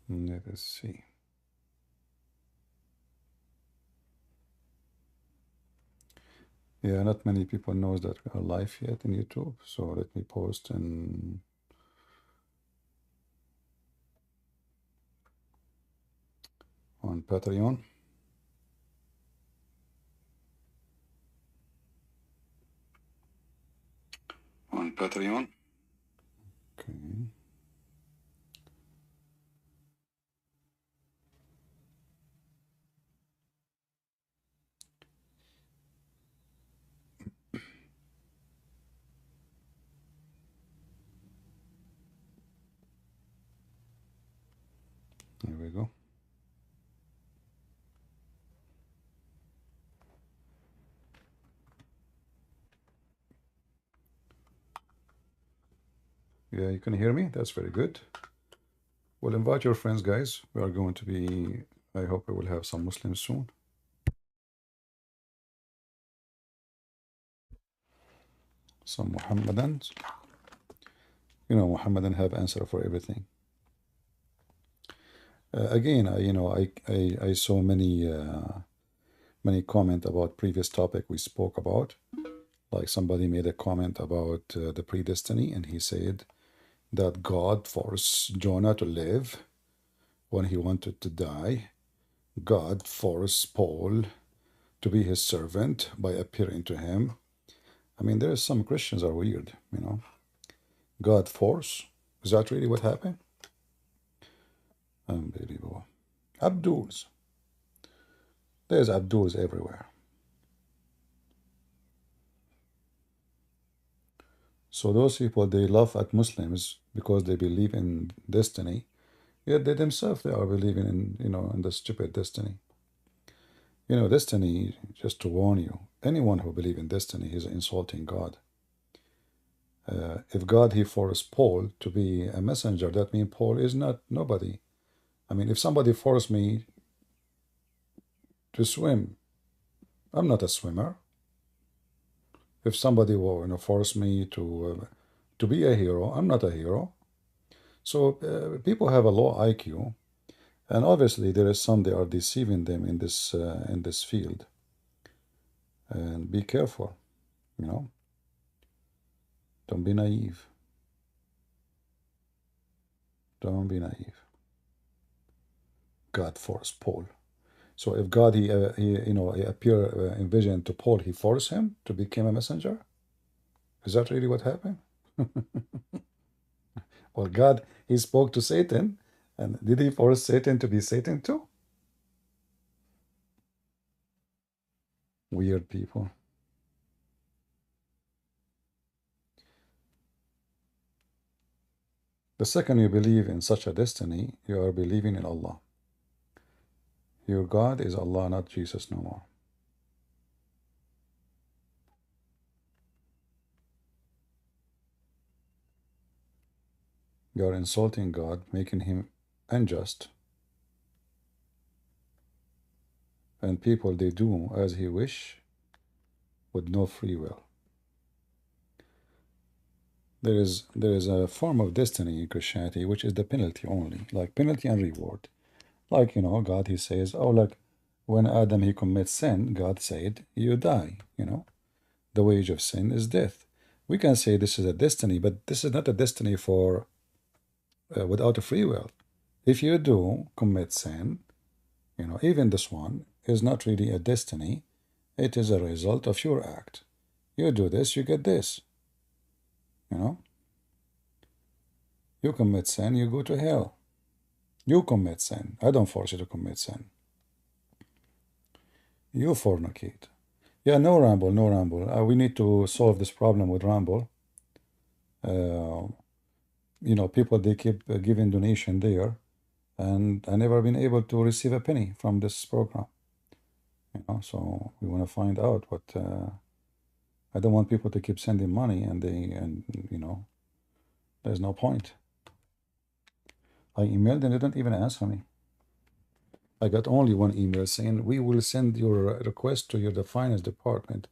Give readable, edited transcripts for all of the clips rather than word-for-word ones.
Let us see. Yeah, not many people knows that we are live yet in YouTube. So let me post on Patreon. On Patreon. Okay. There we go. Yeah, you can hear me. That's very good. Well, invite your friends, guys. We are going to be, I hope we will have some Muslims soon. Some Muhammadans. You know, Muhammadan have answer for everything. Again, I saw many comment about previous topic we spoke about. Like somebody made a comment about the predestiny, and he said that God forced Jonah to live when he wanted to die. God forced Paul to be his servant by appearing to him. I mean, there's some Christians are weird, you know. God force? Is that really what happened? Unbelievable. Abduls. There's Abduls everywhere. So those people, they laugh at Muslims because they believe in destiny, yet they themselves, they are believing in, in the stupid destiny. You know, destiny, just to warn you, anyone who believes in destiny is insulting God. If God, he forced Paul to be a messenger, that means Paul is not nobody. I mean, if somebody forced me to swim, I'm not a swimmer. If somebody will, force me to be a hero, I'm not a hero. So people have a low IQ, and obviously there is some they are deceiving them in this field. And be careful, you know. Don't be naive. Don't be naive. God forced Paul. So if God he appear in vision to Paul, he forced him to become a messenger. Is that really what happened? Well, God, he spoke to Satan, and did he force Satan to be Satan too? Weird people. The second you believe in such a destiny, you are believing in Allah. Your God is Allah, not Jesus no more. You are insulting God, making him unjust. And people, they do as he wish with no free will. There is a form of destiny in Christianity which is the penalty only, like penalty and reward. Like, God, he says, oh, like when Adam, he commits sin, God said, you die, The wage of sin is death. We can say this is a destiny, but this is not a destiny for without a free will. If you do commit sin, even this one is not really a destiny. It is a result of your act. You do this, you get this. You commit sin, you go to hell. You commit sin. I don't force you to commit sin. You fornicate. Yeah, no ramble, no ramble. We need to solve this problem with ramble. People, they keep giving donation there, and I never been able to receive a penny from this program. So we want to find out what. I don't want people to keep sending money, and there's no point. I emailed and they didn't even answer me. I got only one email saying we will send your request to the finance department,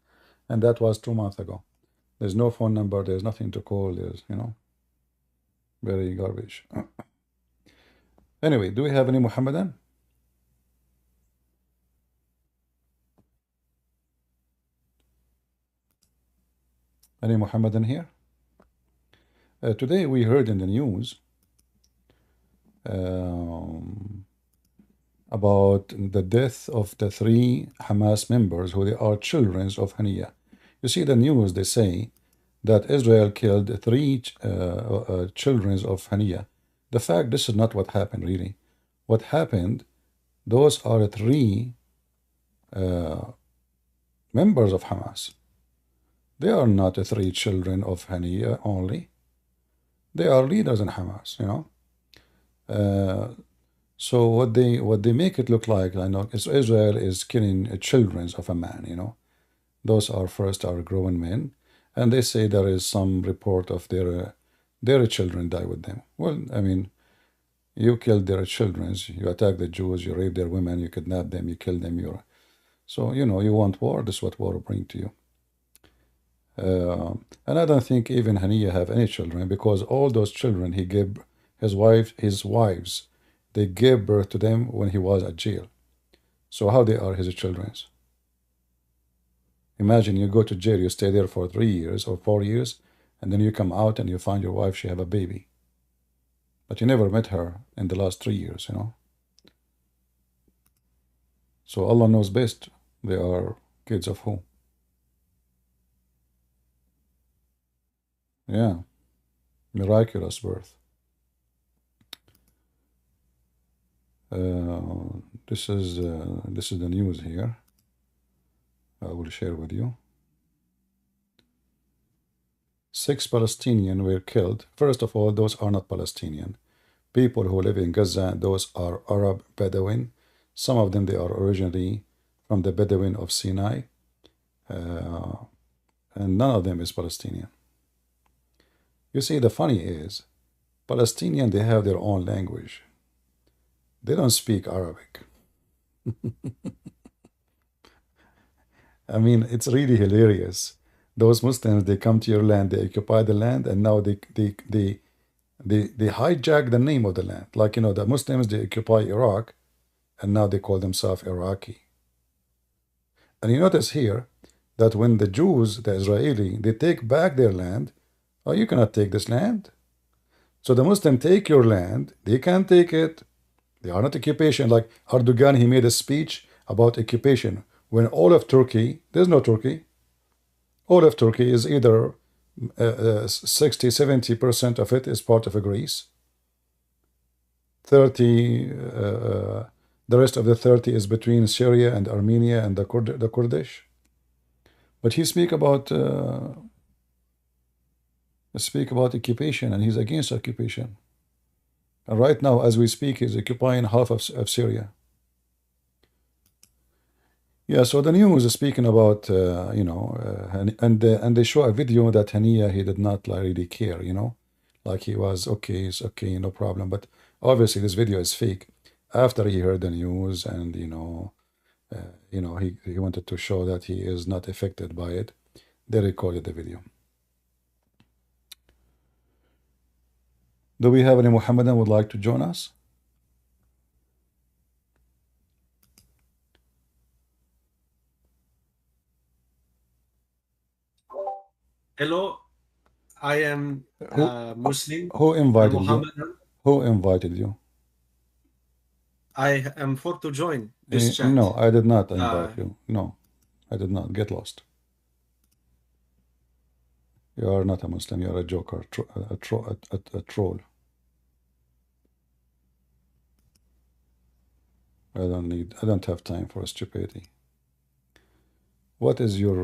and that was 2 months ago. There's no phone number. There's nothing to call. There's very garbage. Anyway, do we have any Muhammadan? Any Muhammadan here? Today we heard in the news about the death of the 3 Hamas members who they are children of Haniya. You see the news, they say that Israel killed 3 children of Haniya. The fact, this is not what happened really. What happened, those are 3 members of Hamas. They are not 3 children of Haniya only. They are leaders in Hamas, you know. So what they make it look like, I know, is Israel is killing children of a man, you know. Those are grown men, and they say there is some report of their children die with them. Well, I mean, you killed their children, you attack the Jews, you rape their women, you kidnap them, you kill them. So you know you want war. This is what war will bring to you. And I don't think even Haniya have any children, because all those children he gave his wives, they gave birth to them when he was at jail. So how they are his children? Imagine you go to jail, you stay there for 3 years or 4 years, and then you come out and you find your wife, she have a baby. But you never met her in the last 3 years, you know. So Allah knows best. They are kids of who? Yeah, miraculous birth. This is the news here. I will share with you. 6 Palestinians were killed. First of all, those are not Palestinian. People who live in Gaza, those are Arab Bedouin. Some of them, they are originally from the Bedouin of Sinai. And none of them is Palestinian. You see, the funny is, Palestinian, they have their own language. They don't speak Arabic. I mean, it's really hilarious. Those Muslims, they come to your land, they occupy the land, and now they hijack the name of the land. Like, you know, the Muslims, they occupy Iraq, and now they call themselves Iraqi. And you notice here that when the Jews, the Israeli, they take back their land, oh, you cannot take this land. So the Muslim take your land, they can't take it. They are not occupation. Like Erdogan, he made a speech about occupation. When all of Turkey, there's no Turkey. All of Turkey is either 60–70% of it is part of Greece. 30, the rest of the 30 is between Syria and Armenia and the Kurdish. But he speak about occupation, and he's against occupation. And right now, as we speak, he's occupying half of Syria. Yeah, so the news is speaking about, you know, and they show a video that Haniya, he did not like, really care, you know, like he was, okay, it's okay, no problem. But obviously this video is fake. After he heard the news and, you know, he wanted to show that he is not affected by it, they recorded the video. Do we have any Muhammadan would like to join us? Hello, I am Muslim. Who invited you? Muhammadan. Who invited you? I am for to join this chat. No, I did not invite you. No, I did not. Get lost. You are not a Muslim. You are a joker, a troll. I don't have time for stupidity. What is your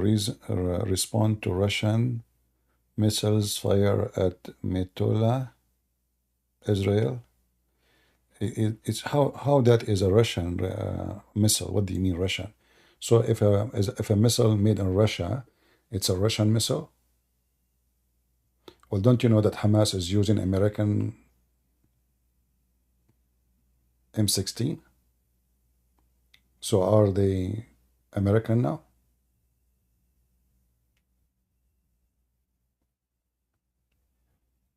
response to Russian missiles fire at Metula, Israel? It's how that is a Russian missile. What do you mean Russian? So if a missile made in Russia, it's a Russian missile? Well, don't you know that Hamas is using American M16? So are they American now?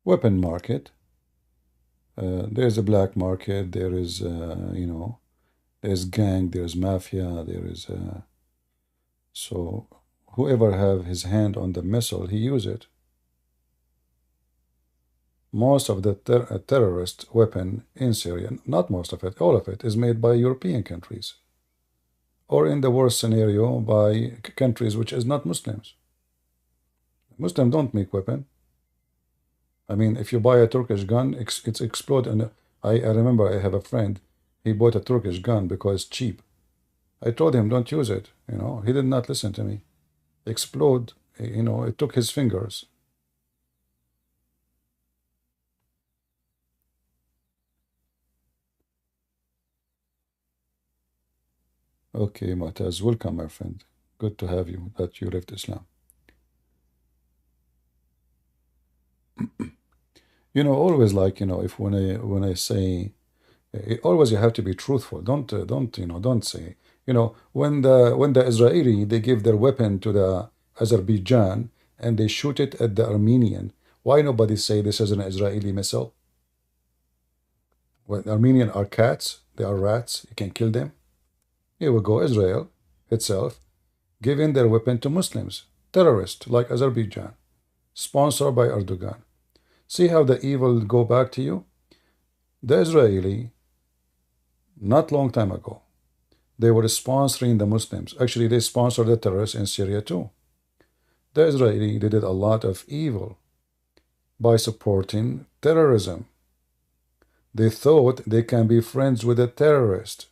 Weapon market. There's a black market. There is, there's gang. There's mafia. There is. So whoever have his hand on the missile, he use it. Most of the terrorist weapon in Syria, not most of it, all of it, is made by European countries. Or in the worst scenario, by countries which is not Muslims. Muslims don't make weapon. I mean, if you buy a Turkish gun, it's explode. And I remember I have a friend, he bought a Turkish gun because it's cheap. I told him, don't use it. He did not listen to me. Explode, it took his fingers. Okay, Mu'taz, welcome, my friend. Good to have you, that you left Islam. Always like, if when I say, always you have to be truthful. Don't say, when the Israeli, they give their weapon to the Azerbaijan and they shoot it at the Armenian, why nobody say this is an Israeli missile? When Armenian are cats, they are rats, you can kill them. Here we go, Israel itself giving their weapon to Muslims, terrorists like Azerbaijan, sponsored by Erdogan. See how the evil go back to you? The Israeli, not long time ago, they were sponsoring the Muslims. Actually, they sponsored the terrorists in Syria too. The Israeli, they did a lot of evil by supporting terrorism. They thought they can be friends with a terrorist.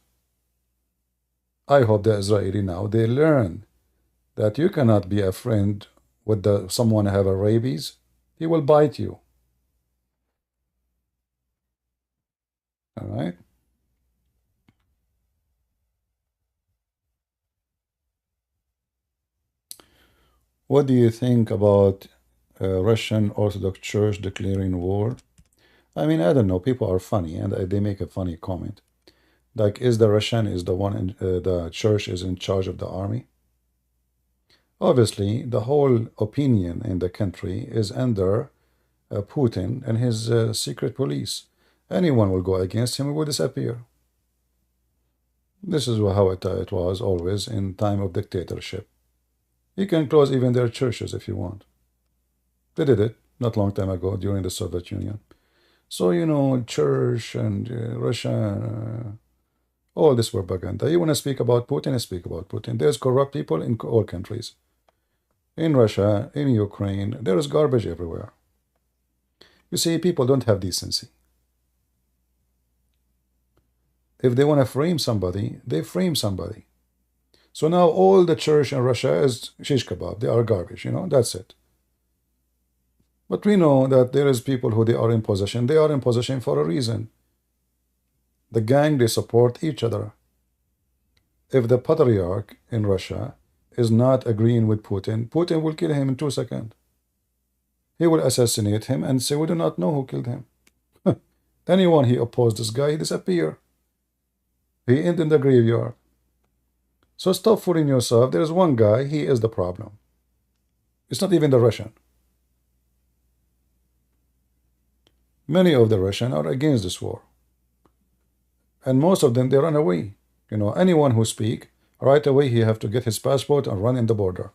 I hope the Israeli now, they learn that you cannot be a friend with someone have a rabies. He will bite you. All right? What do you think about Russian Orthodox Church declaring war? I mean, I don't know. People are funny, and they make a funny comment. Like, is the the church is in charge of the army? Obviously, the whole opinion in the country is under Putin and his secret police. Anyone will go against him, will disappear. This is how it was always in time of dictatorship. You can close even their churches if you want. They did it not long time ago during the Soviet Union. So, church and Russia, all this propaganda. You want to speak about Putin, speak about Putin. There's corrupt people in all countries. In Russia, in Ukraine, there is garbage everywhere. You see, people don't have decency. If they want to frame somebody, they frame somebody. So now all the church in Russia is shish kebab. They are garbage, that's it. But we know that there is people who they are in possession. They are in possession for a reason. The gang, they support each other. If the patriarch in Russia is not agreeing with Putin, Putin will kill him in 2 seconds. He will assassinate him and say, we do not know who killed him. Anyone he opposed this guy, he disappear. He end in the graveyard. So stop fooling yourself. There is one guy, he is the problem. It's not even the Russian. Many of the Russian are against this war. And most of them, they run away. Anyone who speak, right away he have to get his passport and run in the border.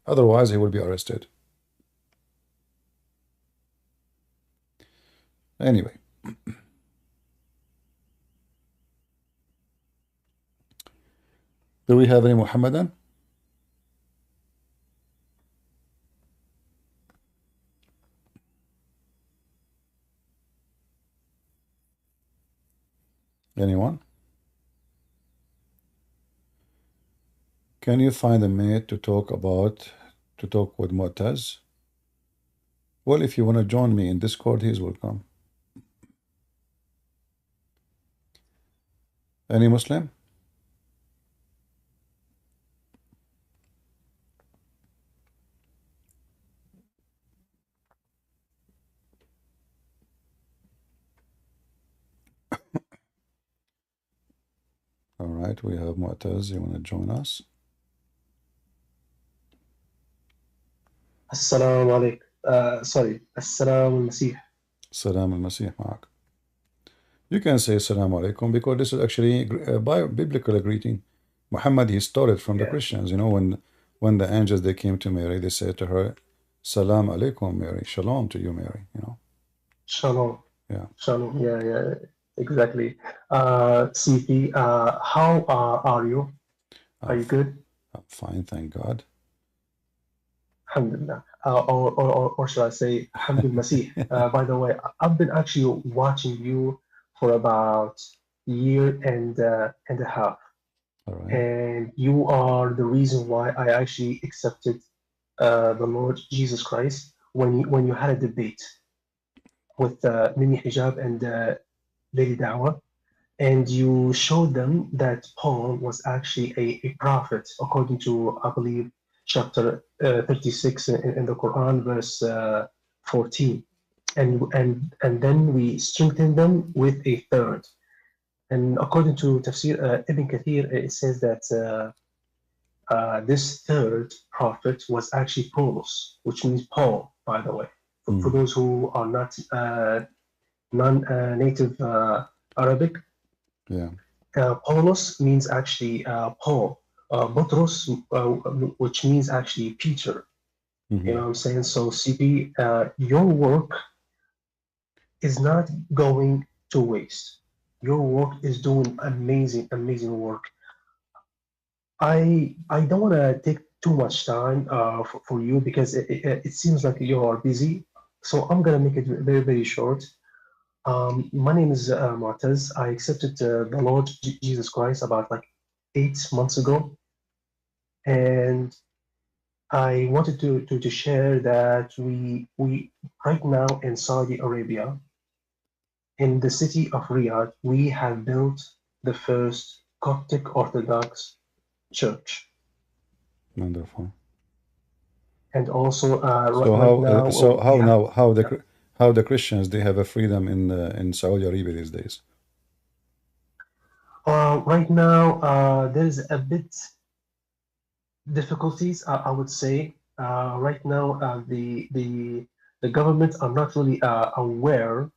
Otherwise, he will be arrested. Anyway. Do we have any Muhammadan? Anyone? Can you find a minute to talk with Mu'taz? Well, if you want to join me in Discord, he's welcome. Any Muslim? All right, we have Mu'taz. You want to join us? السلام عليكم. سوري، السلام المسيح. السلام المسيح معك. You can say Assalamu alaikum because this is actually a biblical greeting. Muhammad, he stole it from the Yeah. Christians. When the angels they came to Mary, they said to her, Salam alaikum, Mary. Shalom to you, Mary. Shalom. Yeah. Shalom. Yeah, yeah, exactly. CP, how are you? Are you good? I'm fine, thank God. Alhamdulillah. Or should I say, Alhamdulillah. By the way, I've been actually watching you for about a year and a half. All right. And you are the reason why I actually accepted the Lord Jesus Christ when you had a debate with Mimi Hijab and Lady Dawah, and you showed them that Paul was actually a prophet, according to, I believe, chapter 36 in the Quran, verse 14. And then we strengthened them with a third. And according to Tafsir Ibn Kathir, it says that this third prophet was actually Paulus, which means Paul, by the way. For those who are not non-native Arabic, Yeah. Paulus means actually Paul. Butros, which means actually Peter. You know what I'm saying? So CP, your work is not going to waste. Your work is doing amazing work. I don't want to take too much time for you because it seems like you are busy. So I'm gonna make it very short. My name is Mu'taz. I accepted the Lord Jesus Christ about like 8 months ago, and I wanted to share that we right now in Saudi Arabia, in the city of Riyadh, we have built the first Coptic Orthodox church. Wonderful. And also So right now how the Christians they have a freedom in Saudi Arabia these days? right now there's a bit difficulties, I would say. Right now, the government are not really aware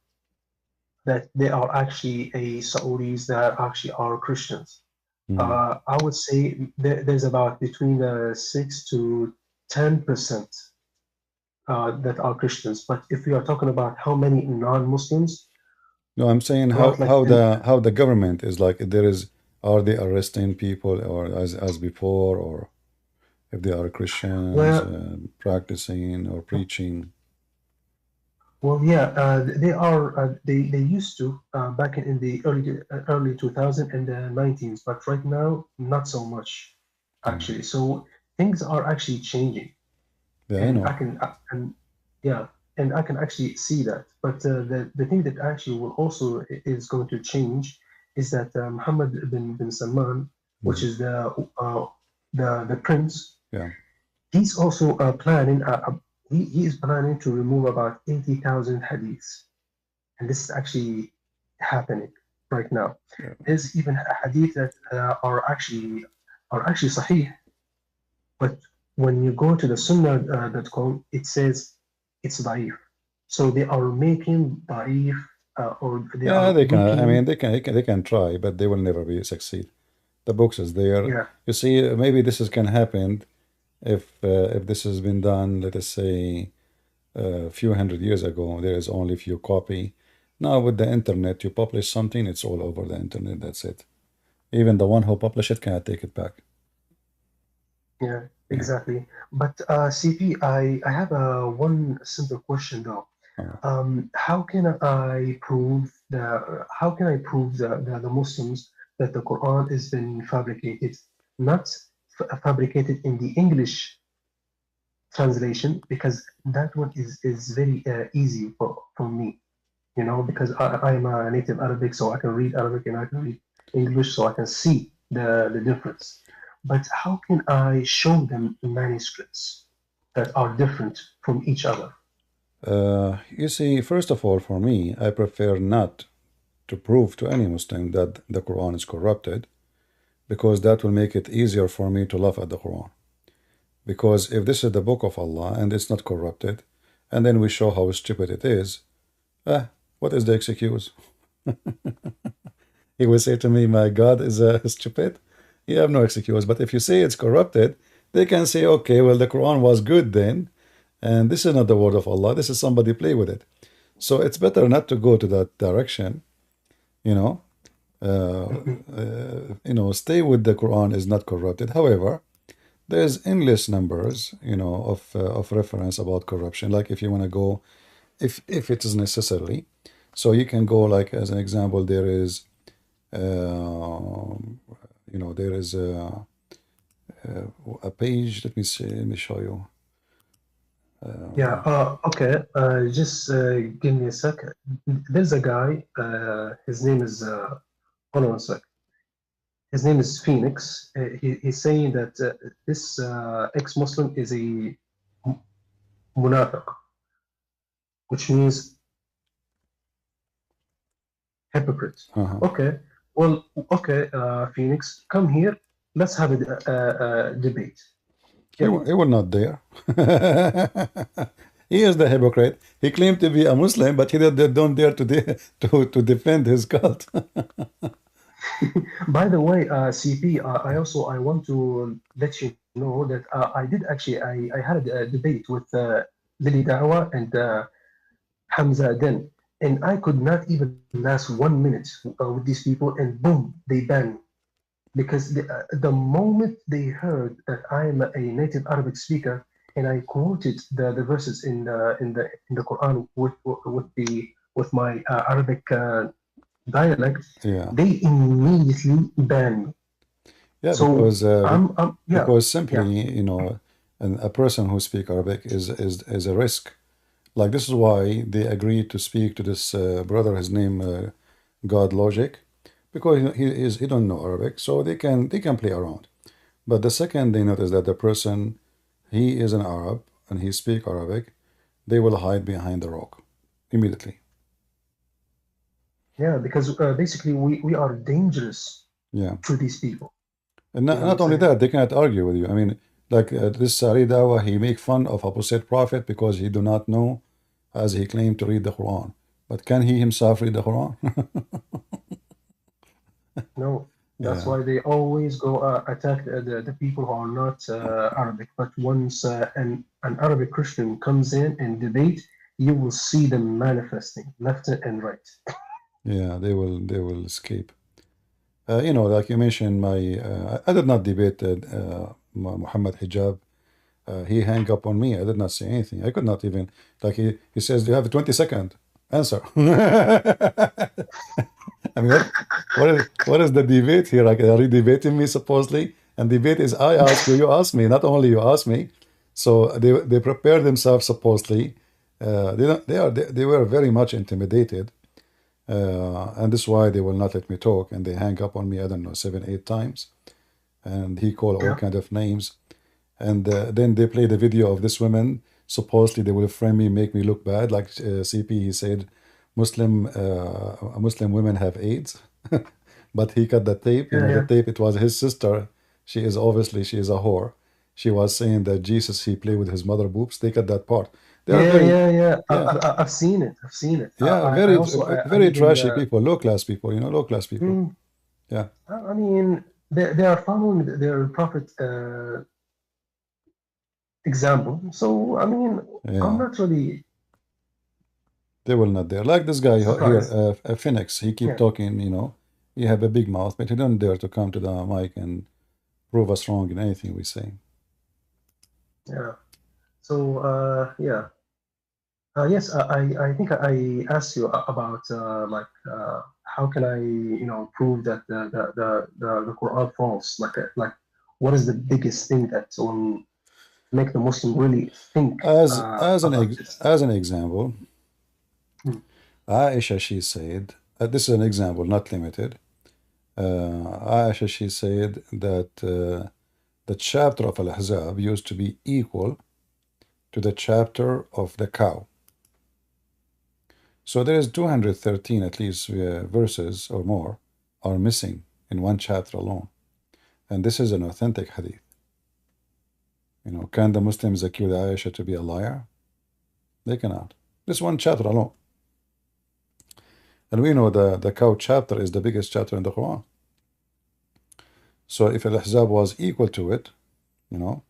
that they are actually a Saudis that actually are Christians. I would say there's about between 6 to 10% that are Christians. But if we are talking about how many non-Muslims, No, I'm saying about like how the government is like are they arresting people or as before, or if they are Christians well, practicing or preaching? well, yeah, they are. They used to back in the early 2000 and the 19s, but right now not so much, Yeah, actually. So things are actually changing, yeah, I and know. and yeah, and I can actually see that. But the thing that actually will also is going to change is that Muhammad bin Salman, which is the prince, Yeah, he's also planning. He is planning to remove about 80,000 hadiths, and this is actually happening right now. yeah, There's even hadith that are actually sahih, but when you go to the sunnah.com, it says it's da'if. So they are making da'if, or they yeah. are They can. I weakening. mean, they can try, but they will never be succeed. The books is there. Yeah, You see, maybe this is can happen if this has been done. Let us say a few hundred years ago. There is only few copy. Now with the internet, you publish something, it's all over the internet. That's it. Even the one who published it cannot take it back. yeah, Yeah. exactly. But CP, I have one simple question though. How can I prove the Muslims that the Quran has been fabricated, not fabricated in the English translation, because that one is very easy for me, because I'm a native Arabic, so I can read Arabic and I can read English, so I can see the difference. But how can I show them manuscripts that are different from each other? You see, first of all, for me, I prefer not to prove to any Muslim that the Quran is corrupted because that will make it easier for me to laugh at the Quran. Because if this is the book of Allah and it's not corrupted, and then we show how stupid it is, what is the excuse? He will say to me, my God is stupid. You have no excuse. But if you say it's corrupted, they can say, okay, well, the Quran was good then, and this is not the word of Allah. This is somebody play with it. So it's better not to go to that direction, you know. Stay with the Quran is not corrupted. However, there's endless numbers, of reference about corruption. Like if you want to go, if it is necessary, so you can go like as an example. There is, there is a page. Let me see. Let me show you. Yeah. Okay. Just give me a second. There's a guy. His name is. Hold on a sec. His name is Phoenix. He's saying that this ex-Muslim is a munafiq, which means hypocrite. Okay. Well, okay, Phoenix, come here. Let's have a debate. He will not dare. He is the hypocrite. He claimed to be a Muslim, but he don't dare to defend his cult. By the way, CP, I want to let you know that I had a debate with Lily Dawa and Hamza Den, and I could not even last 1 minute with these people, and boom, they banned me. Because the moment they heard that I am a native Arabic speaker and I quoted the verses in the Quran with my Arabic dialect, they immediately banned me. Yeah, So because simply, a person who speaks Arabic is a risk. Like this is why they agreed to speak to this brother. His name God Logic, because he don't know Arabic, so they can play around. But the second they notice that the person, he is an Arab and he speak Arabic, they will hide behind the rock immediately. Yeah, because basically we are dangerous to these people. And not only that, they cannot argue with you. I mean, like this Sari Dawa, he make fun of apostate prophet because he do not know, as he claimed, to read the Quran. But can he himself read the Quran? No, that's why they always go attack the people who are not Arabic. But once an Arabic Christian comes in and debate, you will see them manifesting left and right. Yeah, they will escape. Like you mentioned, I did not debate Muhammad Hijab. He hung up on me. I did not say anything. I could not even, like he says, you have a 20-second answer. I mean, what is the debate here? Like, are you debating me supposedly? And debate is I ask you, you ask me. Not only you ask me. So they prepare themselves supposedly. They were very much intimidated. And this is why they will not let me talk, and they hang up on me, I don't know, 7, 8 times, and he called all kind of names, and then they play the video of this woman. Supposedly they will frame me, make me look bad, like CP, he said Muslim women have AIDS. But he cut the tape, the tape, it was his sister. She is a whore. She was saying that Jesus, he played with his mother boobs. They cut that part. I've seen it. Yeah, very trashy people, low class people, low class people. Yeah. I mean, they are following their prophet example. So, I mean, I'm not really. They will not dare. Like this guy here, Phoenix, he keep talking, he have a big mouth, but he don't dare to come to the mic and prove us wrong in anything we say. Yeah. So, yes, I think I asked you about how can I prove that the Quran false? Like what is the biggest thing that will make the Muslim really think? As an example, Aisha, she said, this is an example, not limited. Aisha, she said that the chapter of Al-Ahzab used to be equal to the chapter of the cow. So there is 213 at least verses or more are missing in one chapter alone. And this is an authentic hadith. Can the Muslims accuse Aisha to be a liar? They cannot. This one chapter alone. And we know the cow chapter is the biggest chapter in the Quran. So if Al-Ahzab was equal to it, you know,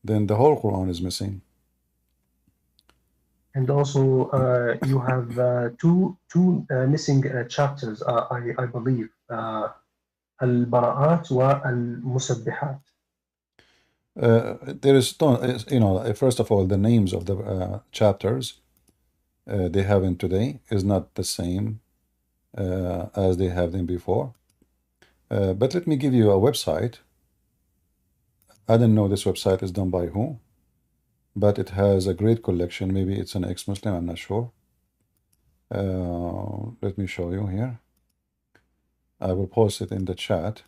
then the whole Quran is missing. And also, you have two missing chapters, I believe, Al-Bara'at wa Al-Musabbihat. There is, you know, first of all, the names of the chapters they have in today is not the same as they have them before. But let me give you a website. I don't know this website is done by who, but it has a great collection. Maybe it's an ex-Muslim, I'm not sure. Let me show you here. I will post it in the chat.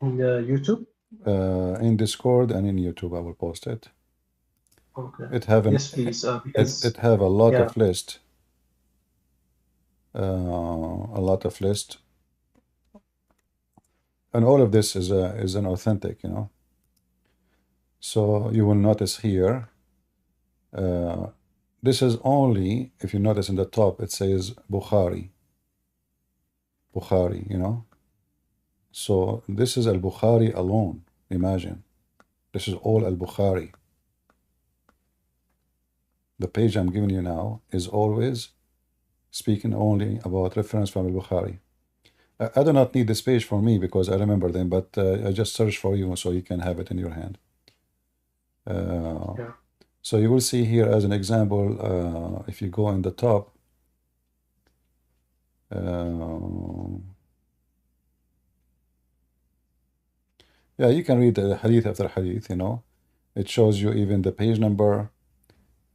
In YouTube? In Discord and in YouTube, I will post it. Okay. It have an, yes, please. Because, it have a lot yeah. of list. A lot of list. And all of this is an authentic, you know. So you will notice here, this is only, if you notice in the top, it says Bukhari. Bukhari, you know. So this is Al-Bukhari alone, imagine. This is all Al-Bukhari. The page I'm giving you now is always speaking only about reference from Al-Bukhari. I do not need this page for me because I remember them, but I just search for you so you can have it in your hand. Yeah. So you will see here as an example, if you go in the top, yeah, you can read the hadith after hadith, you know. It shows you even the page number,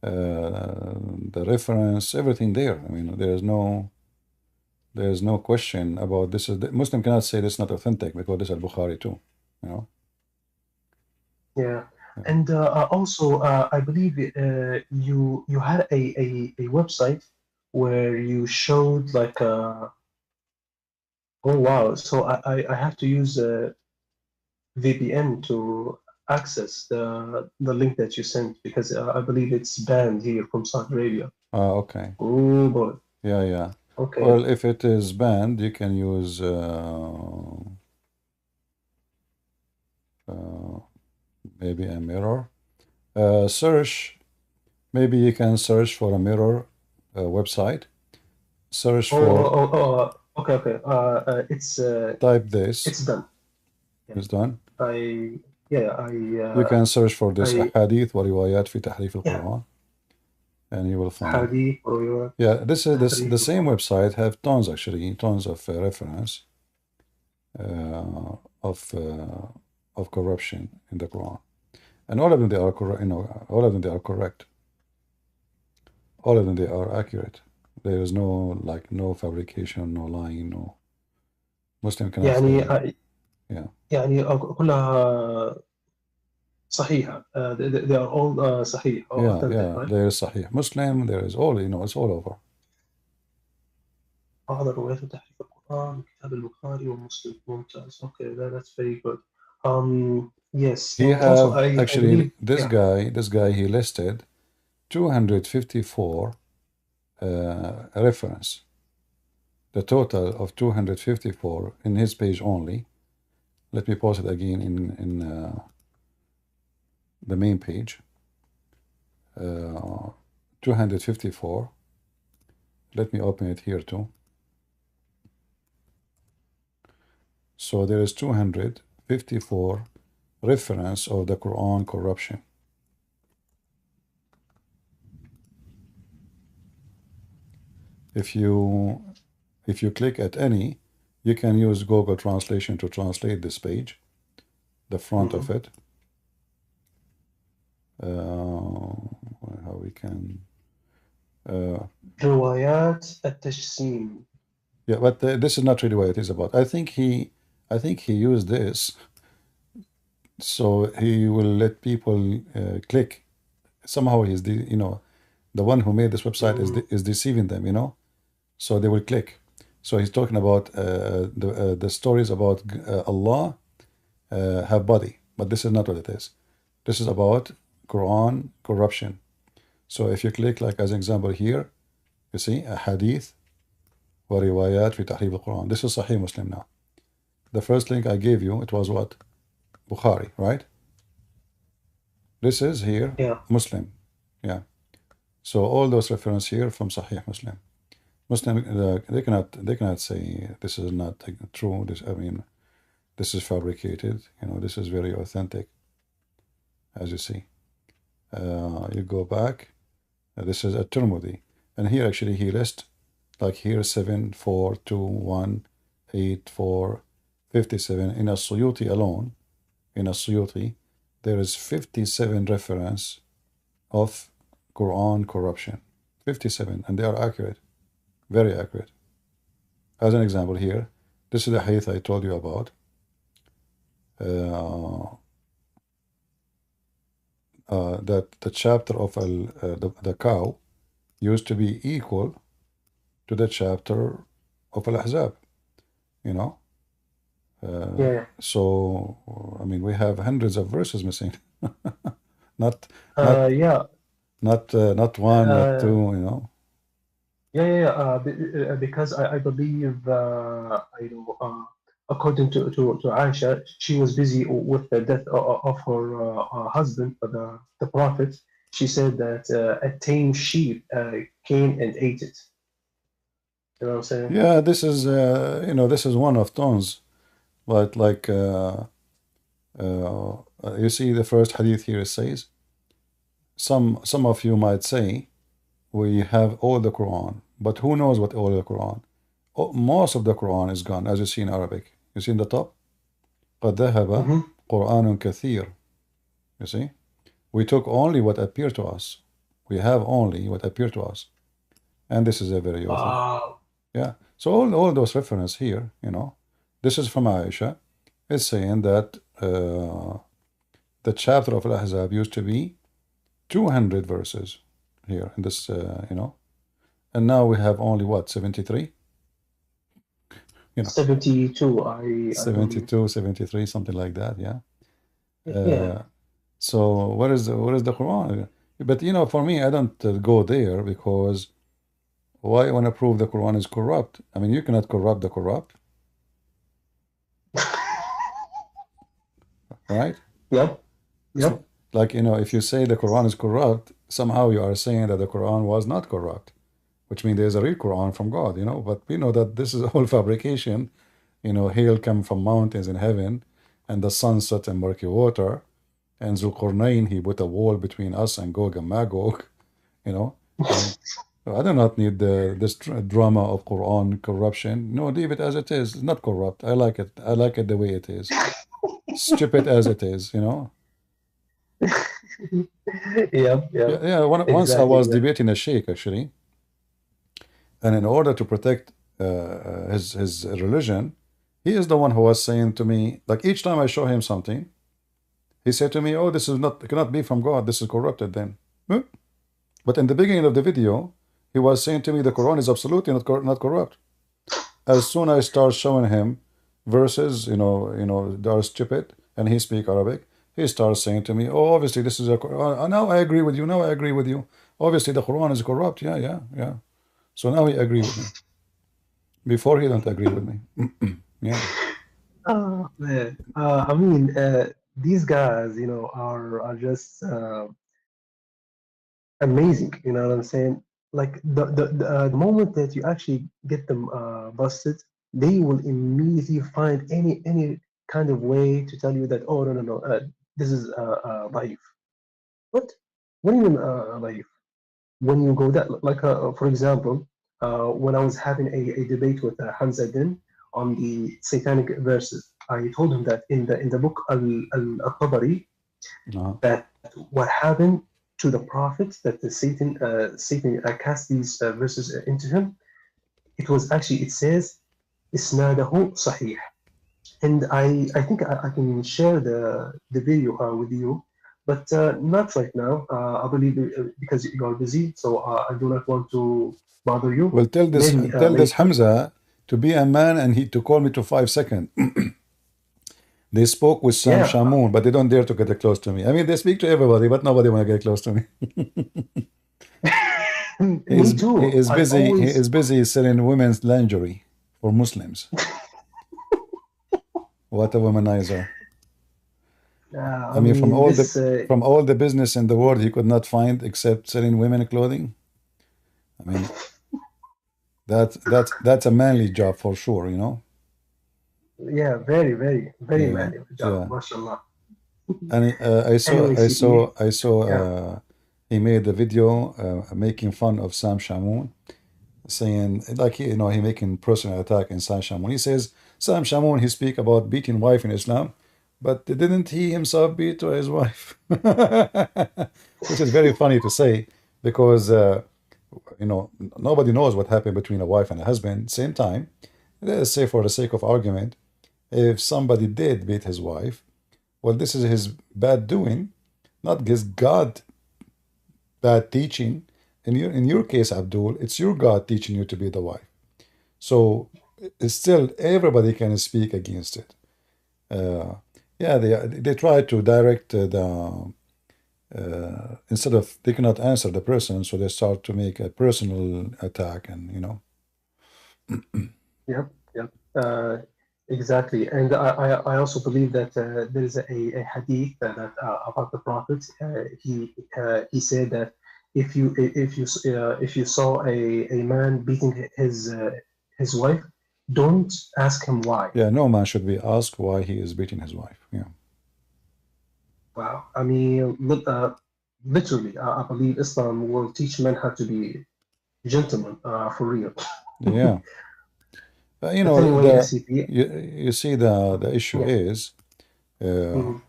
the reference, everything there. I mean, there's no question about this. Is the Muslim cannot say this is not authentic because this is Al-Bukhari too, you know. Yeah. And also, I believe you had a website where you showed like oh wow, so I have to use a VPN to access the link that you sent because I believe it's banned here from Saudi Arabia. Okay. Oh boy. Yeah, yeah. Okay. Well, if it is banned, you can use maybe a mirror. Search. Maybe you can search for a mirror website. Search for. Okay. It's type this. It's done. Yeah. It's done. You can search for this hadith wa riwayat fi tahrif al-Quran, and you will find. Hadith. Yeah, this is the same website have tons of reference of corruption in the Quran, and all of them they are correct. You know, all of them they are correct. All of them they are accurate. There is no no fabrication, no lying, no. Muslim cannot say that. Yeah. يعني كلها صحيحة. They are all صحيح. Yeah. Right? There is Sahih Muslim. There is all, you know, it's all over. بعض الروايات تحريف القرآن كتاب البخاري ومسلم. ممتاز. Okay, that's very good. Yes. He have also, actually this guy he listed 254 reference. The total of 254 in his page only. Let me post it again in the main page. 254. Let me open it here too. So there is 254 reference of the Quran corruption. If you click at any, you can use Google Translation to translate this page, the front of it. How we can روايات التجسيم. Yeah, but this is not really what it is about. I think he used this so he will let people click. Somehow he's the one who made this website is deceiving them, you know, so they will click. So he's talking about the stories about Allah have body, but this is not what it is. This is about Quran corruption. So if you click, like as an example here, You see, أحاديث وروايات في تحريف القرآن. This is Sahih Muslim now. The first link I gave you, it was what? Bukhari, right? This is here, Yeah. Muslim. Yeah. So all those references here from Sahih Muslim. Muslim, they cannot say this is not true. This is fabricated. This is very authentic, as you see. You go back. This is At-Tirmidhi, and here actually he lists, like here 7, 4, 2, 1, 8, 4, 57. In As-Suyuti alone, there is 57 reference of Quran corruption. 57, and they are accurate, very accurate. As an example here, this is the hadith I told you about. That the chapter of the cow used to be equal to the chapter of Al-Ahzab, Yeah. So, we have hundreds of verses missing. not Yeah. not one, not two, Yeah. Because I believe, according to Aisha, she was busy with the death of her husband, the Prophet. She said that a tame sheep came and ate it. You know what I'm saying? Yeah, this is this is one of tons, but like you see the first hadith here, it says, some of you might say we have all the Quran, but who knows what all the Quran? Most of the Quran is gone, as you see in Arabic. You see in the top, قد ذهب قرآن كثير. You see, we took only what appeared to us. We have only what appeared to us, and this is a very Wow. Yeah. So all those references here, this is from Aisha. It's saying that the chapter of Al-Ahzab used to be 200 verses here in this, and now we have only what, 73? 72. I 72, 73, something like that. Yeah. Yeah. So what is the Quran? But for me, I don't go there, because why I want to prove the Quran is corrupt? You cannot corrupt the corrupt, right? Yep. So, like, if you say the Quran is corrupt, somehow you are saying that the Quran was not corrupt, which means there's a real Quran from God, but we know that this is all fabrication. Hail come from mountains in heaven, and the sun set in murky water, and Zulqarnain, he put a wall between us and Gog and Magog, and I do not need this drama of Quran corruption. No, leave it as it is. It's not corrupt. I like it. I like it the way it is. Stupid as it is, Yep. Yeah. Once I was debating a sheikh, actually, and in order to protect his religion, he is the one who was saying to me, like, each time I show him something, he said to me, "Oh, this is cannot be from God. This is corrupted." Then, but in the beginning of the video, he was saying to me the Quran is absolutely not corrupt. As soon as I start showing him verses, they are stupid, and he speak Arabic, he starts saying to me, "Oh, obviously this is now I agree with you. Now I agree with you. Obviously the Quran is corrupt." Yeah. So now he agree with me. Before he don't agree with me. Yeah. Oh man. These guys, are just amazing. You know what I'm saying? Like the moment that you actually get them busted, they will immediately find any kind of way to tell you that, oh, no, this is daif. What? What do you mean daif? When you go that, like for example, when I was having a debate with Hamza Din on the satanic verses, I told him that in the book Al-Tabari, that what happened to the prophet, that the Satan cast these verses into him, it says isnadahu sahih, and I think I can share the video with you, but not right now. I believe because you are busy, so I do not want to bother you. Well, tell this Hamza to be a man and to call me to 5 seconds. They spoke with Sam Shamoun, but they don't dare to get close to me. They speak to everybody, but nobody want to get close to me. Me too. He is I busy. He always, is busy selling women's lingerie for Muslims. What a womanizer! I I mean, mean, this, from all the business in the world, he could not find except selling women clothing. I mean, that's a manly job for sure. You know. yeah, very, very, very Yeah, manly job, yeah. mashallah. And Anyway, CP, I saw yeah, he made a video making fun of Sam Shamoun, saying like he making personal attack in Sam Shamoun. He says Sam Shamoun he speak about beating wife in Islam, but didn't he himself beat his wife? Which is very funny to say because nobody knows what happened between a wife and a husband. Same time, let's say for the sake of argument, if somebody did beat his wife, well, this is his bad doing, not his God bad teaching. In your case, Abdul, it's your God teaching you to be the wife. So it's still everybody can speak against it. Yeah, they try to direct instead of they cannot answer the person, so they start to make a personal attack, and yep, yep, exactly. And I also believe that there is a hadith that about the Prophet. He said that if you saw a man beating his wife, don't ask him why. yeah, no man should be asked why he is beating his wife. Yeah. Wow. I mean, literally, I believe Islam will teach men how to be gentlemen, for real. Yeah. But anyway, SCP, you see the issue yeah. is Mhm.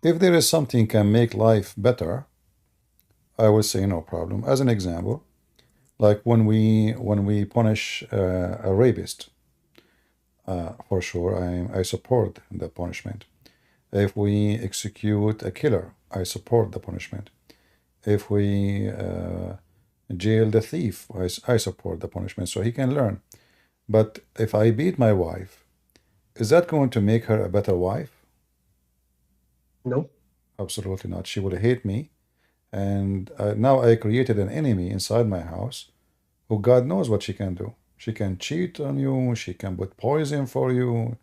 if there is something can make life better, I would say no problem. As an example, like when we punish a rapist, for sure I support the punishment. If we execute a killer, I support the punishment. If we jail the thief, I support the punishment so he can learn. But if I beat my wife, is that going to make her a better wife? No. Absolutely not. She will hate me. And now I created an enemy inside my house who God knows what she can do. She can cheat on you. She can put poison for you.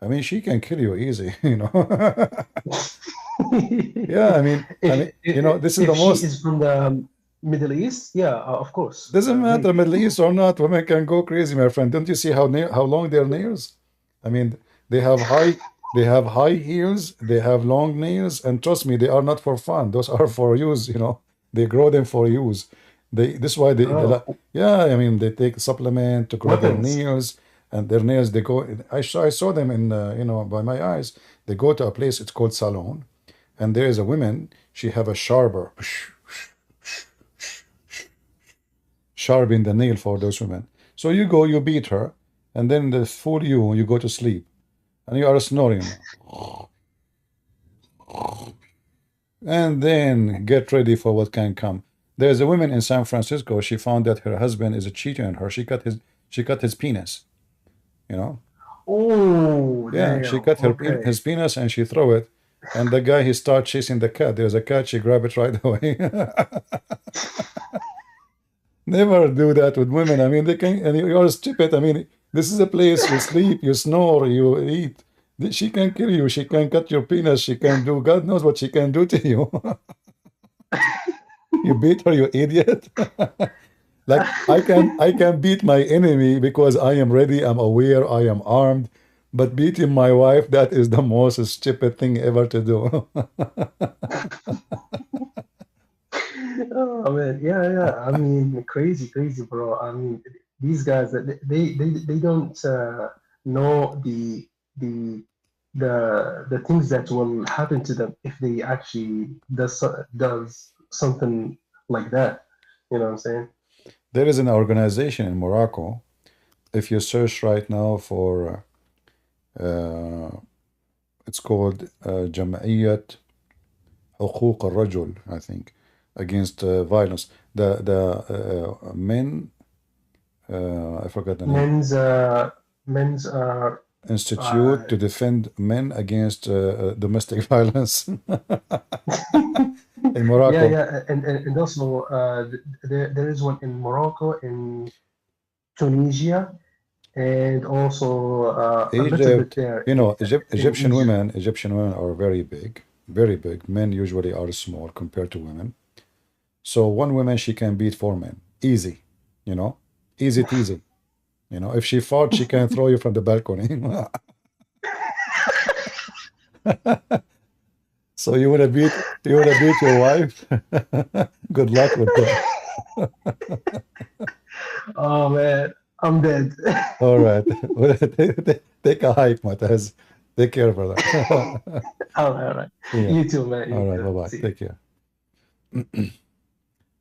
I mean, she can kill you easy, Yeah, this is If the she most. is from the Middle East, yeah, of course, Doesn't very matter, good. Middle East or not, women can go crazy, my friend. Don't you see how long their nails? I mean, they have high heels, they have long nails, and trust me, they are not for fun. Those are for use, They grow them for use. This is why Oh, yeah, I mean, they take supplement to grow their weapons. nails, and their nails they go. I saw them in by my eyes. They go to a place it's called salon, and there is a woman. She have a sharper. Sharpen the nail for those women. So you go, you beat her, and then they fool you, you go to sleep, and you are snoring. And then get ready for what can come. There's a woman in San Francisco, she found that her husband is a cheater on her. She cut his penis, you know? Oh, Yeah, she damn. cut Okay. his penis and she throw it. And the guy, he start chasing the cat. There's a cat, she grab it right away. Never do that with women. I mean, they can, and you're stupid. I mean, this is a place you sleep, you snore, you eat. She can kill you. She can cut your penis. She can do, God knows what she can do to you. You beat her, you idiot. Like I can beat my enemy because I am ready, I'm aware, I am armed. But beating my wife, that is the most stupid thing ever to do. Oh man, yeah, yeah. I mean, crazy, crazy, bro. I mean, these guys, they don't know the the things that will happen to them if they actually does something like that. You know what I'm saying? There is an organization in Morocco. If you search right now for it's called جمعية حقوق الرجل, I think, against violence. The men, I forgot the name. Men's institute to defend men against domestic violence in Yeah, Morocco. yeah, and also there is one in Morocco, in Tunisia, and also a little bit Egypt, there you know, in Egypt. Egyptian women are very big, very big. Men usually are small compared to women. So one woman she can beat four men, easy, you know, easy teasy. You know, if she fought, she can throw you from the balcony. So you wanna beat your wife? Good luck with that. Oh man, I'm dead. All right. Take a hike, Mataz. Take care, brother. All right. Yeah. You too, man. All You right. too. Bye-bye. See you. Take care.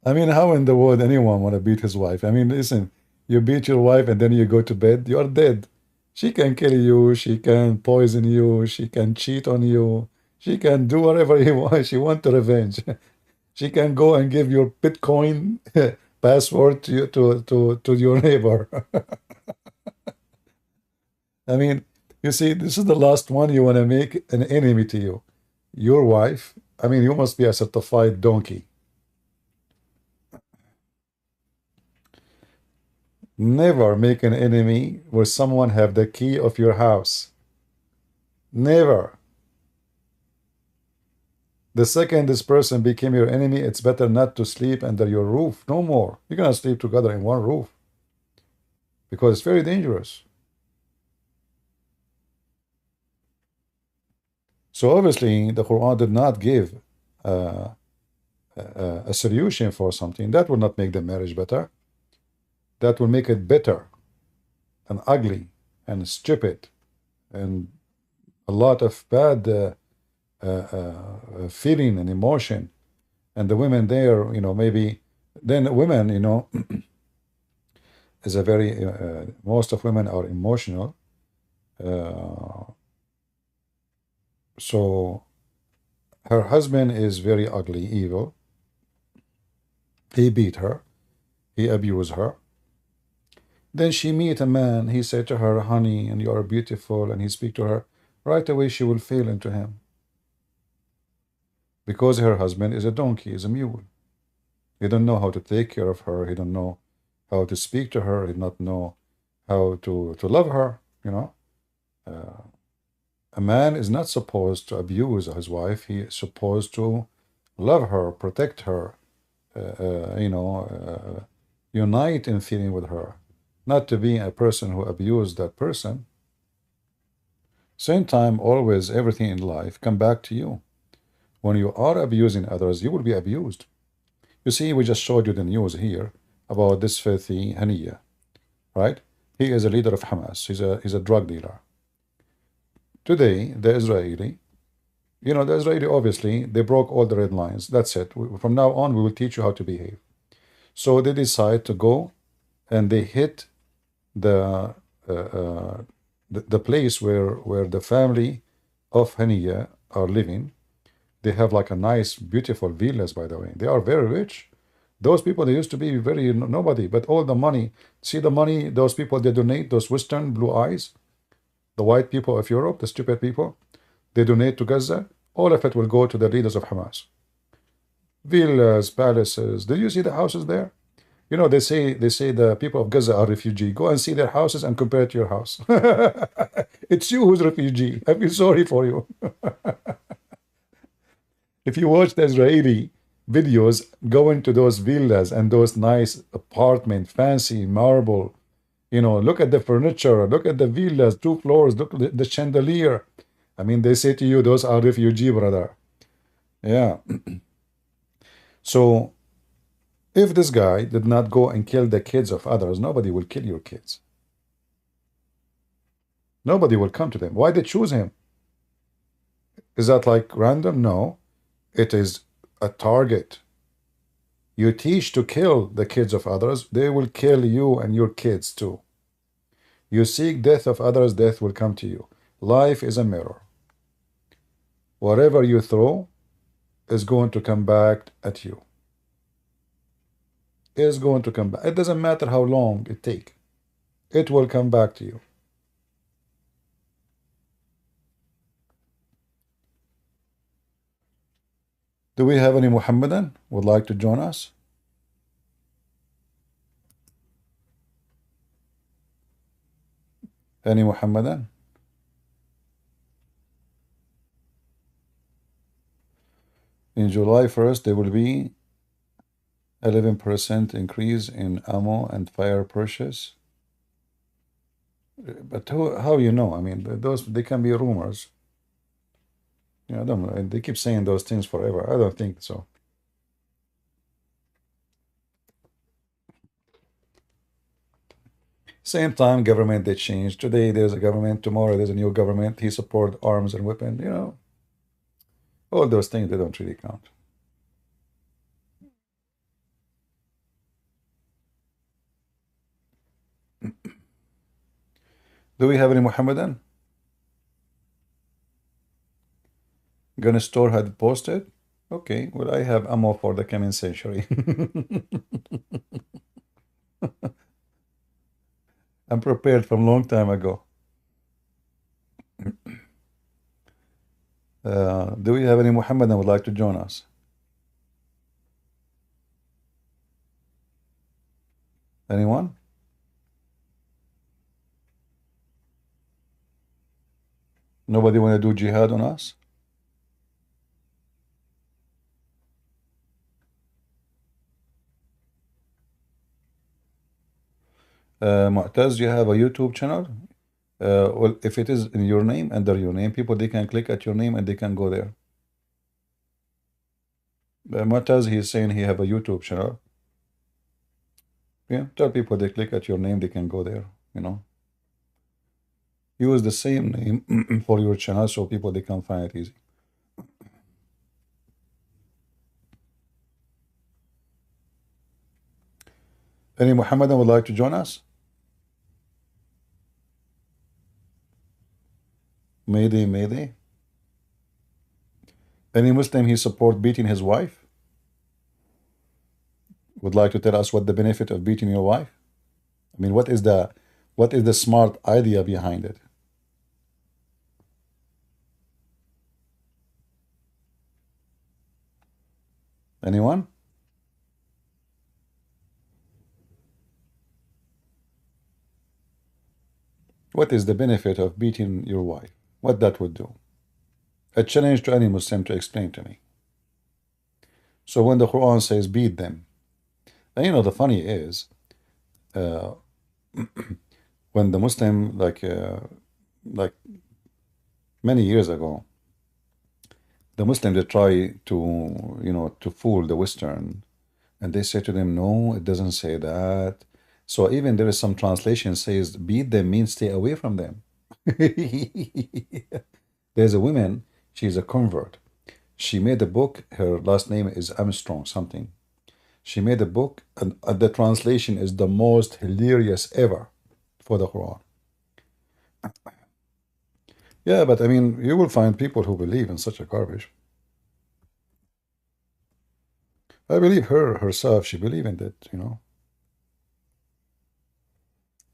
I mean, how in the world anyone want to beat his wife? I mean, listen, you beat your wife and then you go to bed, you are dead. She can kill you, she can poison you, she can cheat on you, she can do whatever he wants. She want to revenge. She can go and give your Bitcoin password to to your neighbor. I mean, you see, this is the last one you want to make an enemy to you. Your wife. I mean, you must be a certified donkey. Never make an enemy where someone have the key of your house. Never. The second this person became your enemy, it's better not to sleep under your roof. No more. You're going to sleep together in one roof. Because it's very dangerous. So obviously, the Quran did not give a solution for something. That will not make the marriage better. That will make it bitter and ugly and stupid and a lot of bad feeling and emotion. And the women there, you know, maybe then women, you know, is a very most of women are emotional. So her husband is very ugly, evil. He beat her. He abused her. Then she meet a man. He said to her, honey, and you are beautiful. And he speak to her. Right away, she will fall into him. Because her husband is a donkey, is a mule. He don't know how to take care of her. He don't know how to speak to her. He not know how to love her, you know. A man is not supposed to abuse his wife. He is supposed to love her, protect her, unite in feeling with her. Not to be a person who abused that person. Same time, always, everything in life come back to you. When you are abusing others, you will be abused. You see, we just showed you the news here about this filthy Haniya, right? He is a leader of Hamas. He's a drug dealer. Today, the Israeli, obviously, they broke all the red lines. That's it. From now on, we will teach you how to behave. So they decide to go and they hit the place where the family of Haniya are living. They have like a nice, beautiful villas, by the way. They are very rich. Those people, they used to be very nobody, but all the money, see the money, those people, they donate, those Western blue eyes, the white people of Europe, the stupid people, they donate to Gaza. All of it will go to the leaders of Hamas. Villas, palaces. Did you see the houses there? You know, they say the people of Gaza are refugee. Go and see their houses and compare it to your house. It's you who's refugee. I feel sorry for you. If you watch the Israeli videos, go into those villas and those nice apartments, fancy marble, look at the furniture, look at the villas, 2 floors, look at the chandelier. I mean, they say to you, those are refugee, brother. Yeah. So, if this guy did not go and kill the kids of others, nobody will kill your kids. Nobody will come to them. Why they choose him? Is that like random? No. It is a target. You teach to kill the kids of others, they will kill you and your kids too. You seek death of others, death will come to you. Life is a mirror. Whatever you throw is going to come back at you. It is going to come back. It doesn't matter how long it takes. It will come back to you. Do we have any Muhammadan would like to join us? Any Muhammadan? In July 1st, there will be 11% increase in ammo and fire purchase. But how you know? I mean, they can be rumors. Yeah, I don't know. They keep saying those things forever. I don't think so. Same time, government, they change. Today there's a government, tomorrow there's a new government. He support arms and weapons, you know. All those things, they don't really count. Do we have any Muhammadan? Gun store had posted? Okay, well, I have ammo for the coming century. I'm prepared from long time ago. Do we have any Muhammadan would like to join us? Anyone? Nobody want to do jihad on us? Mu'taz, you have a YouTube channel? Well, if it is in your name, under your name, people, they can click at your name and they can go there. Mu'taz, he's saying he have a YouTube channel. Yeah, tell people they click at your name, they can go there, you know. Use the same name for your channel so people, they can find it easy. Any Muhammadan would like to join us? Mayday, Mayday. Any Muslim he support beating his wife? Would like to tell us what the benefit of beating your wife? I mean, what is the smart idea behind it? Anyone? What is the benefit of beating your wife? What that would do? A challenge to any Muslim to explain to me. So when the Quran says beat them, and you know the funny is, when the Muslim like many years ago, the Muslims they try to fool the Western, and they say to them, no, it doesn't say that. So even there is some translation says beat them means stay away from them. There's a woman, she's a convert. She made a book, her last name is Armstrong something. She made a book, and the translation is the most hilarious ever for the Quran. Yeah, but I mean, you will find people who believe in such a garbage. I believe her herself, she believed in it, you know.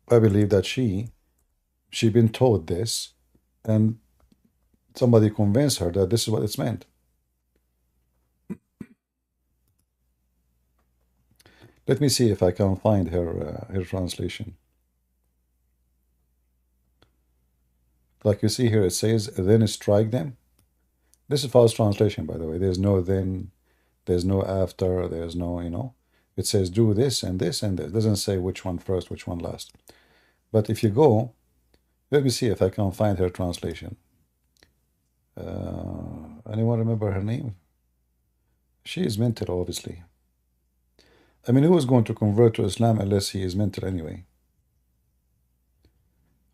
I believe that she been told this, and somebody convinced her that this is what it's meant. Let me see if I can find her translation. Like you see here, it says, then strike them. This is false translation, by the way. There's no then, there's no after, there's no, you know. It says do this and this and this. It doesn't say which one first, which one last. But if you go, let me see if I can find her translation. Anyone remember her name? She is mental, obviously. I mean, who is going to convert to Islam unless he is mental anyway?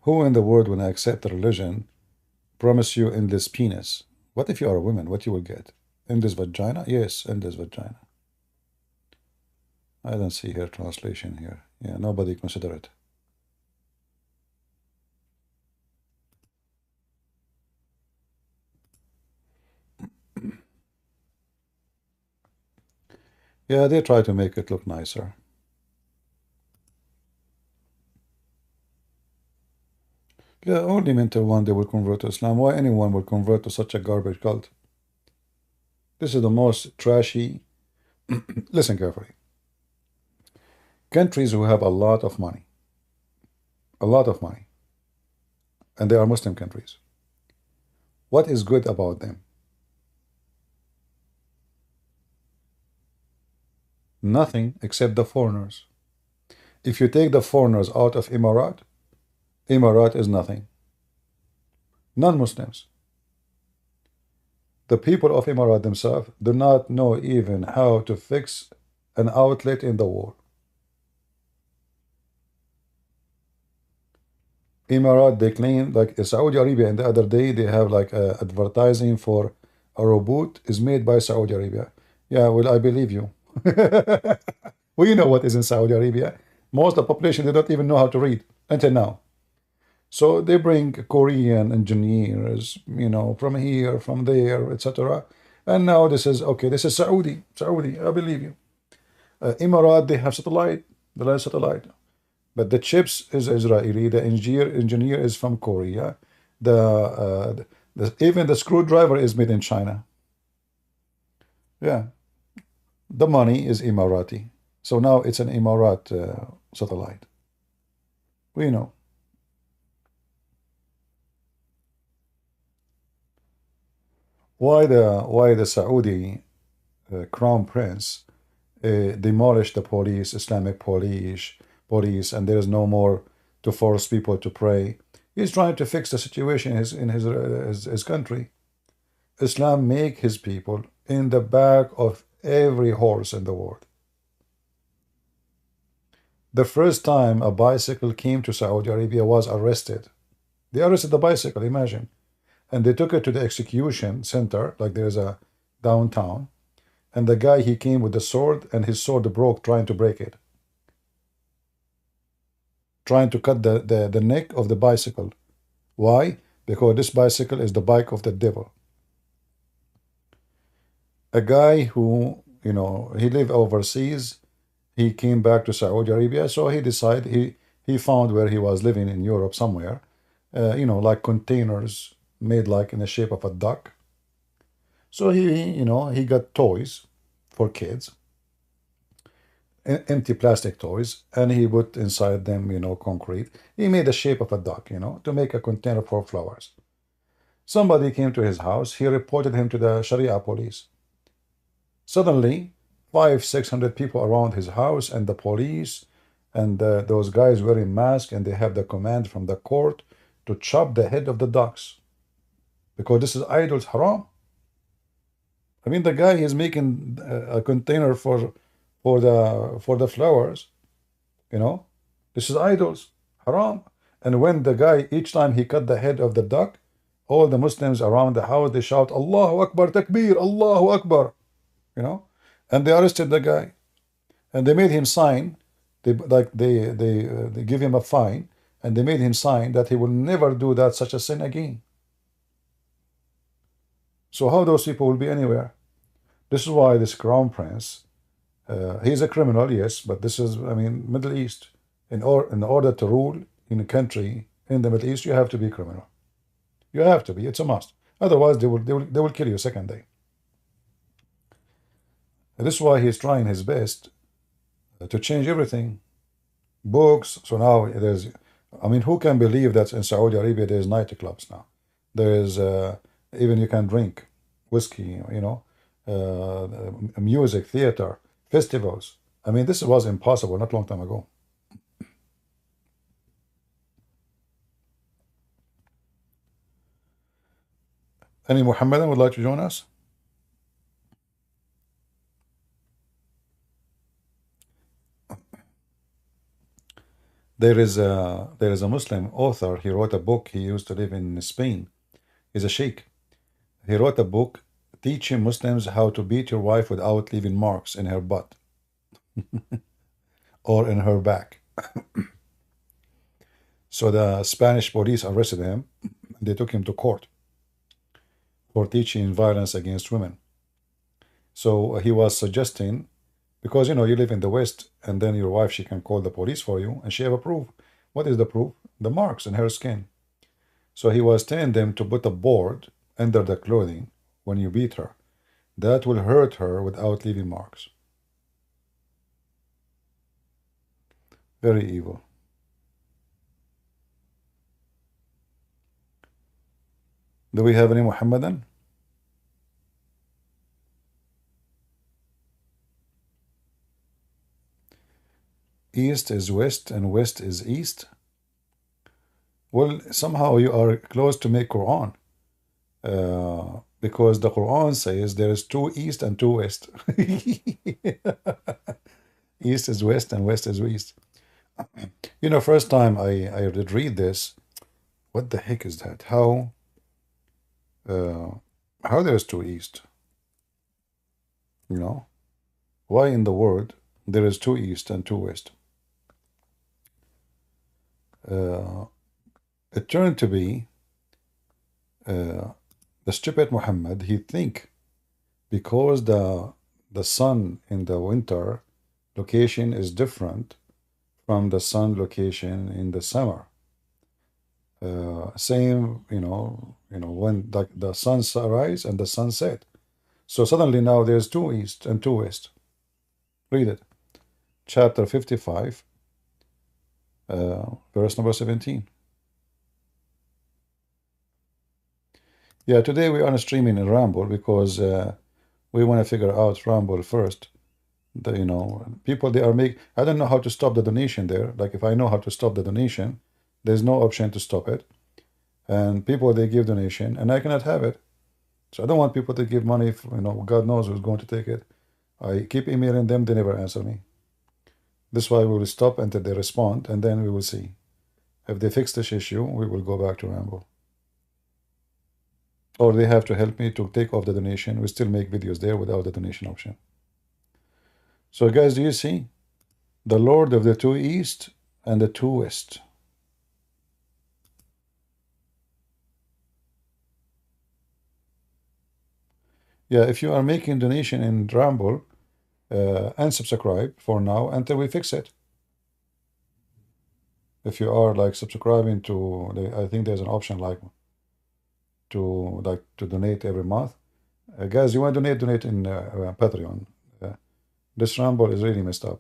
Who in the world, when I accept the religion, promise you in this penis? What if you are a woman? What you will get? In this vagina? Yes, in this vagina. I don't see her translation here. Yeah, nobody consider it. Yeah, they try to make it look nicer. Yeah, only mental one they will convert to Islam. Why anyone will convert to such a garbage cult? This is the most trashy. Listen carefully. Countries who have a lot of money, and they are Muslim countries. What is good about them? Nothing except the foreigners. If you take the foreigners out of Emirat, Emirat is nothing. Non-Muslims. The people of Emirat themselves do not know even how to fix an outlet in the wall. Emirat, they claim, like Saudi Arabia, and the other day they have like advertising for a robot is made by Saudi Arabia. Yeah, well, I believe you. We know what is in Saudi Arabia. Most of the population, they don't even know how to read until now. So they bring Korean engineers, you know, from here, from there, etc. And now this is, okay, this is Saudi, I believe you. Emirat, they have satellite, the last satellite. But the chips is Israeli, the engineer is from Korea, even the screwdriver is made in China. Yeah, the money is Emirati. So now it's an Emirat satellite. We know. Why the Saudi crown prince demolished the police, Islamic police, and there is no more to force people to pray. He's trying to fix the situation in his country. Islam make his people in the back of every horse in the world. The first time a bicycle came to Saudi Arabia was arrested. They arrested the bicycle, imagine. And they took it to the execution center, like there's a downtown. And the guy, he came with the sword, and his sword broke trying to break it. Trying to cut the neck of the bicycle. Why? Because this bicycle is the bike of the devil. A guy who, you know, he lived overseas, he came back to Saudi Arabia, so he decided, he found where he was living in Europe somewhere, you know, like containers made like in the shape of a duck. So he got toys for kids, empty plastic toys, and he put inside them, you know, concrete. He made the shape of a duck, you know, to make a container for flowers. Somebody came to his house. He reported him to the Sharia police. Suddenly, 500-600 people around his house, and the police, and those guys wearing masks, and they have the command from the court to chop the head of the ducks, because this is idols, haram. I mean, the guy is making a container for the flowers, you know. This is idols, haram. And when the guy, each time he cut the head of the duck, all the Muslims around the house, they shout, Allahu Akbar, Takbir, Allahu Akbar, you know. And they arrested the guy, and they made him sign. They give him a fine, and they made him sign that he will never do that such a sin again. So how those people will be anywhere? This is why this crown prince, he's a criminal, yes, but this is, I mean, Middle East. In order to rule in a country in the Middle East, you have to be a criminal. You have to be. It's a must. Otherwise, they will kill you second day. And this is why he's trying his best to change everything. Books. So now there's, I mean, who can believe that in Saudi Arabia there's nightclubs now? There is even you can drink whiskey, you know, music, theater, festivals. I mean, this was impossible not a long time ago. Any Muhammadan would like to join us? There is a Muslim author. He wrote a book. He used to live in Spain. He's a sheikh. He wrote a book teaching Muslims how to beat your wife without leaving marks in her butt or in her back. So the Spanish police arrested him. They took him to court for teaching violence against women. So he was suggesting, because, you know, you live in the West, and then your wife, she can call the police for you, and she have a proof. What is the proof? The marks in her skin. So he was telling them to put a board under the clothing when you beat her, that will hurt her without leaving marks. Very evil. Do we have any Muhammadan? East is west and west is east. Well, somehow you are close to make Quran, because the Quran says there is two east and two west. East is west and west is east. You know, first time I did read this, what the heck is that? How there's two east? You know, why in the world there is two east and two west? It turned to be the stupid Muhammad. He think because the sun in the winter location is different from the sun location in the summer. Same, when the sun rise and the sun set. So suddenly now there's two east and two west. Read it. Chapter 55, verse number 17. Yeah, today we are streaming in Rumble because we want to figure out Rumble first. People, they are I don't know how to stop the donation there. Like if I know how to stop the donation, there's no option to stop it. And people, they give donation and I cannot have it. So I don't want people to give money if, God knows who's going to take it. I keep emailing them, they never answer me. This is why we will stop until they respond, and then we will see. If they fix this issue, we will go back to Rumble. Or they have to help me to take off the donation. We still make videos there without the donation option. So guys, do you see? The Lord of the two east and the two west. Yeah, if you are making donation in Rumble, unsubscribe for now until we fix it. If you are like subscribing to, I think there's an option like to donate every month. Guys, you want to donate in Patreon. This Rumble is really messed up.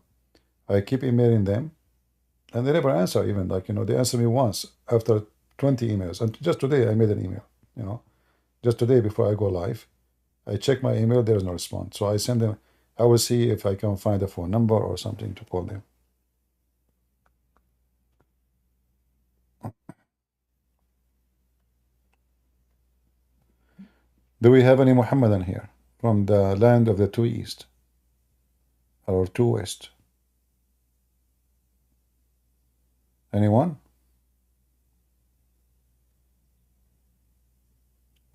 I keep emailing them and they never answer. Even they answer me once after 20 emails. And just today I made an email, just today before I go live. I check my email, there is no response. So I send them, I will see if I can find a phone number or something to call them. Do we have any Muhammadan here from the land of the two east or two west? Anyone?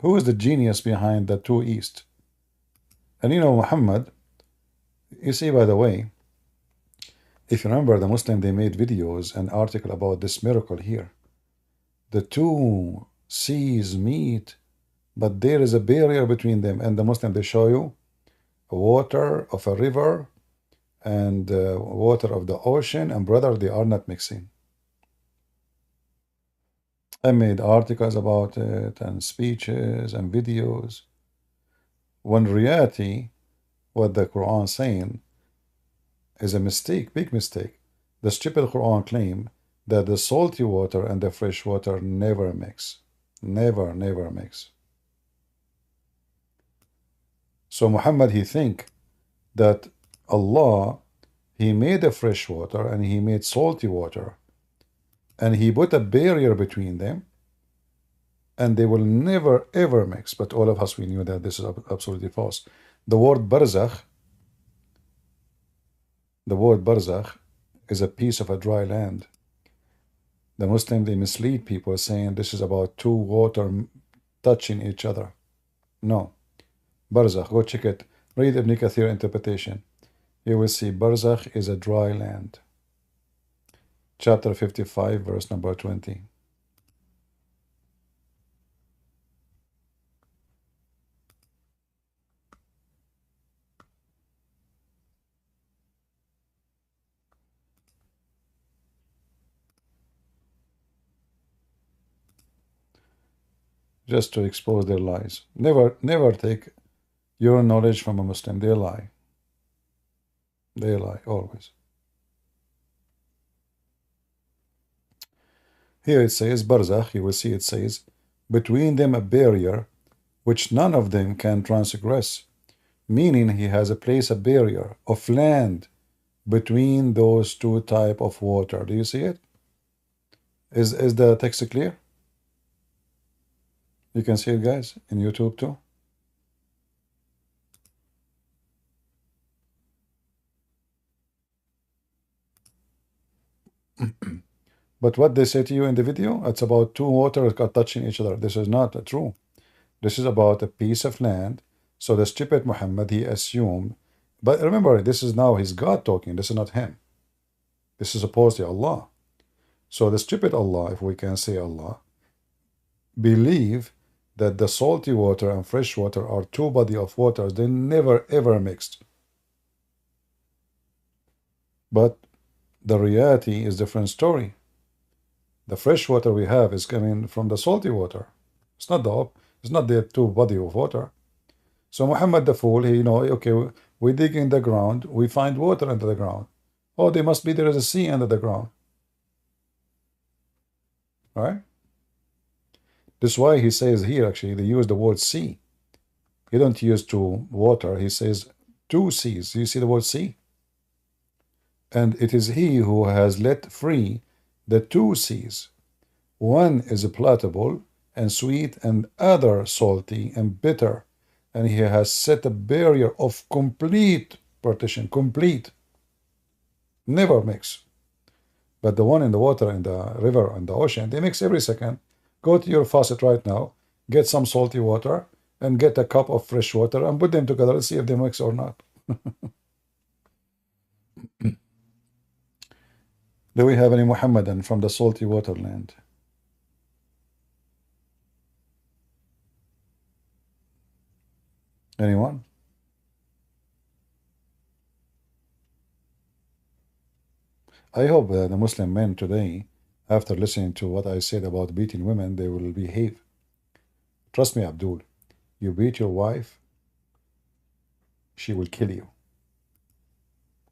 Who is the genius behind the two east? And Muhammad, you see, by the way, if you remember, the Muslim, they made videos and article about this miracle here. The two seas meet, but there is a barrier between them. And the Muslim, they show you water of a river and water of the ocean, and brother, they are not mixing. I made articles about it and speeches and videos. When reality, what the Quran is saying is a mistake, big mistake. The stupid Quran claim that the salty water and the fresh water never mix. Never, never mix. So Muhammad, he think that Allah, he made a fresh water and he made salty water, and he put a barrier between them, and they will never ever mix. But all of us, we knew that this is absolutely false. The word barzakh is a piece of a dry land. The Muslim, they mislead people saying this is about two water touching each other. No. Barzakh, go check it. Read Ibn Kathir interpretation. You will see barzakh is a dry land. Chapter 55, verse number 20. Just to expose their lies. Never take Your knowledge from a Muslim, they lie. They lie, always. Here it says, Barzakh, you will see it says, between them a barrier which none of them can transgress. Meaning he has placed a barrier of land between those two type of water. Do you see it? Is the text clear? You can see it, guys, in YouTube too. But what they say to you in the video, it's about two waters touching each other. This is not true. This is about a piece of land. So the stupid Muhammad, he assumed, but remember, this is now his God talking. This is not him. This is supposedly Allah. So the stupid Allah, if we can say Allah, believe that the salty water and fresh water are two bodies of waters. They never ever mixed. But the reality is a different story. The fresh water we have is coming from the salty water. It's not the two body of water. So Muhammad the fool, he okay, we dig in the ground, we find water under the ground. Oh, there is a sea under the ground. Right? That's why he says here, actually, they use the word sea. He don't use two water, he says two seas. You see the word sea? And it is he who has let free the two seas. One is palatable and sweet, and other salty and bitter. And he has set a barrier of complete partition, complete. Never mix. But the one in the water, in the river, and the ocean, they mix every second. Go to your faucet right now, get some salty water, and get a cup of fresh water, and put them together and see if they mix or not. Do we have any Muhammadan from the salty water land? Anyone? I hope that the Muslim men today, after listening to what I said about beating women, they will behave. Trust me, Abdul, you beat your wife, she will kill you.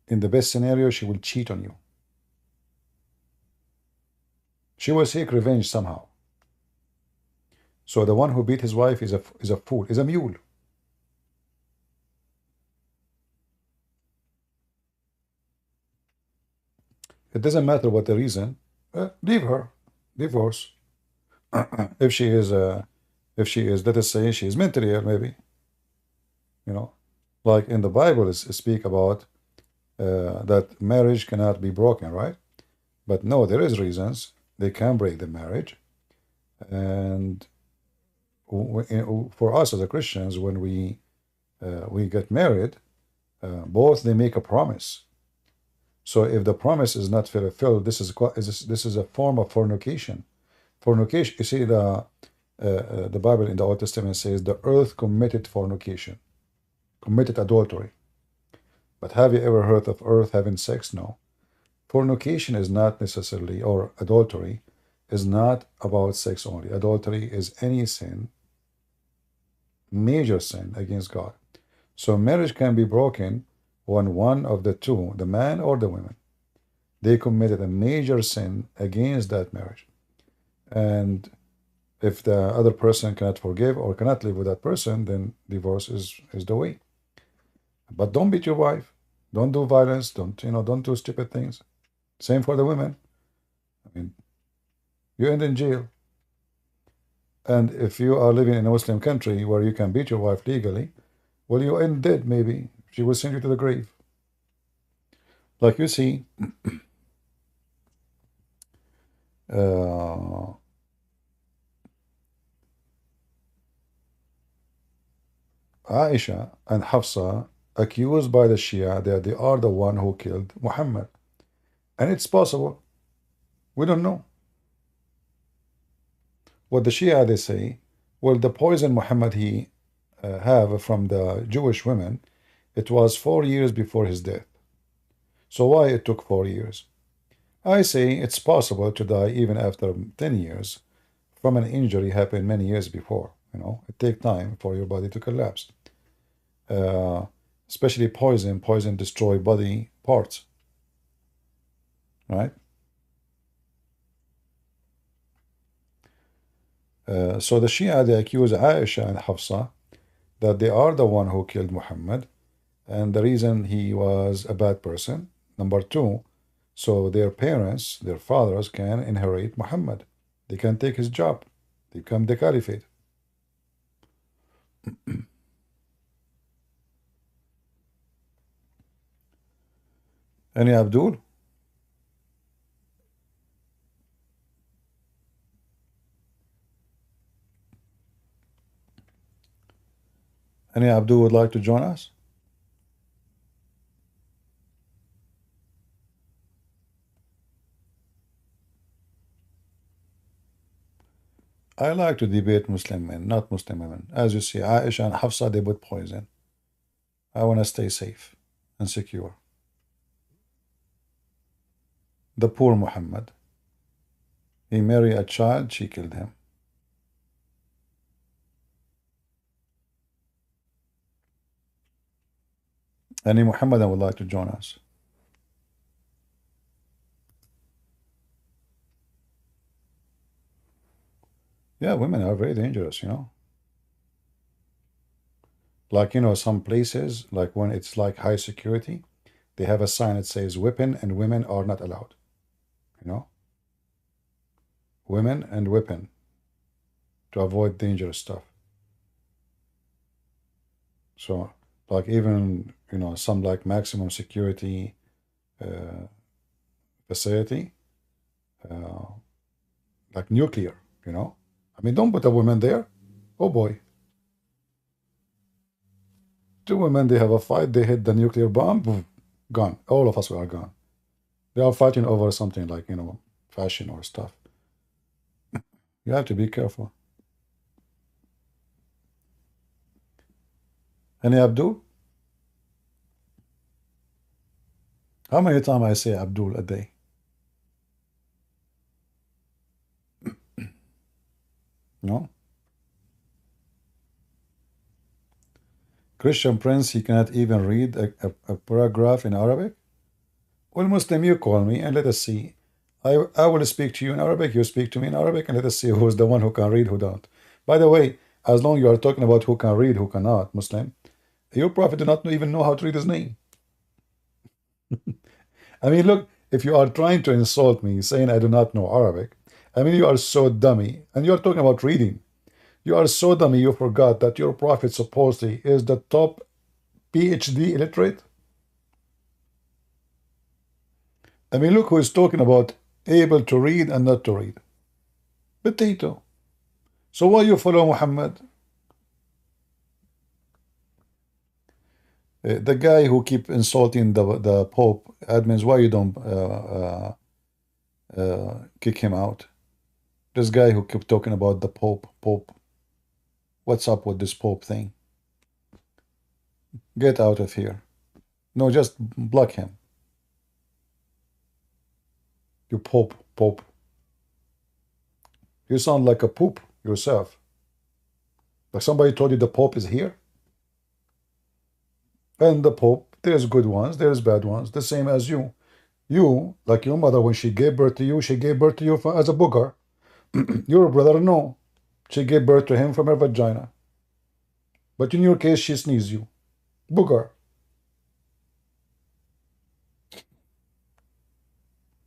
In the best scenario, she will cheat on you. She will seek revenge somehow. So the one who beat his wife is a fool, is a mule. It doesn't matter what the reason. Leave her, divorce. If she is, let us say, she is mentally ill, maybe. Like in the Bible, it speak about that marriage cannot be broken, right? But no, there is reasons they can break the marriage. And for us as a Christians, when we get married, both they make a promise. So if the promise is not fulfilled, this is a form of fornication. Fornication. You see, the Bible in the Old Testament says the earth committed fornication, committed adultery. But have you ever heard of earth having sex? No. Fornication is not necessarily, or adultery is not about sex only. Adultery is any sin, major sin against God. So marriage can be broken when one of the two, the man or the woman, they committed a major sin against that marriage. And if the other person cannot forgive or cannot live with that person, then divorce is the way. But don't beat your wife. Don't do violence. Don't do stupid things. Same for the women. I mean, you end in jail. And if you are living in a Muslim country where you can beat your wife legally, well, you end dead maybe. She will send you to the grave. Like you see, Aisha and Hafsa accused by the Shia that they are the one who killed Muhammad. And it's possible. We don't know. What the Shia, they say, well, the poison Muhammad he have from the Jewish women, it was 4 years before his death. So why it took 4 years? I say it's possible to die even after 10 years from an injury happened many years before. It takes time for your body to collapse. especially poison. Poison destroy body parts, right? So the Shia, they accuse Aisha and Hafsa that they are the one who killed Muhammad, and the reason he was a bad person. Number two, so their parents, their fathers, can inherit Muhammad. They can take his job. They become the caliphate. Any Abdul? Any Abdul would like to join us? I like to debate Muslim men, not Muslim women. As you see, Aisha and Hafsa, they put poison. I want to stay safe and secure. The poor Muhammad. He married a child, she killed him. Any Muhammadan would like to join us? Yeah, women are very dangerous, you know. Like, you know, some places, like when it's like high security, they have a sign that says weapon and women are not allowed. You know? Women and weapon to avoid dangerous stuff. So, like even, you know, some like maximum security facility, like nuclear, you know? I mean, don't put a woman there. Oh boy. Two women, they have a fight, they hit the nuclear bomb, boom, gone. All of us are gone. They are fighting over something like, you know, fashion or stuff. You have to be careful. Any Abdul? How many times I say Abdul a day? No? Christian Prince, he cannot even read a paragraph in Arabic? Well, Muslim, you call me and let us see. I will speak to you in Arabic, you speak to me in Arabic, and let us see who's the one who can read, who don't. By the way, as long as you are talking about who can read, who cannot, Muslim, your prophet did not even know how to read his name. I mean, look, if you are trying to insult me, saying I do not know Arabic, I mean, you are so dummy, and you are talking about reading. You are so dummy, you forgot that your prophet supposedly is the top PhD illiterate. I mean, look who is talking about able to read and not to read. Potato. So why you follow Muhammad? The guy who keep insulting the Pope, admins, why you don't kick him out? This guy who kept talking about the Pope. What's up with this Pope thing? Get out of here. No, just block him. You Pope. You sound like a poop yourself. Like somebody told you the Pope is here. And the Pope, there's good ones, there's bad ones, the same as you. You, like your mother, when she gave birth to you, she gave birth to you as a booger. Your brother, no. She gave birth to him from her vagina. But in your case, she sneezed you. Booger.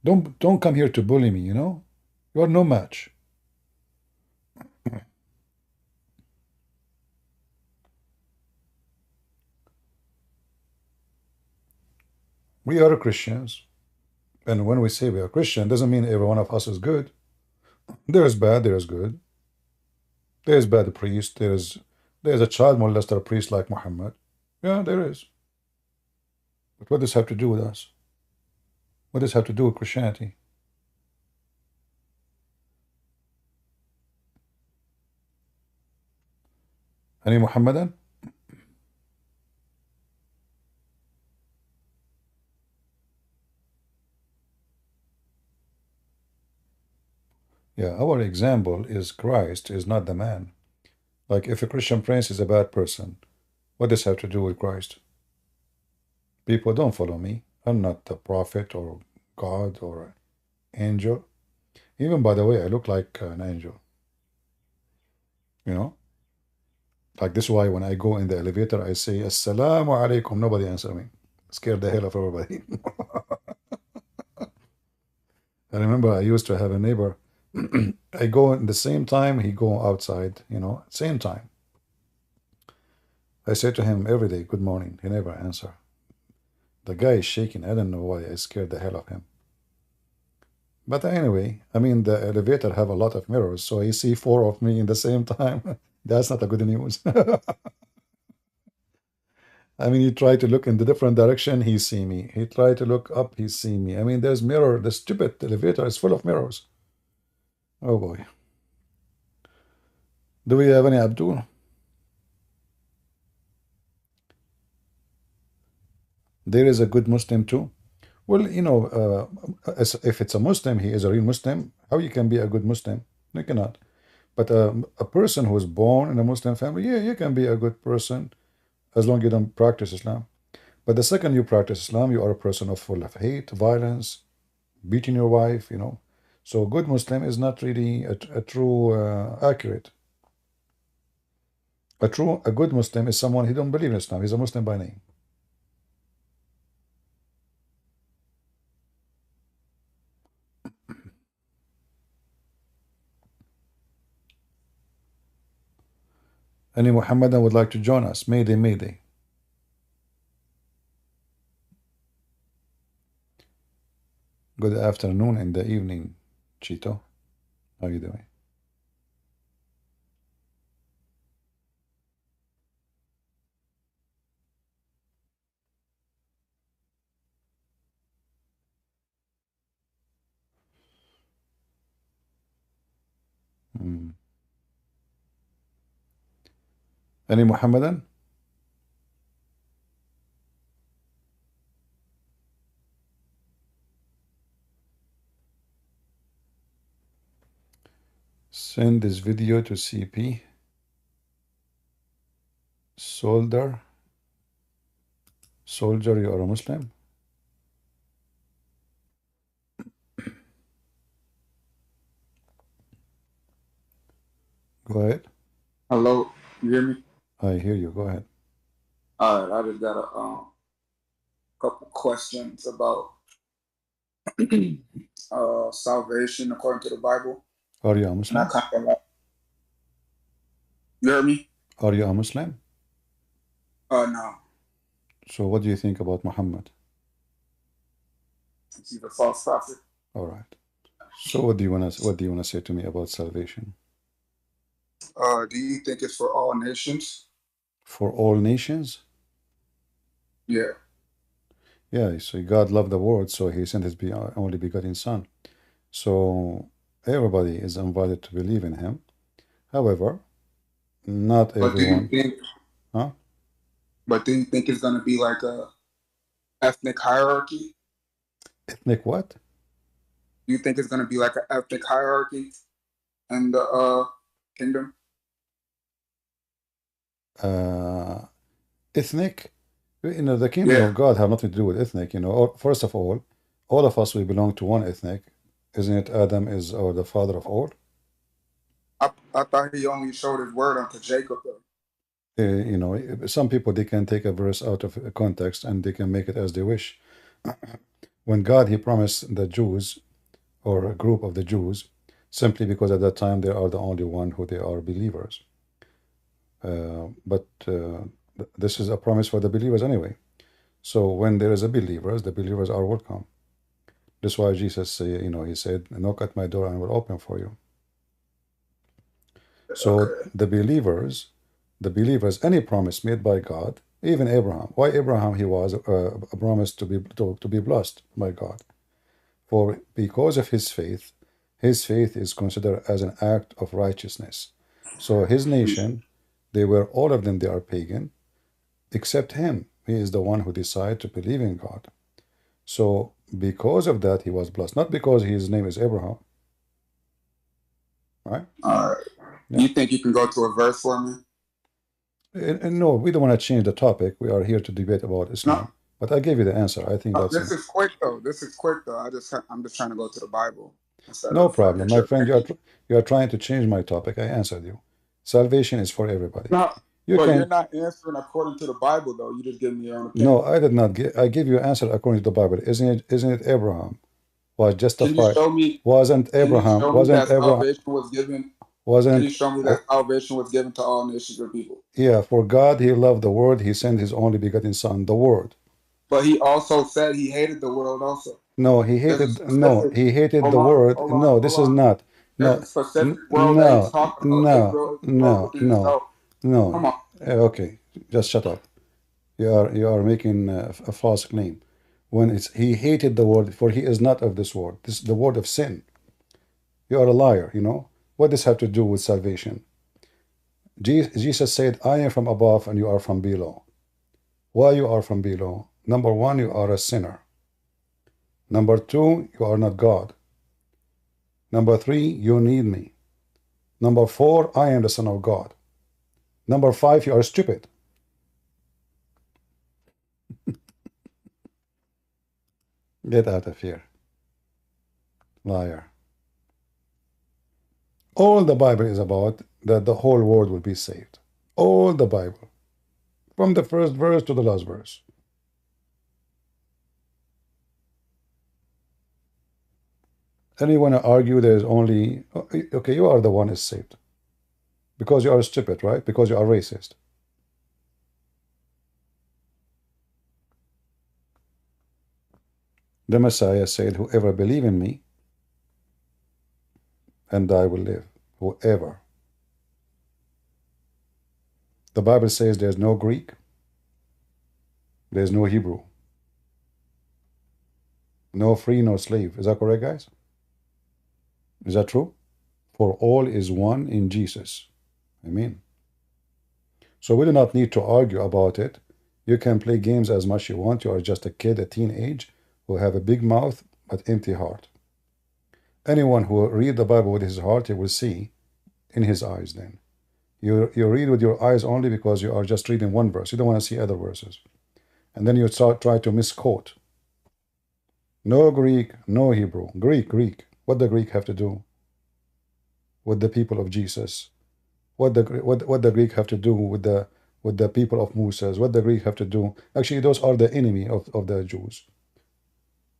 Don't come here to bully me, you know? You are no match. We are Christians. And when we say we are Christian, doesn't mean every one of us is good. There is bad, there is good. There is bad priest, there is a child molester priest like Muhammad. Yeah, there is. But what does this have to do with us? What does this have to do with Christianity? Any Muhammadan? Yeah, our example is Christ, is not the man. Like if a Christian prince is a bad person, What does have to do with Christ? People don't follow me. I'm not a prophet or God or angel. Even, by the way, I look like an angel. You know? Like this is why when I go in the elevator, I say, Assalamu alaikum. Nobody answer me. Scared the hell of everybody. I remember I used to have a neighbor. I go in the same time, he go outside, you know, same time. I say to him every day, good morning. He never answer. The guy is shaking. I don't know why. I scared the hell of him. But anyway, I mean, the elevator have a lot of mirrors, so he see 4 of me in the same time. That's not a good news. I mean, he tried to look in the different direction, he see me. He tried to look up, he see me. I mean, there's mirror. The stupid elevator is full of mirrors. Oh boy. Do we have any Abdul? There is a good Muslim too. Well, you know, if it's a Muslim, he is a real Muslim. How you can be a good Muslim? You cannot. But a person who is born in a Muslim family, yeah, you can be a good person as long as you don't practice Islam. But the second you practice Islam, you are a person full of hate, violence, beating your wife, you know. So a good Muslim is not really a true accurate. A good Muslim is someone who don't believe in Islam. He's a Muslim by name. Any Muhammadan would like to join us? Mayday, mayday. Good afternoon in the evening, Chito. How are you doing? Any Muhammadan? Send this video to CP. Soldier, you are a Muslim? Go ahead. Hello, you hear me? I hear you. Go ahead. All right, I just got a couple questions about salvation according to the Bible. Are you a Muslim? You heard me? Are you a Muslim? No. So what do you think about Muhammad? He's a false prophet. All right. So what do you want to say to me about salvation? Do you think it's for all nations? For all nations? Yeah. Yeah, so God loved the world, so he sent his only begotten son. So everybody is invited to believe in him. However, not everyone. Do you think, huh? But do you think it's going to be like a ethnic hierarchy? Ethnic what? Do you think it's going to be like an ethnic hierarchy in the kingdom? Ethnic? You know, the kingdom of God have nothing to do with ethnic. You know, first of all of us, we belong to one ethnic. Isn't it Adam is the father of all? I thought he only showed his word unto Jacob, though. You know, some people, they can take a verse out of context and they can make it as they wish. When God, he promised the Jews, or a group of the Jews, simply because at that time they are the only one who they are believers. But this is a promise for the believers anyway. So when there is a believers, the believers are welcome. That's why Jesus, you know, he said, knock at my door and I will open for you. So okay. The believers, any promise made by God, even Abraham. Why Abraham? He was promised to be blessed by God. For because of his faith is considered as an act of righteousness. So his nation, they are pagan, except him. He is the one who decided to believe in God. So because of that, he was blessed. Not because his name is Abraham. Right? All right. Yeah. You think you can go to a verse for me? No, we don't want to change the topic. We are here to debate about Islam. No, But I gave you the answer. I think that's this is quick though. This is quick though. I'm just trying to go to the Bible instead no of problem, my your friend. opinion. You are trying to change my topic. I answered you. Salvation is for everybody. No, You but can. you're not answering according to the Bible though. You just give me your own opinion. No, I did not give. I give you an answer according to the Bible. Isn't it Abraham was Can you justified? show me? Wasn't Can you Abraham? show me Wasn't that Abraham? salvation was given? Can you Wasn't show me that salvation was given to all nations of people? yeah? For God, He loved the world. He sent His only begotten Son, the Word. But he also said he hated the world also. No, He There's a hated. No, specific, He hated hold the on, word. hold on, No, hold this is on. not. There's No, a specific world that he's talking about. no, Israel is no, within no, itself. no. Come on. Okay, just shut up. You are making a false claim. When it's He hated the world, for He is not of this world. This is the word of sin. You are a liar. You know what does have to do with salvation? Jesus said, "I am from above, and you are from below." Why you are from below? Number one, you are a sinner. Number two, you are not God. Number three, you need me. Number four, I am the Son of God. Number five, you are stupid. Get out of here, liar. All the Bible is about that the whole world will be saved. All the Bible, from the first verse to the last verse. And you want to argue there is only, okay, you are the one is saved. Because you are stupid, right? Because you are racist. The Messiah said, whoever believe in me, and I will live. Whoever. The Bible says there's no Greek, there's no Hebrew, no free, no slave. Is that correct, guys? Is that true? For all is one in Jesus. Amen. So we do not need to argue about it. You can play games as much as you want. You are just a kid, a teenage, who have a big mouth but empty heart. Anyone who read the Bible with his heart, he will see in his eyes then. You read with your eyes only because you are just reading one verse. You don't want to see other verses. And then you try to misquote. No Greek, no Hebrew. Greek. What the Greek have to do with the people of Jesus? What the Greek have to do with the people of Moses? What the Greek have to do? Actually, those are the enemy of the Jews.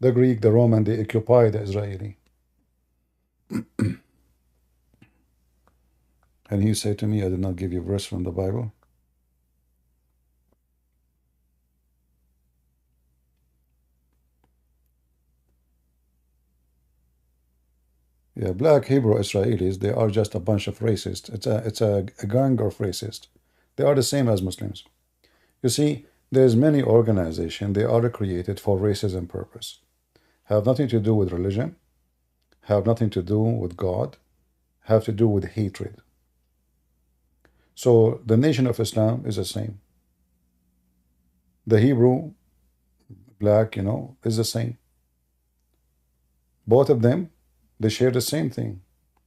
The Greek, the Roman, they occupy the Israeli. And he said to me, I did not give you a verse from the Bible. Yeah, black Hebrew Israelis, they are just a bunch of racists. It's a gang of racists. They are the same as Muslims. You see, there's many organizations, they are created for racism purpose. Have nothing to do with religion, have nothing to do with God, have to do with hatred. So the Nation of Islam is the same. The Hebrew, black, is the same. Both of them, they share the same thing.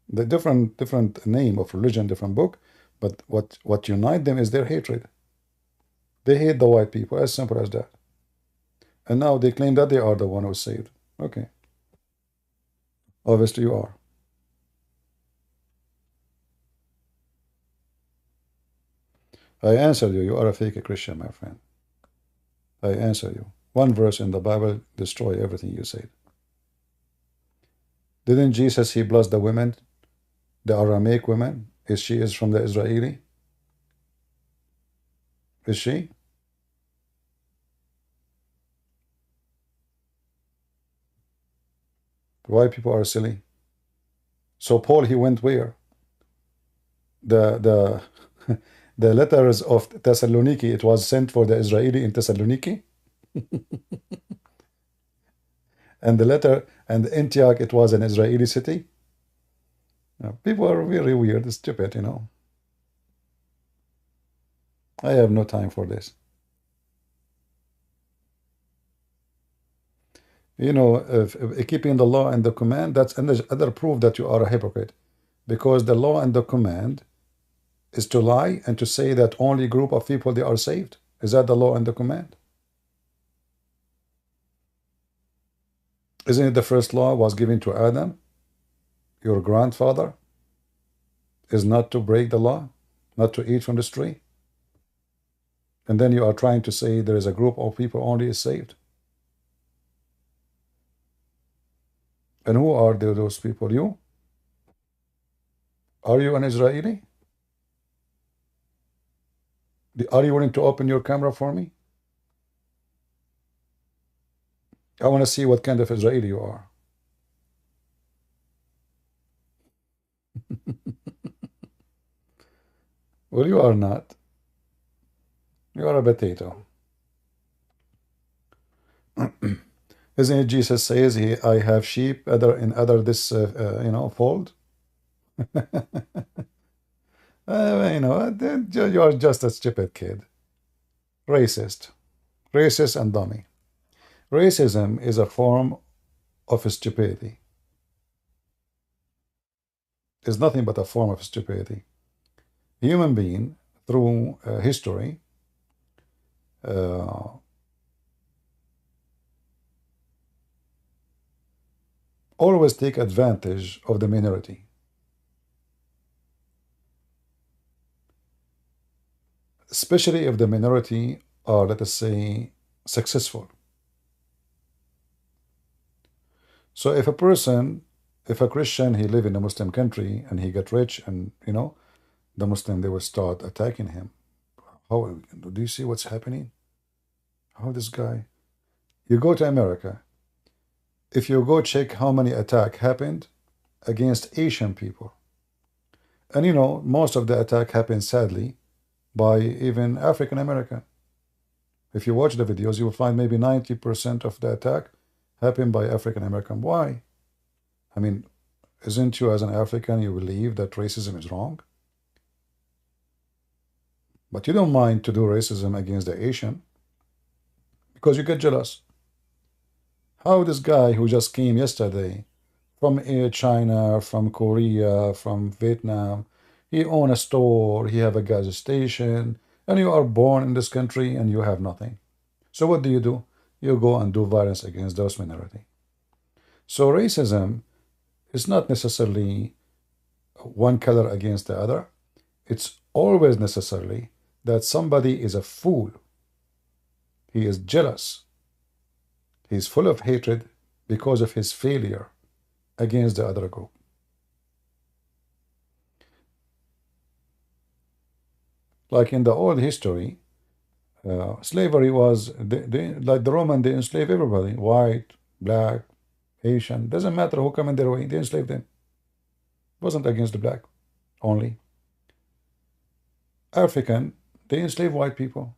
The different name of religion, different book, but what unite them is their hatred. They hate the white people, as simple as that. And now they claim that they are the one who's saved. Okay. Obviously you are. I answered you. You are a fake Christian, my friend. I answer you. One verse in the Bible destroy everything you said. Didn't Jesus, he blessed the women, the Aramaic women? She is from the Israeli? Is she? Why people are silly? So Paul, he went where? The the letters of Thessaloniki, it was sent for the Israeli in Thessaloniki. And the letter and Antioch, it was an Israeli city. People are really weird, stupid, I have no time for this. If keeping the law and the command, that's another proof that you are a hypocrite. Because the law and the command, is to lie and to say that only group of people they are saved? Is that the law and the command? Isn't it the first law was given to Adam, your grandfather, is not to break the law, not to eat from this tree? And then you are trying to say there is a group of people only is saved. And who are those people? You? Are you an Israeli? Are you willing to open your camera for me? I want to see what kind of Israeli you are. Well, you are not. You are a potato. Isn't it Jesus says, I have sheep in other this, fold? You are just a stupid kid. Racist. Racist and dummy. Racism is a form of stupidity. It's nothing but a form of stupidity. Human being, through history, always take advantage of the minority. Especially if the minority are, let us say, successful. So if a Christian, he live in a Muslim country and he get rich and, the Muslim, they will start attacking him. How do you see what's happening? How this guy? You go to America. If you go check how many attacks happened against Asian people. And most of the attack happened sadly by even African American. If you watch the videos, you will find maybe 90% of the attack happened by African American. Why? I mean, isn't you as an African, you believe that racism is wrong? But you don't mind to do racism against the Asian because you get jealous. How this guy who just came yesterday from China, from Korea, from Vietnam, he own a store, he have a gas station, and you are born in this country and you have nothing. So what do? You go and do violence against those minority. So racism is not necessarily one color against the other. It's always necessarily that somebody is a fool. He is jealous. He is full of hatred because of his failure against the other group. Like in the old history, slavery was, like the Roman, they enslaved everybody, white, black, Asian, doesn't matter who come in their way, they enslaved them. It wasn't against the black only. African, they enslaved white people.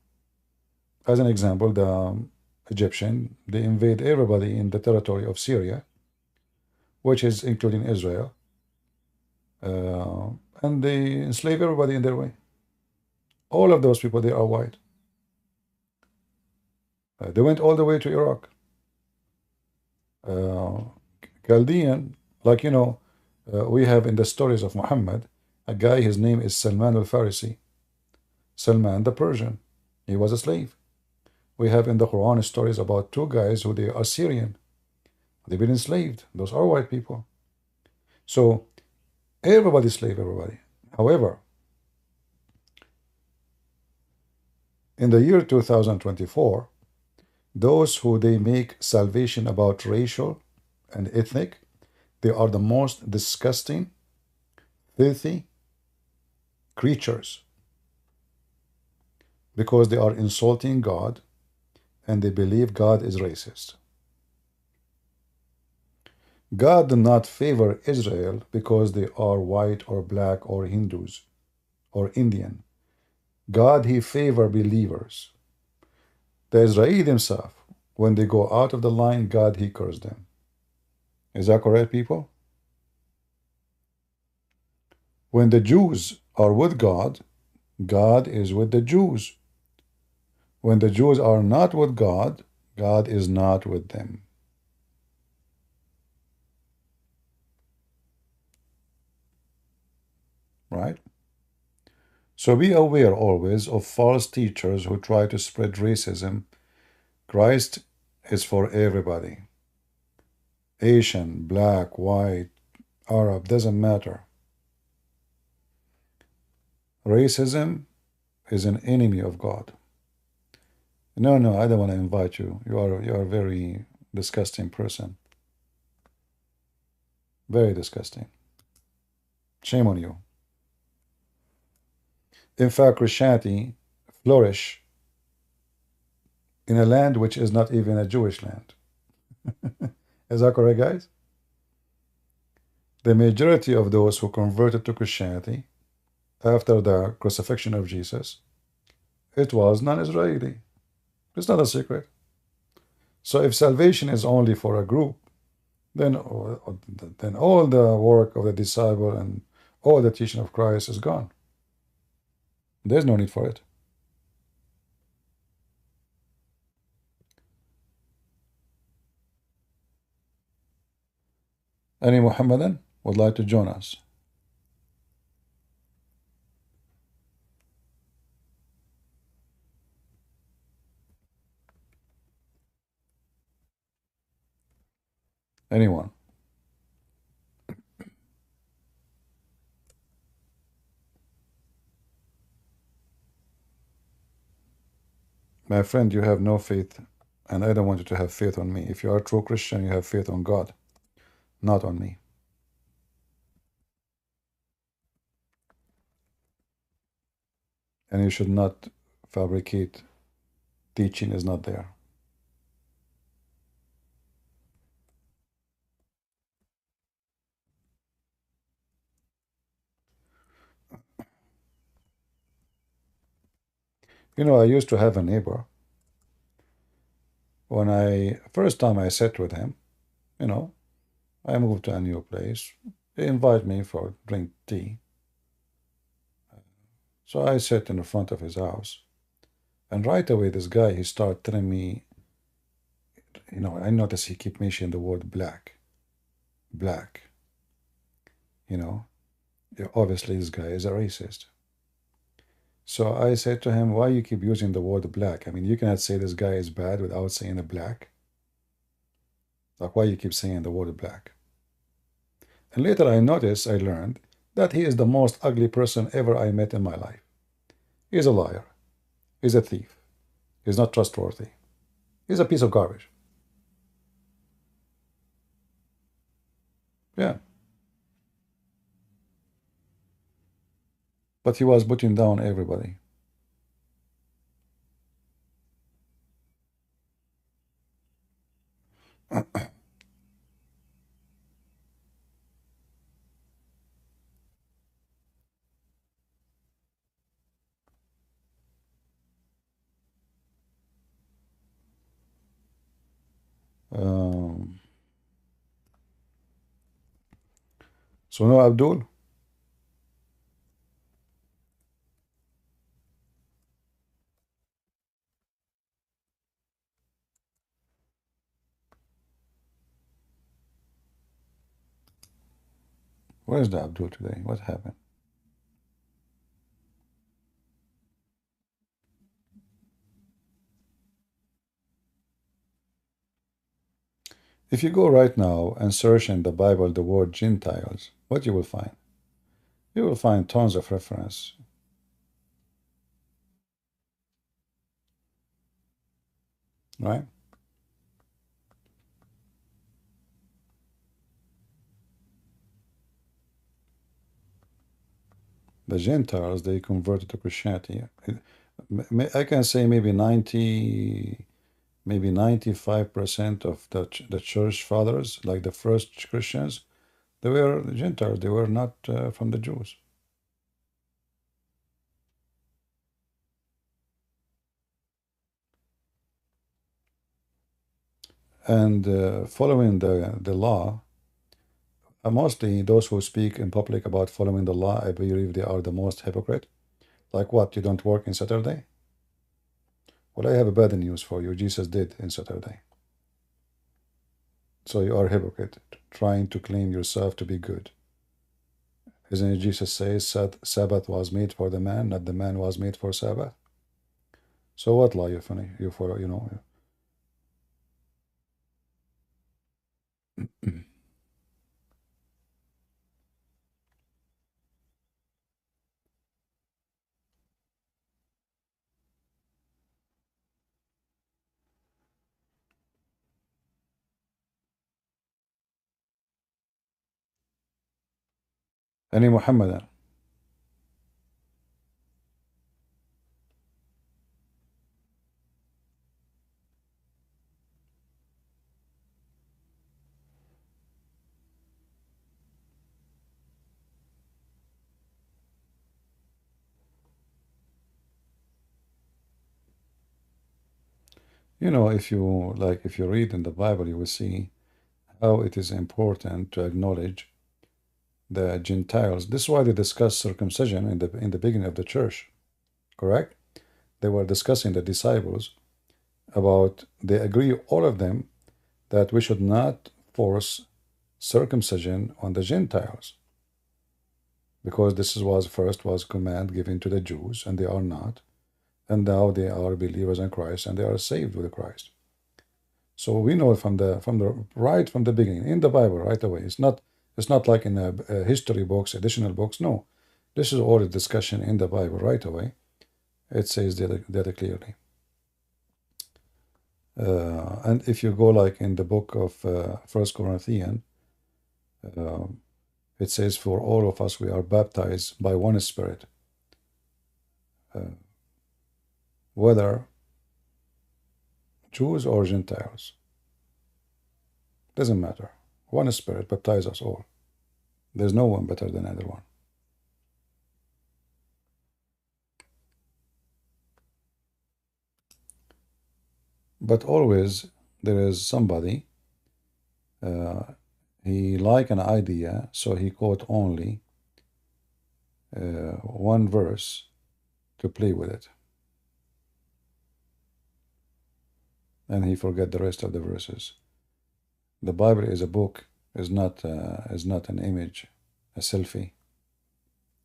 As an example, the Egyptian, they invade everybody in the territory of Syria, which is including Israel, and they enslave everybody in their way. All of those people, they are white. They went all the way to Iraq. Chaldean, like we have in the stories of Muhammad, a guy, his name is Salman al-Farisi. Salman the Persian, he was a slave. We have in the Quran stories about two guys who they are Syrian. They've been enslaved. Those are white people. So everybody slave everybody. However, in the year 2024, those who they make salvation about racial and ethnic, they are the most disgusting, filthy creatures because they are insulting God and they believe God is racist. God did not favor Israel because they are white or black or Hindus or Indian. God, he favor believers. The Israeli themselves, when they go out of the line, God, he cursed them. Is that correct, people? When the Jews are with God, God is with the Jews. When the Jews are not with God, God is not with them. Right? So be aware always of false teachers who try to spread racism. Christ is for everybody. Asian, black, white, Arab, doesn't matter. Racism is an enemy of God. No, I don't want to invite you. You are a very disgusting person. Very disgusting. Shame on you. In fact, Christianity flourished in a land which is not even a Jewish land. Is that correct, guys? The majority of those who converted to Christianity after the crucifixion of Jesus, it was non-Israeli. It's not a secret. So if salvation is only for a group, then all the work of the disciple and all the teaching of Christ is gone. There's no need for it. Any Muhammadan would like to join us? Anyone? My friend, you have no faith, and I don't want you to have faith on me. If you are a true Christian, you have faith on God, not on me. And you should not fabricate teaching is not there. You know, I used to have a neighbor. When first time I sat with him, you know, I moved to a new place. He invited me for drink tea. So I sat in the front of his house. And right away, this guy, he started telling me, you know, I noticed he kept mentioning the word black. Black. You know, obviously this guy is a racist. So I said to him, why you keep using the word black? I mean, you cannot say this guy is bad without saying the black. Like, why you keep saying the word black? And later I learned that he is the most ugly person ever I met in my life. He's a liar. He's a thief. He's not trustworthy. He's a piece of garbage. Yeah. But he was putting down everybody. So no, Abdul. Where's the Abdul today? What happened? If you go right now and search in the Bible the word Gentiles, what you will find? You will find tons of reference. Right? The Gentiles, they converted to Christianity. I can say maybe 95% of the church fathers, like the first Christians, they were Gentiles. They were not from the Jews. And following the law, mostly those who speak in public about following the law, I believe they are the most hypocrite. Like what? You don't work in Saturday? Well, I have a bad news for you. Jesus did in Saturday. So you are a hypocrite, trying to claim yourself to be good. Isn't it Jesus says Sabbath was made for the man, not the man was made for Sabbath? So what lie you follow, you know? Any Muhammadan? You know, if you read in the Bible, you will see how it is important to acknowledge the Gentiles. This is why they discuss circumcision in the beginning of the church, correct? They were discussing the disciples about, they agree, all of them, that we should not force circumcision on the Gentiles, because this was command given to the Jews, and they are not, and now they are believers in Christ, and they are saved with Christ. So we know from the beginning in the Bible right away. It's not like in a history books, additional books. No, this is all a discussion in the Bible right away. It says that clearly. And if you go like in the book of 1 Corinthians, it says, for all of us, we are baptized by one Spirit, whether Jews or Gentiles. Doesn't matter. One Spirit baptizes us all. There's no one better than either one. But always there is somebody, he like an idea, so he quote only one verse to play with it. And he forget the rest of the verses. The Bible is a book, is not an image, a selfie.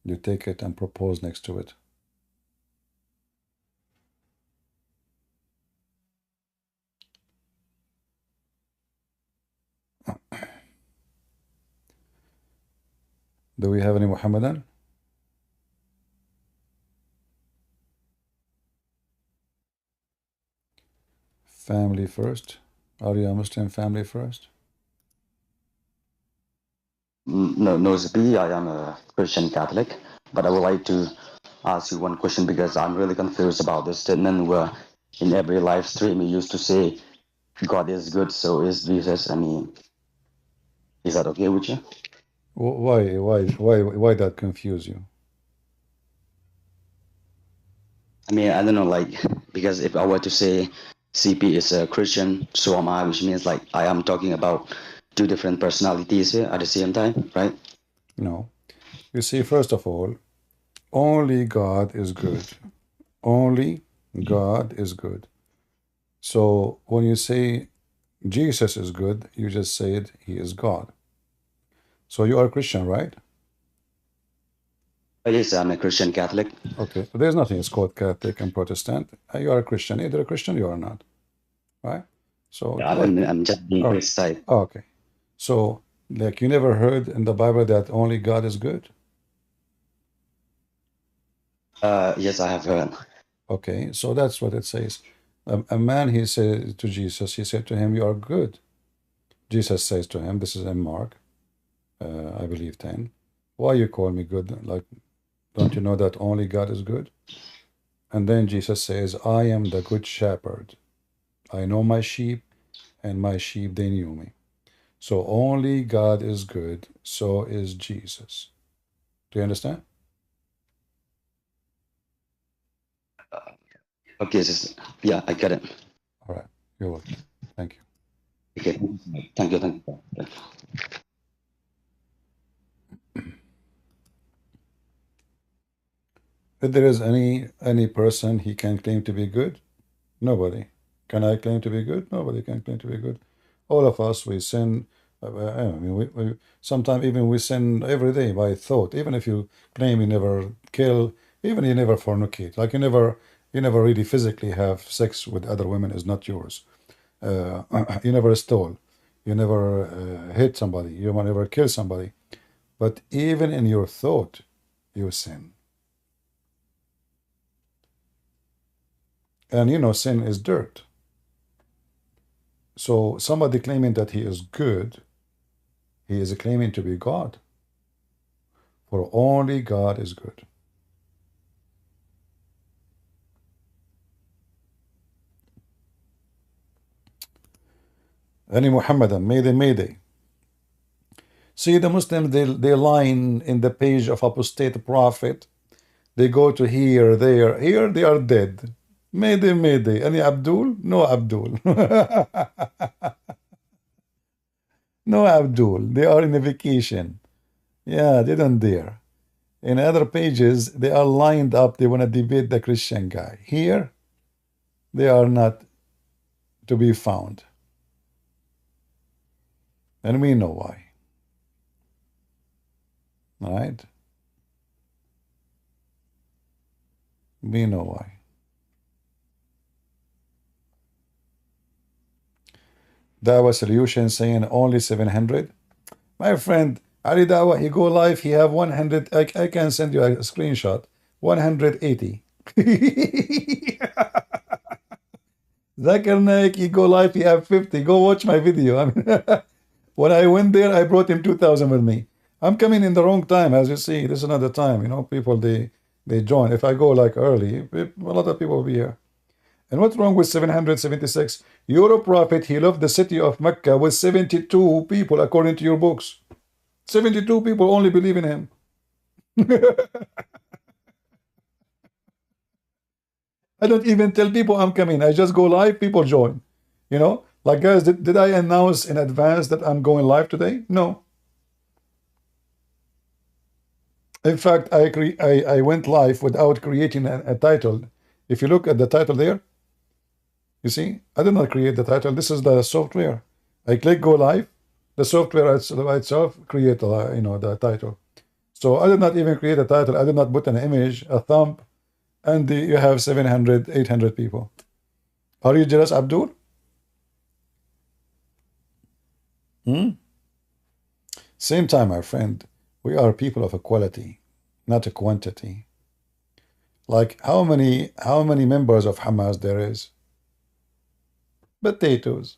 You take it and propose next to it. Do we have any Muhammadan? Family first. Are you a Muslim? Family first? No, Zbi, I am a Christian Catholic, but I would like to ask you one question because I'm really confused about this statement where in every live stream you used to say God is good, so is Jesus. I mean, is that okay with you? Why that confuse you? I mean, I don't know, like, because if I were to say CP is a Christian, so am I, which means like I am talking about two different personalities here at the same time, right? No. You see, first of all, only God is good. Only God is good. So when you say Jesus is good, you just said he is God. So you are a Christian, right? Yes, I'm a Christian Catholic. Okay, so there's nothing. It's called Catholic and Protestant. You are a Christian. Either a Christian, you are not, right? So Yeah, I'm just being precise. Okay, so like you never heard in the Bible that only God is good? Yes, I have heard. Okay, so that's what it says. A man, he said to Jesus, he said to him, "You are good." Jesus says to him, this is in Mark, I believe 10. Why you call me good? Like, don't you know that only God is good? And then Jesus says, I am the good shepherd. I know my sheep, and my sheep, they knew me. So only God is good, so is Jesus. Do you understand? Okay, yeah, I get it. All right, you're welcome. Thank you. Okay, thank you. If there is any person he can claim to be good, nobody. Can I claim to be good? Nobody can claim to be good. All of us, we sin I mean, sometimes even we sin every day by thought. Even if you claim you never kill, even you never fornicate, like you never really physically have sex with other women is not yours. You never stole, you never hit somebody, you never kill somebody. But even in your thought, you sin. And you know, sin is dirt. So somebody claiming that he is good, he is claiming to be God. For only God is good. Any Muhammadan, Mayday, Mayday. See, the Muslims, they line in the page of apostate prophet. They go to here, there. Here they are dead. Mayday, Mayday. Any Abdul? No Abdul. No Abdul. They are in a vacation. Yeah, they don't dare. In other pages, they are lined up. They want to debate the Christian guy. Here, they are not to be found. And we know why. All right? We know why. Dawa Solution saying only 700. My friend, Ali Dawa, he go live, he have 100. I can send you a screenshot. 180. Zakir Naik, he go live, he have 50. Go watch my video. I mean, when I went there, I brought him 2,000 with me. I'm coming in the wrong time, as you see. This is another time. You know, people, they join. If I go like early, a lot of people will be here. And what's wrong with 776? Your prophet, he left the city of Mecca with 72 people, according to your books. 72 people only believe in him. I don't even tell people I'm coming. I just go live, people join. You know, like guys, did I announce in advance that I'm going live today? No. In fact, I went live without creating a title. If you look at the title there, you see, I did not create the title. This is the software. I click go live. The software itself create the title. So I did not even create a title. I did not put an image, a thumb, and you have 700, 800 people. Are you jealous, Abdul? Same time, my friend. We are people of equality, not a quantity. Like how many members of Hamas there is? Potatoes.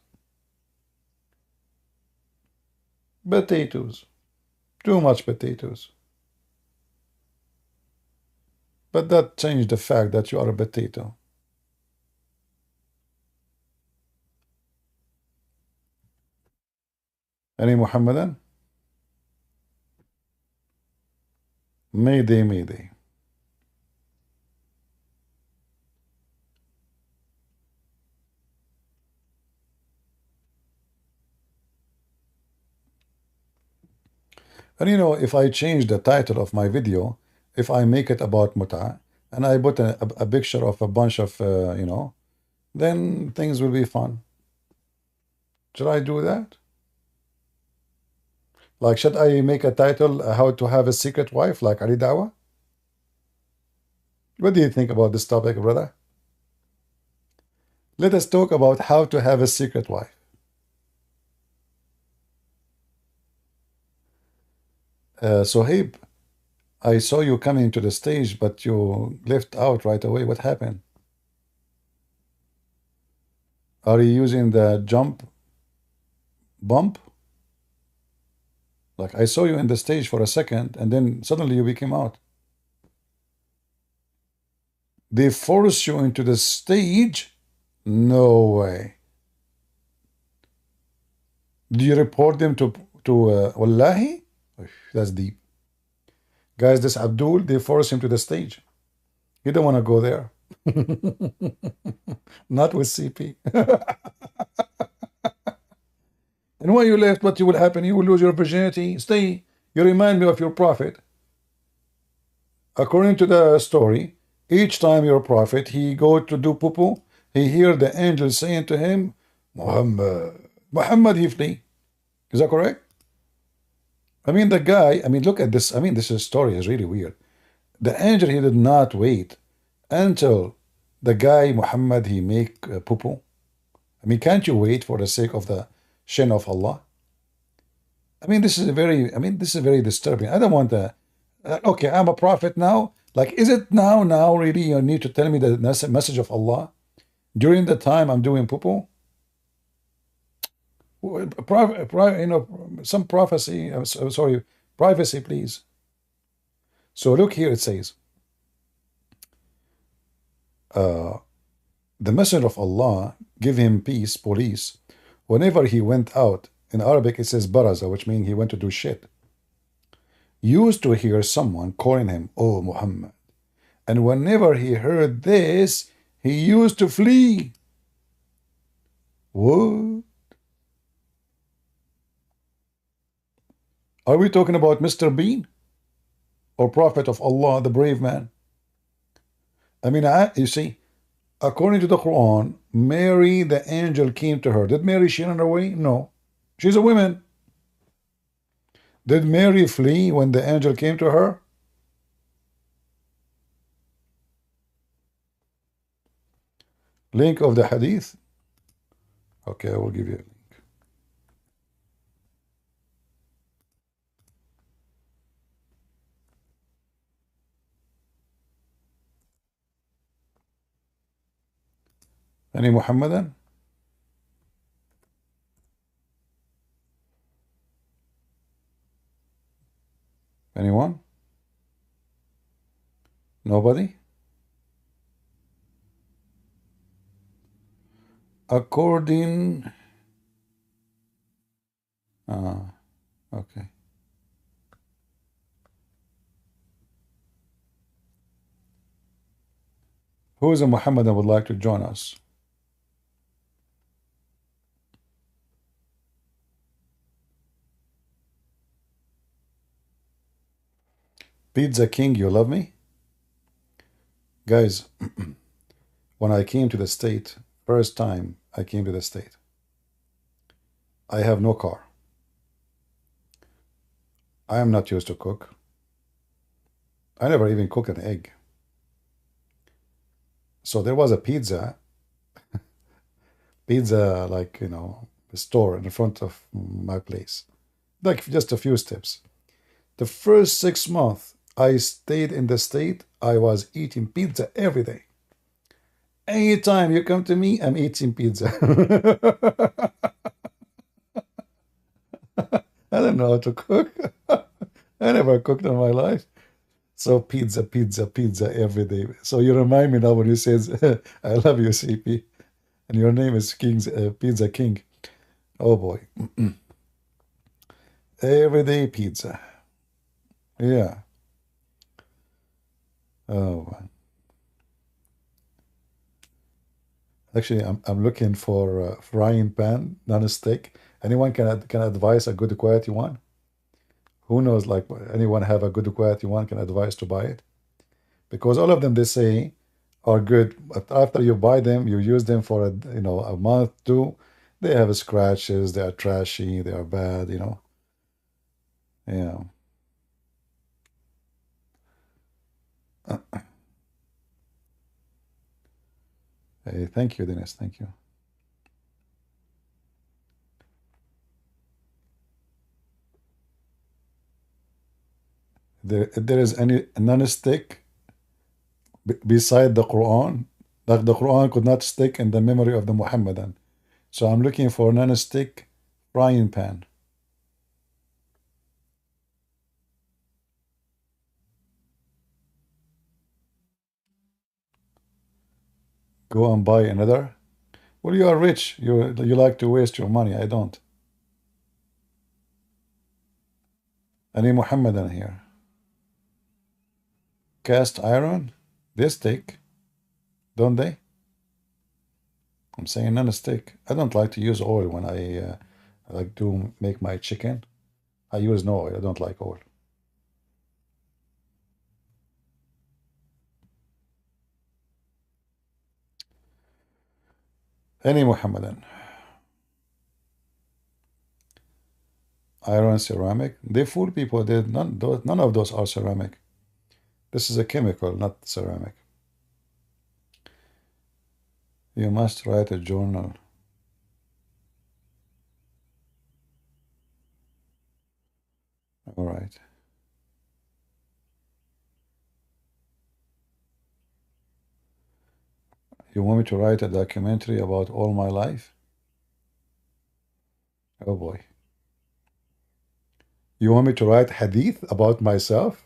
Potatoes. Too much potatoes. But that changed the fact that you are a potato. Any Muhammadan? Mayday, Mayday. And you know, if I change the title of my video, if I make it about muta, and I put a picture of a bunch of, then things will be fun. Should I do that? Like, should I make a title, how to have a secret wife, like Ali Dawa? What do you think about this topic, brother? Let us talk about how to have a secret wife. Sohaib, I saw you coming to the stage, but you left out right away. What happened? Are you using the bump? Like I saw you in the stage for a second, and then suddenly you became out. They force you into the stage? No way. Do you report them to Wallahi? That's deep. Guys, this Abdul, they force him to the stage. You don't want to go there. Not with CP. And when you left, what will happen? You will lose your virginity. Stay. You remind me of your prophet. According to the story, each time your prophet, he go to do poo-poo, he hear the angel saying to him, Muhammad, he flee. Is that correct? I mean, the guy, I mean, look at this. I mean, this story is really weird. The angel, he did not wait until the guy, Muhammad, he make poo-poo. I mean, can't you wait for the sake of the shin of Allah? I mean, this is very disturbing. I don't want that. Okay, I'm a prophet now. Like, is it now really you need to tell me the message of Allah during the time I'm doing poo-poo? Some prophecy, sorry, privacy, please. So look here, it says, the messenger of Allah, give him peace, police, whenever he went out, in Arabic it says baraza, which means he went to do shit, used to hear someone calling him, oh Muhammad. And whenever he heard this, he used to flee. What? Are we talking about Mr. Bean? Or Prophet of Allah, the brave man? I mean, you see, according to the Quran, Mary, the angel, came to her. Did Mary she run away? No. She's a woman. Did Mary flee when the angel came to her? Link of the hadith? Okay, I will give you a link. Any Muhammadan? Anyone? Nobody? According... okay. Who is a Muhammadan would like to join us? Pizza King, you love me? Guys, when I came to the state, first time I came to the state, I have no car. I am not used to cook. I never even cook an egg. So there was a pizza, like, a store in the front of my place. Like just a few steps. The first 6 months I stayed in the state, I was eating pizza every day. Anytime you come to me, I'm eating pizza. I don't know how to cook. I never cooked in my life. So pizza every day. So you remind me now when you says, I love you, CP. And your name is Pizza King. Oh boy. Everyday pizza. Yeah. Oh. Actually, I'm looking for a frying pan, non-stick. Anyone can advise a good quality one? Who knows, like, anyone have a good quality one can advise to buy it? Because all of them, they say, are good, but after you buy them, you use them for a month, two, they have scratches, they are trashy, they are bad, Yeah. Hey, thank you, Dennis. Thank you. There is any non-stick beside the Quran, like the Quran could not stick in the memory of the Muhammadan. So I'm looking for a non-stick frying pan. Go and buy another. Well, you are rich. You like to waste your money. I don't. Any Muhammadan here? Cast iron? They stick, don't they? I'm saying non-stick. I don't like to use oil when I like to make my chicken. I use no oil. I don't like oil. Any Muhammadan? Iron, ceramic. They fool people. None of those are ceramic. This is a chemical, not ceramic. You must write a journal. All right. You want me to write a documentary about all my life? Oh boy. You want me to write hadith about myself?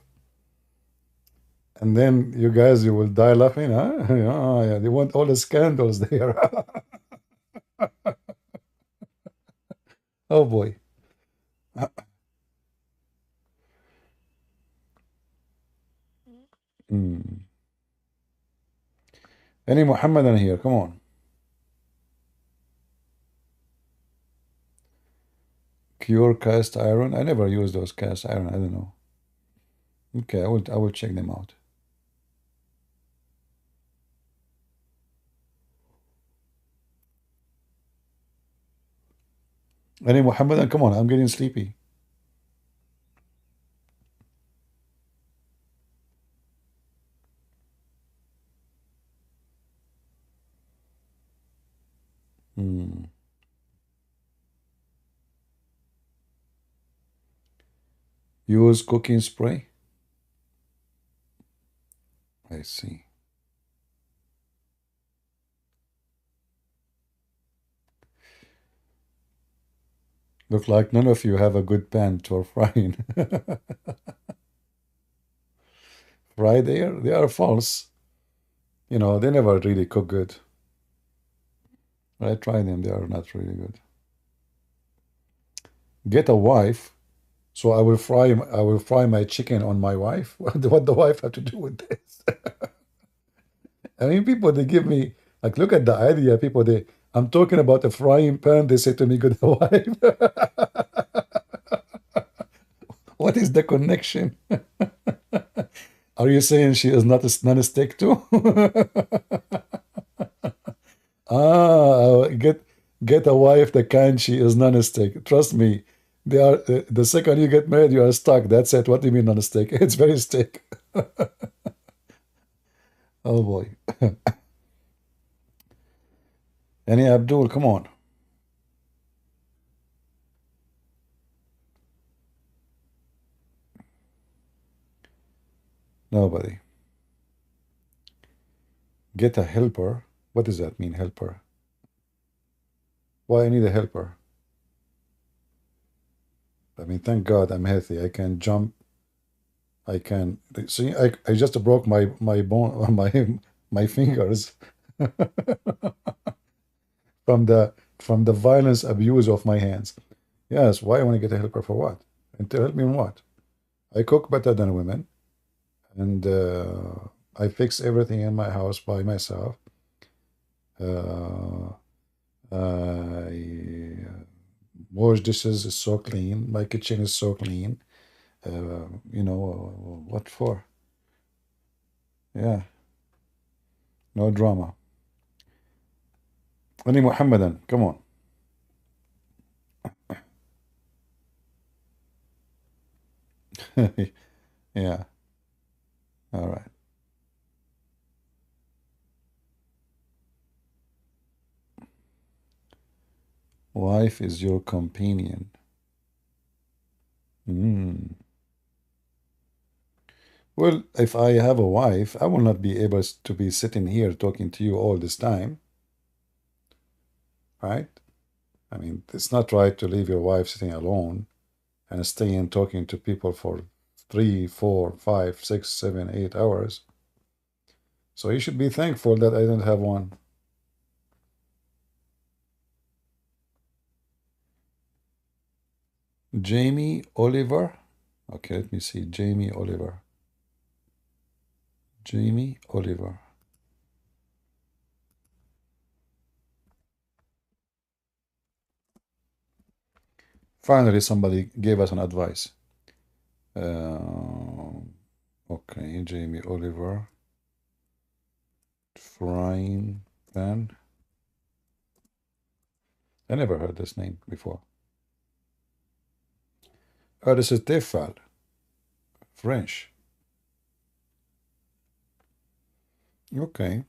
And then you guys, you will die laughing, huh? Yeah, they want all the scandals there. Oh boy. Any Muhammadan here? Come on. Cure cast iron. I never use those cast iron. I don't know. Okay, I will check them out. Any Muhammadan? Come on, I'm getting sleepy. Use cooking spray. I see. Look like none of you have a good pan for frying. Fry they are false. You know, they never really cook good. I tried them, they are not really good. Get a wife, so I will fry my chicken on my wife. What the wife have to do with this? I mean, people, they give me, like, look at the idea. People, I'm talking about a frying pan. They say to me, good wife. What is the connection? Are you saying she is not a stick too? Get a wife the kind she is non-stick. Trust me, they are the second you get married, you are stuck. That's it. What do you mean non-stick? It's very stick. Oh boy. Any Abdul, come on. Nobody. Get a helper. What does that mean, helper? Why I need a helper? I mean, thank God I'm healthy. I can jump. I can see. I just broke my bone, my fingers from the violence abuse of my hands. Yes. Why I want to get a helper for what? And to help me in what? I cook better than women, and I fix everything in my house by myself. I wash dishes is so clean. My kitchen is so clean. You know, what for? Yeah. No drama. Any Muhammadan, come on. Yeah. All right. Wife is your companion. Well, if I have a wife, I will not be able to be sitting here talking to you all this time. Right? I mean, it's not right to leave your wife sitting alone and staying talking to people for 3, 4, 5, 6, 7, 8 hours. So you should be thankful that I don't have one. Jamie Oliver. Okay, let me see. Jamie Oliver. Jamie Oliver. Finally, somebody gave us an advice. Okay, Jamie Oliver. Frying pan. I never heard this name before. Oh, this is Tefal. French. Okay.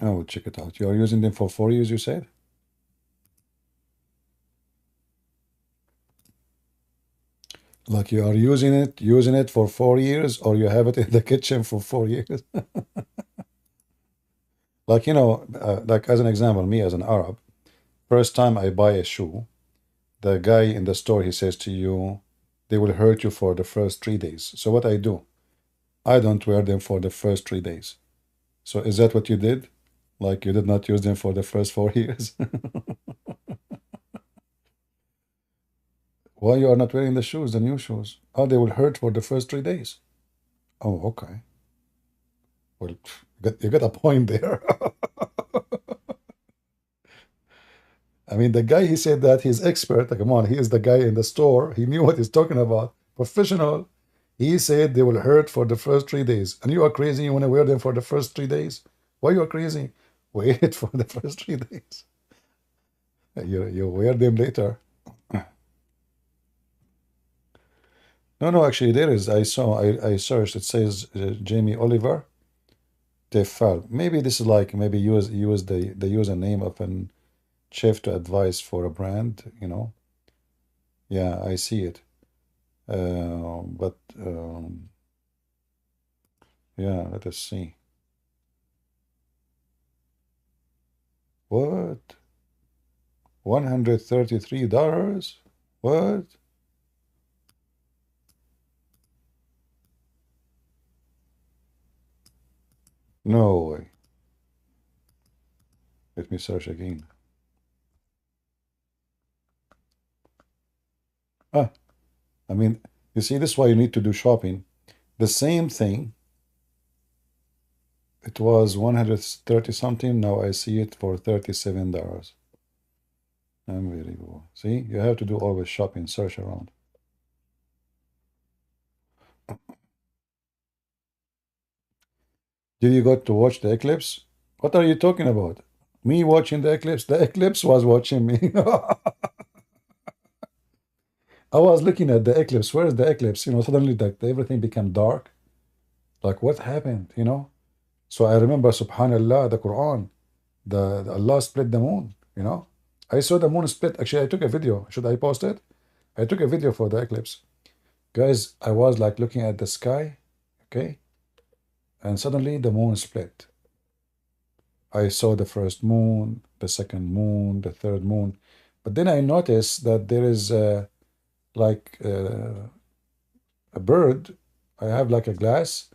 I will check it out. You are using them for 4 years, you said? Like you are using it for 4 years, or you have it in the kitchen for 4 years? Like, like as an example, me as an Arab, first time I buy a shoe, the guy in the store, he says to you, they will hurt you for the first 3 days. So what I do, I don't wear them for the first 3 days. So is that what you did? Like you did not use them for the first 4 years? Why you are not wearing the shoes, the new shoes? Oh, they will hurt for the first 3 days. Oh, okay. Well, you got a point there. I mean, the guy, he said that he's expert. Like, come on, he is the guy in the store. He knew what he's talking about. Professional. He said they will hurt for the first 3 days. And you are crazy. You want to wear them for the first 3 days? Why you are crazy? Wait for the first 3 days. You wear them later. No, actually there is. I searched. It says Jamie Oliver Tefal. Maybe this is like, maybe use the username of an chef to advise for a brand, Yeah, I see it. But yeah, let us see. What? $133? What? No way. Let me search again. I mean, you see, this is why you need to do shopping. The same thing. It was 130 something. Now I see it for $37. Unbelievable. See, you have to do always shopping, search around. Did you go to watch the eclipse? What are you talking about? Me watching the eclipse? The eclipse was watching me. I was looking at the eclipse. Where is the eclipse? Suddenly everything became dark. Like, what happened? So I remember, subhanallah, the Quran, the Allah split the moon. I saw the moon split. Actually, I took a video. Should I post it? I took a video for the eclipse. Guys, I was like looking at the sky, okay? And suddenly the moon split. I saw the first moon, the second moon, the third moon. But then I noticed that there is like a bird. I have like a glass,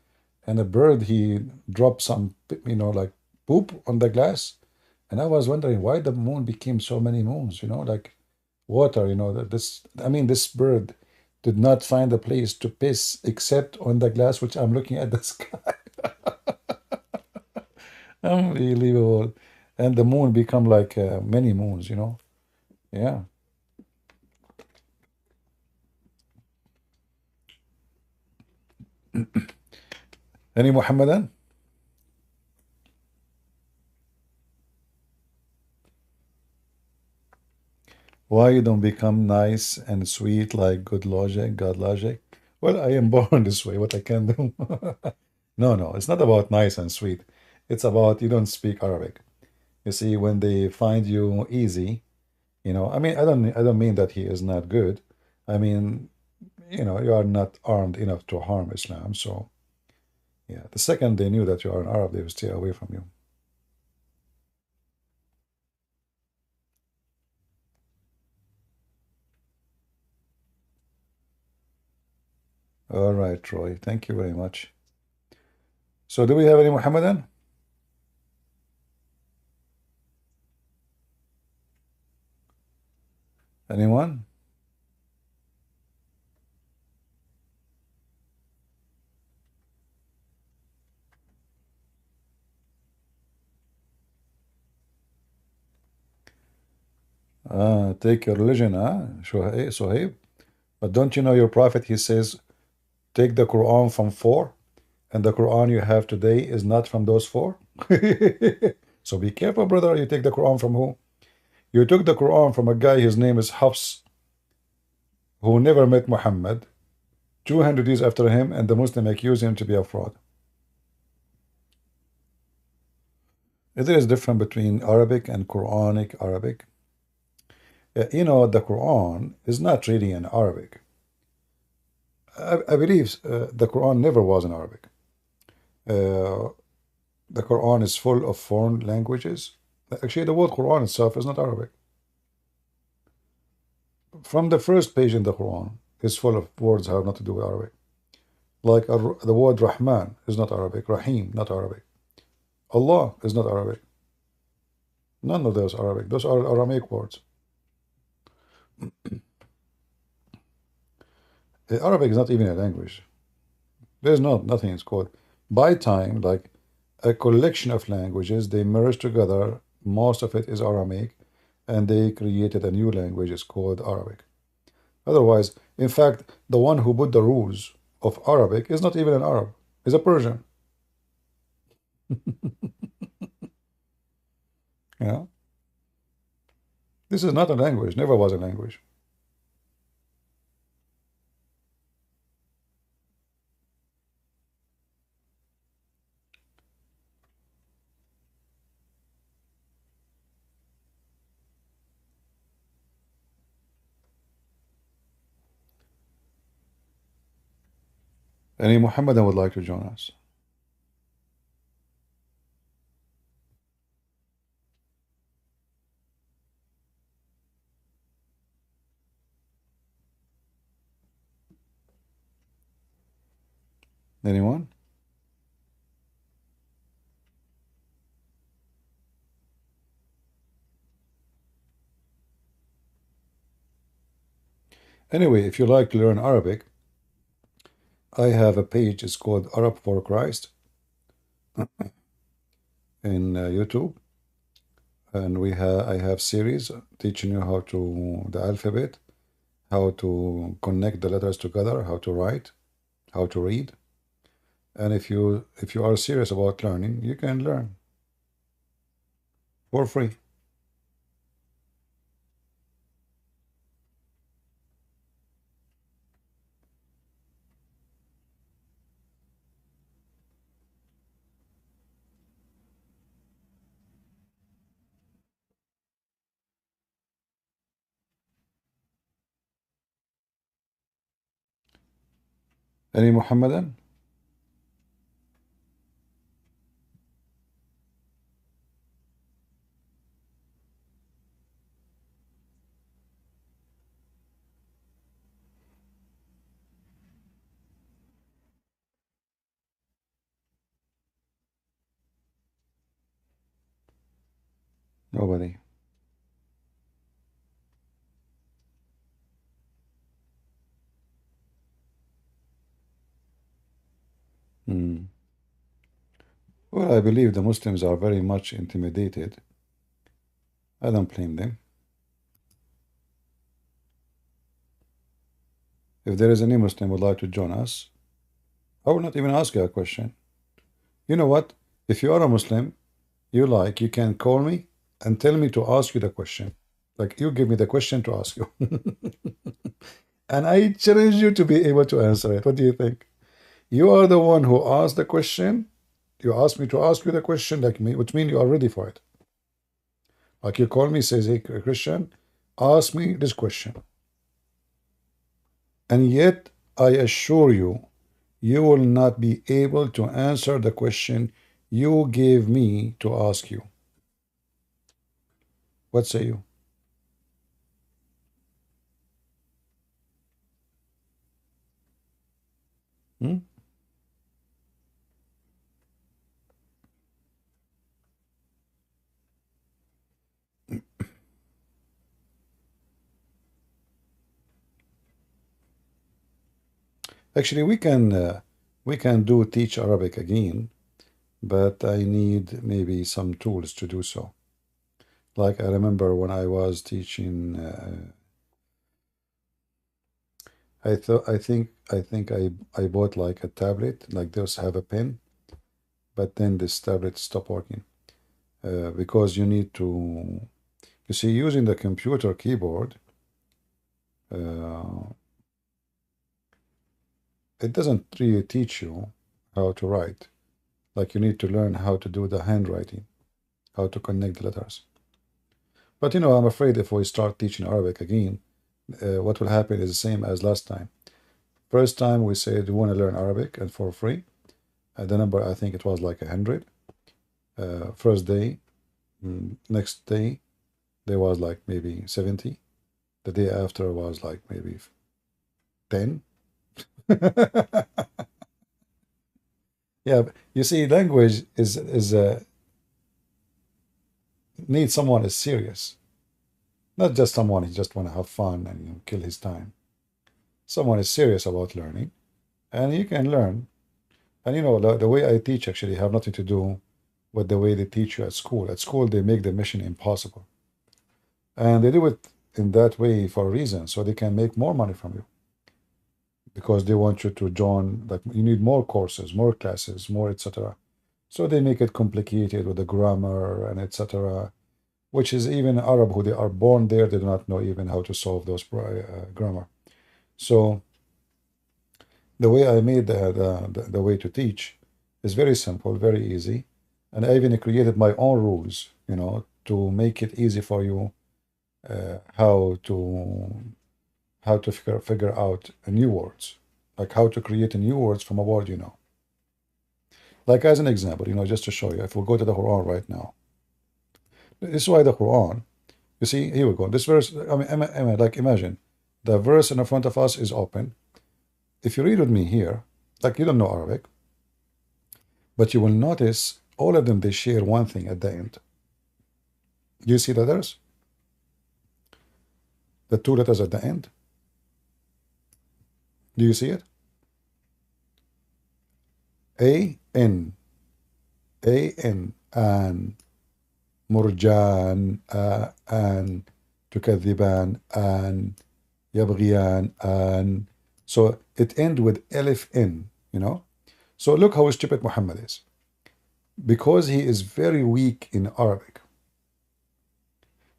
and a bird, he dropped some, like poop on the glass. And I was wondering why the moon became so many moons, like water, this bird did not find a place to piss except on the glass, which I'm looking at the sky. Unbelievable. And the moon become like many moons, Yeah. Any Muhammadan? Why you don't become nice and sweet like good logic, God logic? Well, I am born this way. What I can do? No, it's not about nice and sweet. It's about you don't speak Arabic. You see, when they find you easy, I mean, I don't mean that he is not good. I mean, you are not armed enough to harm Islam. So, yeah, the second they knew that you are an Arab, they will stay away from you. All right, Troy. Thank you very much. So, do we have any Muhammadan? Anyone? Take your religion, Suhaib. But don't you know your prophet, he says, take the Quran from 4, and the Quran you have today is not from those 4. So be careful, brother. You take the Quran from who? You took the Quran from a guy, his name is Hafs, who never met Muhammad, 200 years after him, and the Muslim accused him to be a fraud. There is a difference between Arabic and Quranic Arabic. You know, the Quran is not really in Arabic. I believe the Quran never was in Arabic. The Quran is full of foreign languages. Actually, the word Quran itself is not Arabic. From the first page in the Quran is full of words that have nothing to do with Arabic. Like the word Rahman is not Arabic. Rahim, not Arabic. Allah is not Arabic. None of those are Arabic. Those are Aramaic words. Arabic is not even a language. There's nothing it's called. By time, like a collection of languages, they merged together. Most of it is Aramaic, and they created a new language. It's called Arabic. Otherwise, in fact, the one who put the rules of Arabic is not even an Arab. Is a Persian. Yeah. This is not a language. Never was a language. Any Muhammadan would like to join us? Anyone? Anyway, if you like to learn Arabic, I have a page. It's called Arab for Christ in YouTube, and I have series teaching you how to the alphabet, how to connect the letters together, how to write, how to read. And if you are serious about learning, you can learn for free. Any Muhammadan? Nobody. Well, I believe the Muslims are very much intimidated. I don't blame them. If there is any Muslim who would like to join us, I will not even ask you a question. You know what? If you are a Muslim, you can call me and tell me to ask you the question. Like, you give me the question to ask you. And I challenge you to be able to answer it. What do you think? You are the one who asked the question. You asked me to ask you the question, like me, which means you are ready for it. Like you call me, says, hey, Christian, ask me this question. And yet, I assure you, you will not be able to answer the question you gave me to ask you. What say you? Actually, we can teach Arabic again, but I need maybe some tools to do so. Like I remember when I was teaching, I think I bought like a tablet, like those have a pen, but then this tablet stopped working because you You see, using the computer keyboard, it doesn't really teach you how to write. Like you need to learn how to do the handwriting, how to connect the letters. But you know, I'm afraid if we start teaching Arabic again, what will happen is the same as last time. First time we said we want to learn Arabic and for free. The number, I think it was like 100. First day, next day, there was like maybe 70. The day after was like maybe 10. Yeah, you see, language is needs someone is serious, not just someone who just want to have fun and kill his time. Someone is serious about learning, and you can learn. And you know, the way I teach actually have nothing to do with the way they teach you at school. At school, they make the mission impossible, and they do it in that way for a reason, so they can make more money from you. Because they want you to join, like you need more courses, more classes, more etc. So they make it complicated with the grammar and etc. Which is even Arab who they are born there, they do not know even how to solve those grammar. So the way I made the way to teach is very simple, very easy, and I even created my own rules, you know, to make it easy for you how to figure out new words, like how to create new words from a word you know. Like as an example, you know, just to show you, if we go to the Quran right now, this is why the Quran, you see, here we go. This verse, I mean, like imagine the verse in front of us is open. If you read with me here, like you don't know Arabic, but you will notice all of them, they share one thing at the end. Do you see the letters? The two letters at the end? Do you see it? A-N. A-N. An. مرجان an تكذبان an يبغيان an. So it ends with Alif N, you know. So look how stupid Muhammad is. Because he is very weak in Arabic,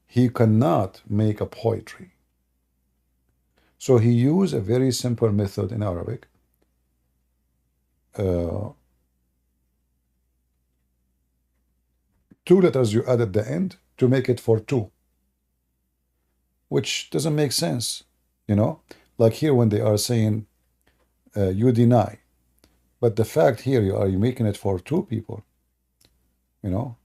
he cannot make a poetry. So he used a very simple method in Arabic. Two letters you add at the end to make it for two, which doesn't make sense, you know. Like here when they are saying you deny, but the fact here you making it for two people, you know.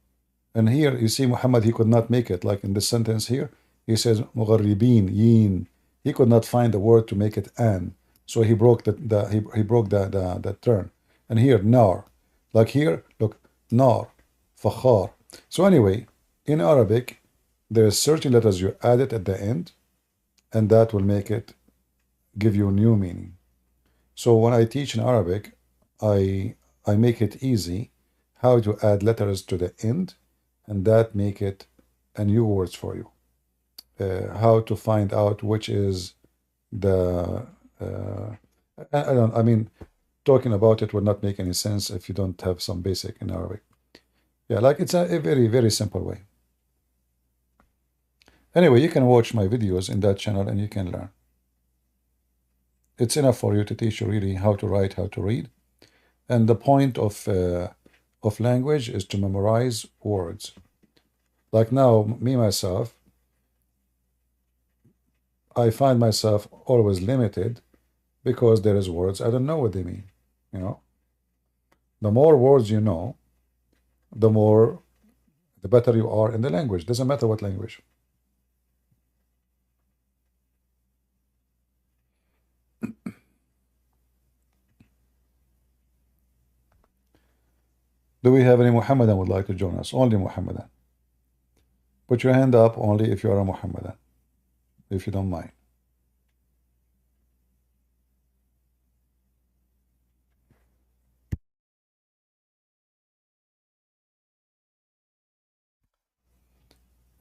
And here you see Muhammad, he could not make it. Like in this sentence here, he says مغربين yin. He could not find the word to make it an, so he broke he broke the turn. And here nar, like here, look, nar, fakhar. So anyway, in Arabic, there are certain letters you add it at the end, and that will make it give you new meaning. So when I teach in Arabic, I make it easy how to add letters to the end, and that make it a new words for you. How to find out which is the I mean, talking about it will not make any sense if you don't have some basic in Arabic. Yeah, like it's a very, very simple way. Anyway, you can watch my videos in that channel and you can learn. It's enough for you to teach you really how to write, how to read. And the point of language is to memorize words. Like now, me, myself, I find myself always limited because there is words I don't know what they mean, you know. The more words you know, the better you are in the language. Doesn't matter what language. Do we have any Muhammadan would like to join us? Only Muhammadan. Put your hand up only if you are a Muhammadan, if you don't mind.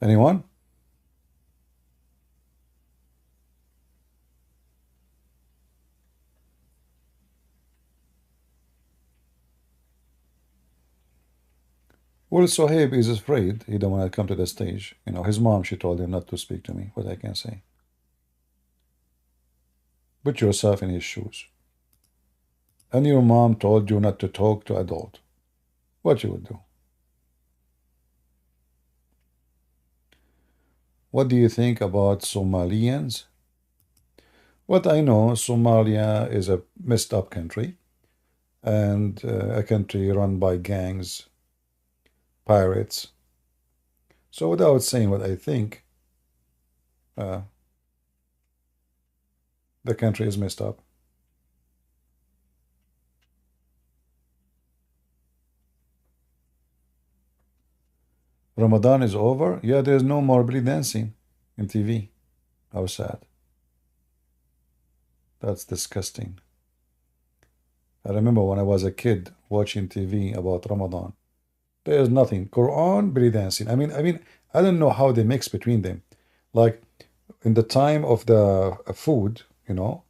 Anyone? Well, Sohaib is afraid. He don't want to come to the stage. You know, his mom, she told him not to speak to me. What I can say. Put yourself in his shoes. And your mom told you not to talk to adult. What you would do? What do you think about Somalians? What I know, Somalia is a messed up country, and a country run by gangs, pirates. So without saying what I think, the country is messed up. Ramadan is over? Yeah, there's no more belly dancing in TV. How sad. That's disgusting. I remember when I was a kid watching TV about Ramadan. There's nothing. Quran, belly dancing. I mean, I don't know how they mix between them. Like in the time of the food, you know,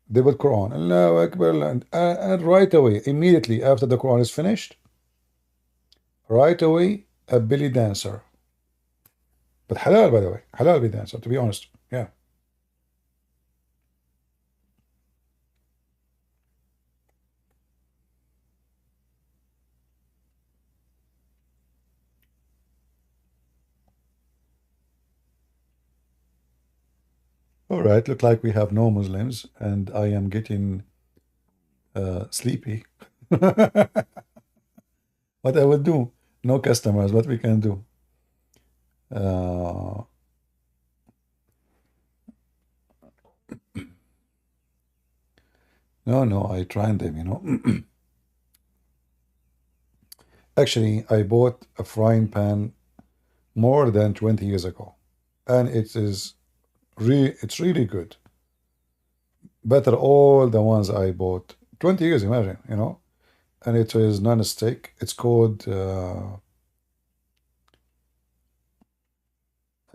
they would Quran, Allahu Akbar, and right away, immediately after the Quran is finished, right away, a belly dancer. But halal, by the way, halal belly dancer, to be honest. Yeah. All right, look like we have no Muslims, and I am getting sleepy. What I will do? No customers. What we can do? No, I tried them, you know. Actually, I bought a frying pan more than 20 years ago, and it's really good. Better all the ones I bought 20 years, imagine, you know. And it is non-stick. It's called I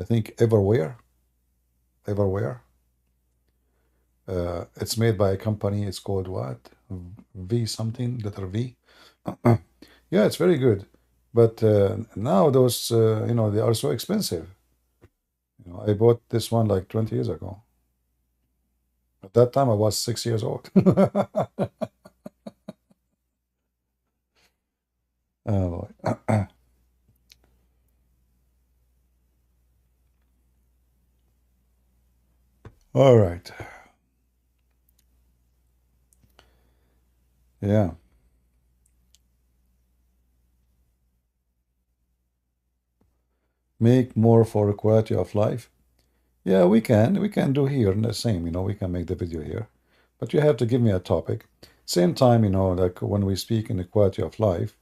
think Everware. It's made by a company. It's called what? V something, letter V. Yeah, it's very good. But now those, you know, they are so expensive. You know, I bought this one like 20 years ago. At that time, I was 6 years old. Oh boy. All right. Yeah. Make more for quality of life. Yeah, we can do here the same, you know, we can make the video here. But you have to give me a topic. Same time, you know, like when we speak in the quality of life,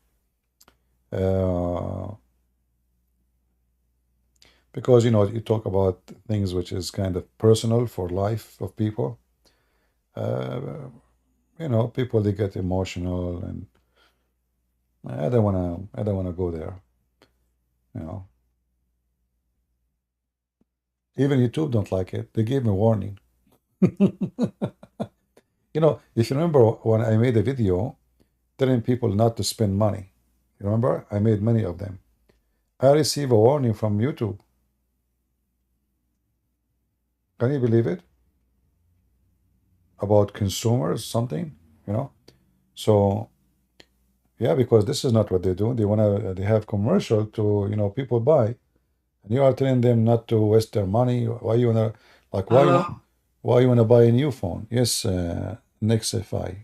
because, you know, you talk about things which is kind of personal for life of people. You know, people, they get emotional, and I don't wanna go there, you know. Even YouTube don't like it. They gave me warning. You know, if you remember when I made a video telling people not to spend money, you remember? I made many of them. I received a warning from YouTube. Can you believe it? About consumers, something, you know? So, yeah, because this is not what they do. They have commercial to, you know, people buy. And you are telling them not to waste their money. Why you wanna, like, why you wanna buy a new phone? Yes, Nexify.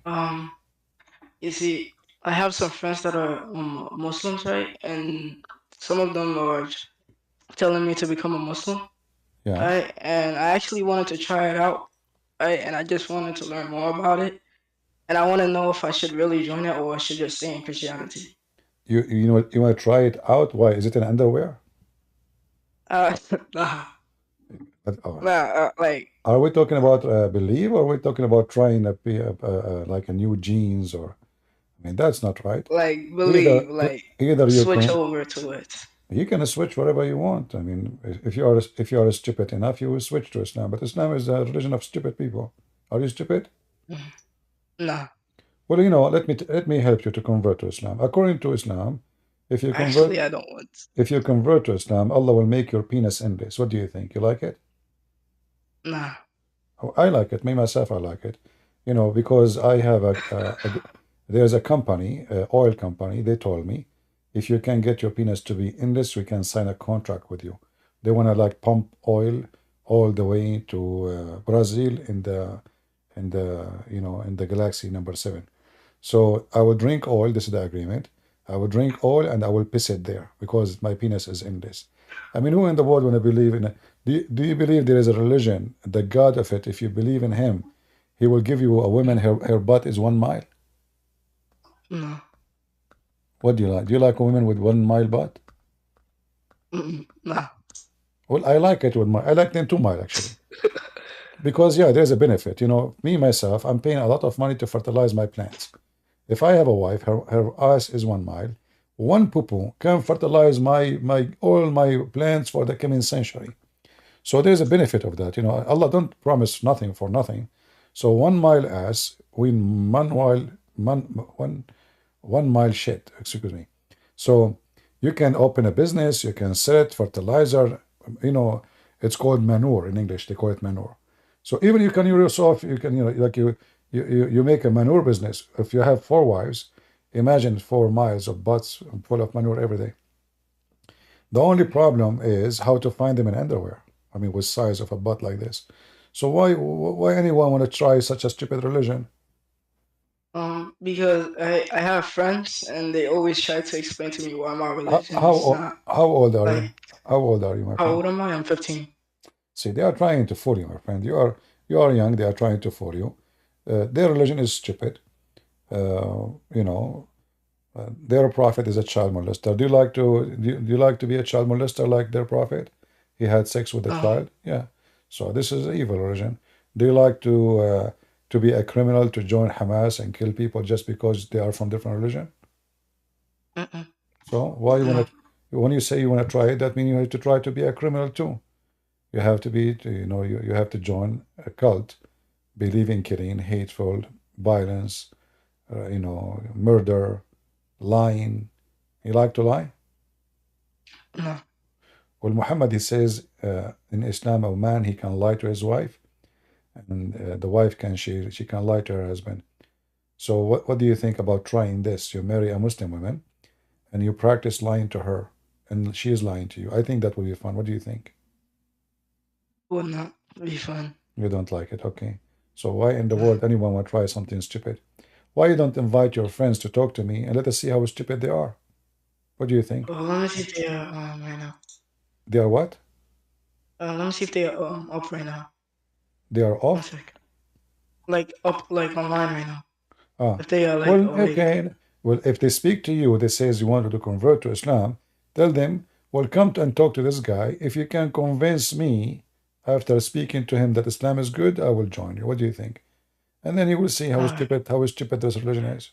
You see, I have some friends that are Muslims, right? And some of them are telling me to become a Muslim, Yeah. right? And I actually wanted to try it out, right? And I just wanted to learn more about it. And I want to know if I should really join it or I should just stay in Christianity. You know, you want to try it out? Why? Is it an underwear? Nah. Oh. Like. Are we talking about belief, or are we talking about trying like a new jeans? Or, I mean, that's not right. Like believe, either you switch over to it. You can switch wherever you want. I mean, if you are stupid enough, you will switch to Islam. But Islam is a religion of stupid people. Are you stupid? No. Well, you know, let me help you to convert to Islam. According to Islam, If you convert, Actually, I don't want. if you convert to Islam, Allah will make your penis endless. What do you think? You like it? Nah. Oh, I like it. Me myself, I like it. You know, because I have there's a company, oil company. They told me, if you can get your penis to be endless, we can sign a contract with you. They want to like pump oil all the way to Brazil in the in the galaxy number 7. So I will drink oil. This is the agreement. I will drink oil and I will piss it there because my penis is endless. I mean, who in the world want to believe in? Do you believe there is a religion, the God of it? If you believe in Him, He will give you a woman. Her butt is 1 mile. No. What do you like? Do you like a woman with 1 mile butt? Nah. Well, I like it with I like them 2 mile actually. Because yeah, there's a benefit. You know, me myself, I'm paying a lot of money to fertilize my plants. If I have a wife, her ass is 1 mile. One poo-poo can fertilize all my plants for the coming century. So there's a benefit of that. You know, Allah don't promise nothing for nothing. So 1 mile ass, 1 mile shit. Excuse me. So you can open a business. You can sell it, fertilizer. You know, it's called manure in English. They call it manure. So even you can yourself, you can like you make a manure business. If you have 4 wives, imagine 4 miles of butts full of manure every day. The only problem is how to find them in underwear. I mean, with size of a butt like this. So why anyone want to try such a stupid religion? Because I have friends and they always try to explain to me why my religion How is not. old are you? Like, How old are you, my how friend? old am I? I'm 15. See, they are trying to fool you, my friend. You are young. They are trying to fool you. Their religion is stupid. You know, their prophet is a child molester. Do you like to be a child molester like their prophet? He had sex with a child. Yeah. So this is an evil religion. Do you like to be a criminal, to join Hamas and kill people just because they are from different religion? So why you want to? When you say you want to try it, that means you have to try to be a criminal too. You have to be, you have to join a cult, believe in killing, hateful, violence, murder, lying. You like to lie? No. Well, Muhammad, he says in Islam, a man, he can lie to his wife, and the wife she can lie to her husband. So what do you think about trying this? You marry a Muslim woman, and you practice lying to her, and she is lying to you. I think that would be fun. What do you think? Would not be fun. You don't like it, okay. So why in the world anyone would try something stupid? Why you don't invite your friends to talk to me and let us see how stupid they are? What do you think? Well, let me see if they are right now. They are what? Let me see if they are up right now. They are 1 off? sec. Like up, like online right now. Ah, If they are like well, awake. okay. Well, if they speak to you, they says you want to convert to Islam, tell them, well, come and talk to this guy. If you can convince me after speaking to him that Islam is good, I will join you. What do you think? And then you will see how stupid this religion is.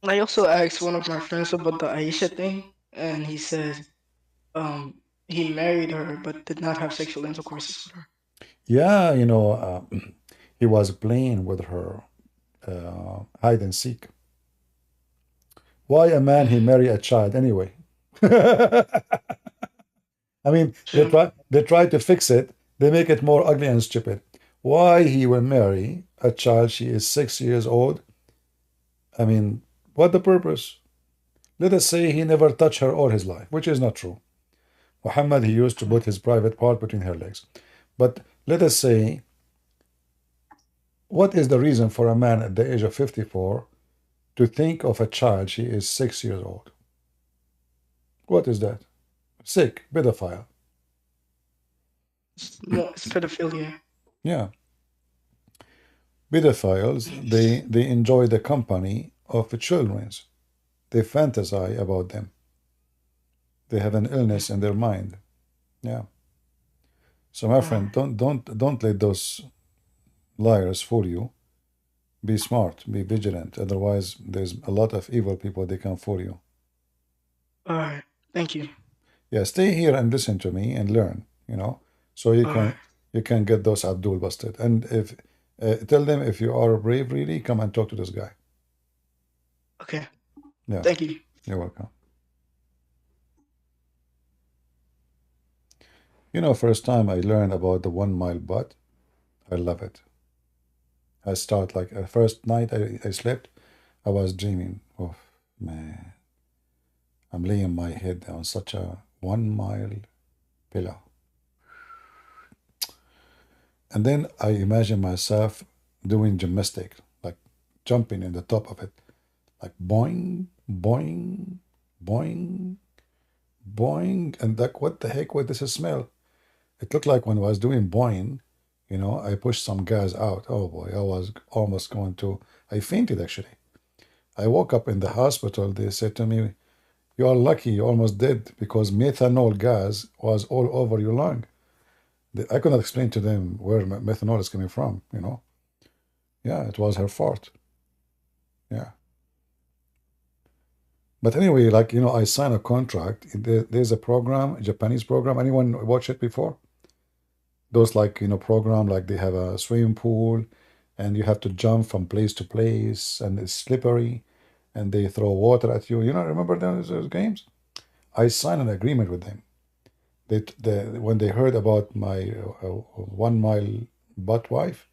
I also asked one of my friends about the Aisha thing, and he said he married her but did not have sexual intercourse with her. Yeah, he was playing with her hide and seek. Why a man he marry a child anyway? I mean, they try to fix it. They make it more ugly and stupid. Why he will marry a child? She is 6 years old. I mean, what the purpose? Let us say he never touched her all his life, which is not true. Muhammad, he used to put his private part between her legs. But let us say, what is the reason for a man at the age of 54 to think of a child she is 6 years old? What is that? Sick, pedophile. It's pedophilia. Yeah. Pedophiles, they enjoy the company of children. They fantasize about them. They have an illness in their mind. Yeah. So my friend, don't let those liars fool you. Be smart, be vigilant. Otherwise, there's a lot of evil people, they can fool you. All right. Thank you. Yeah, stay here and listen to me and learn, so you can get those Abdul busted. And if tell them, if you are brave, really, come and talk to this guy. Okay. Yeah. Thank you. You're welcome. You know, first time I learned about the 1 mile butt, I love it. I start like first night I slept, I was dreaming. Oh man, I'm laying my head on such a 1 mile pillow. And then I imagine myself doing gymnastic, like jumping in the top of it, like boing, boing, boing, boing. And like, what the heck was this smell? It looked like when I was doing boing, you know, I pushed some gas out. Oh boy, I was almost going to, I fainted actually. I woke up in the hospital. They said to me, you are lucky, you almost dead because methanol gas was all over your lung. I could not explain to them where methanol is coming from, you know. Yeah, it was her fault. Yeah. But anyway, like, you know, I signed a contract. There's a program, a Japanese program. Anyone watch it before? Those, like, you know, program, like they have a swimming pool and you have to jump from place to place and it's slippery and they throw water at you. You know, remember those games? I signed an agreement with them. When they heard about my 1 mile butt wife,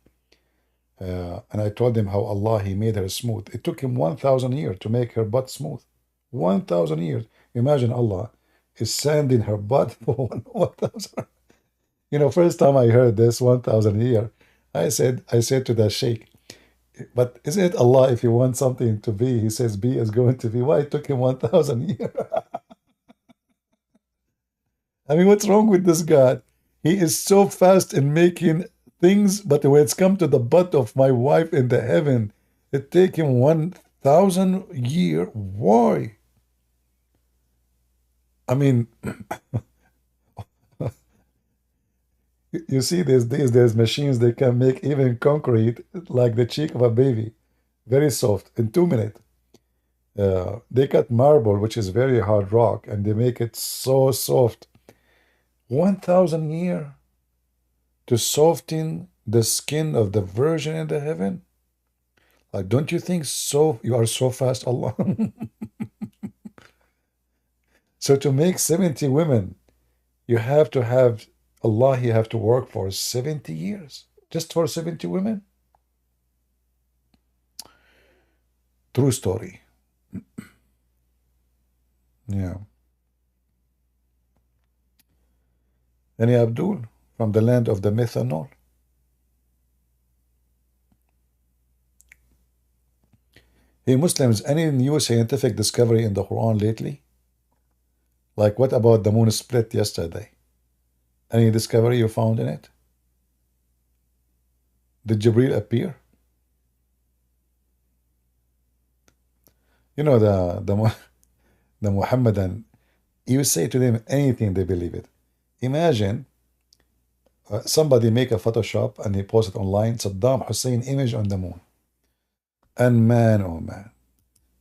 and I told them how Allah, He made her smooth. It took Him 1,000 years to make her butt smooth. 1,000 years. Imagine Allah is sanding her butt for 1,000. You know, first time I heard this 1,000 years, I said to the sheikh, but isn't it Allah, if you want something to be, He says be is going to be. Why it took Him 1,000 years? I mean, what's wrong with this God? He is so fast in making things, but when it's come to the butt of my wife in the heaven, it take him 1,000 years. Why? I mean, you see, there's machines that can make even concrete like the cheek of a baby, very soft in 2 minutes. They cut marble, which is very hard rock, and they make it so soft. 1,000 years to soften the skin of the virgin in the heaven? Like, don't you think so? You are so fast, Allah. So to make 70 women, you have to have Allah, you have to work for 70 years just for 70 women? True story. Yeah. Any Abdul from the land of the methanol? Hey Muslims, any new scientific discovery in the Quran lately? Like, what about the moon split yesterday? Any discovery you found in it? Did Jibreel appear? You know, the Muhammadan, you say to them anything, they believe it. Imagine somebody make a Photoshop and he post it online, Saddam Hussein image on the moon. And man, oh man,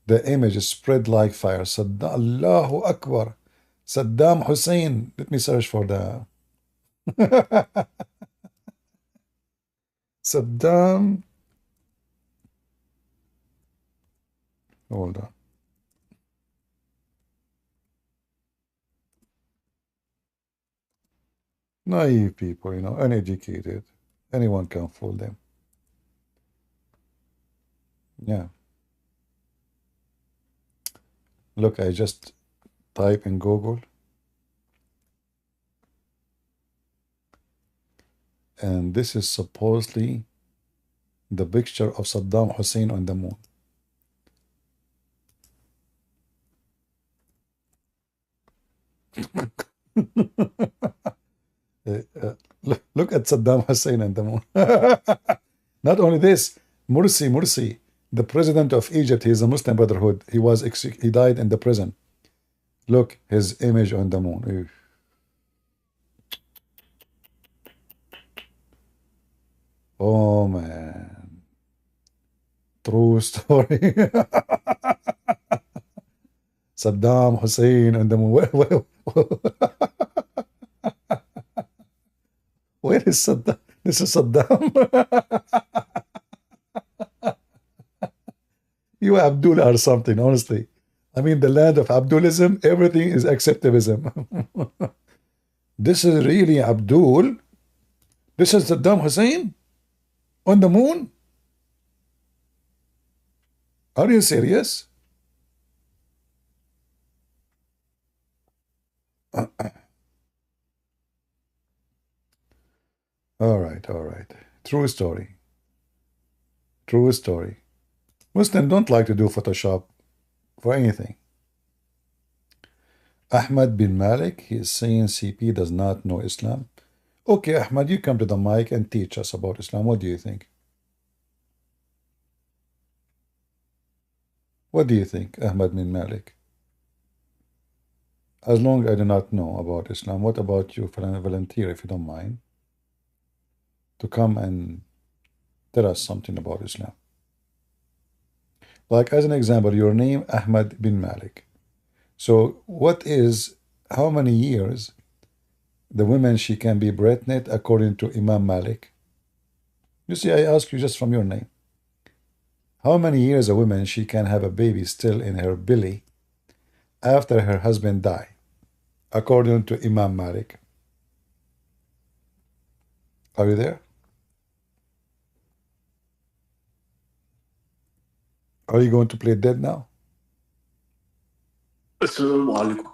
the image is spread like fire. Saddam, Allahu Akbar. Saddam Hussein. Let me search for the Saddam. Hold on. Naive people, you know, uneducated. Anyone can fool them. Yeah. Look, I just type in Google. And this is supposedly the picture of Saddam Hussein on the moon. Look at Saddam Hussein on the moon. Not only this, Morsi, the president of Egypt, he is a Muslim Brotherhood. He died in the prison. Look, his image on the moon. Oh man, true story. Saddam Hussein on the moon. Where is Saddam? This is Saddam. You Abdul are something, honestly. I mean, the land of Abdulism, everything is acceptivism. This is really Abdul. This is Saddam Hussein on the moon. Are you serious? All right, all right. True story. True story. Muslims don't like to do Photoshop for anything. Ahmad bin Malik, he is saying CP does not know Islam. Okay, Ahmad, you come to the mic and teach us about Islam. What do you think? What do you think, Ahmad bin Malik? As long as I do not know about Islam, what about you, volunteer, if you don't mind, to come and tell us something about Islam? Like, as an example, your name, Ahmad bin Malik. So how many years the woman she can be pregnant according to Imam Malik? You see, I ask you just from your name. How many years a woman she can have a baby still in her belly after her husband die, according to Imam Malik? Are you there? Are you going to play dead now? Assalamu alaikum.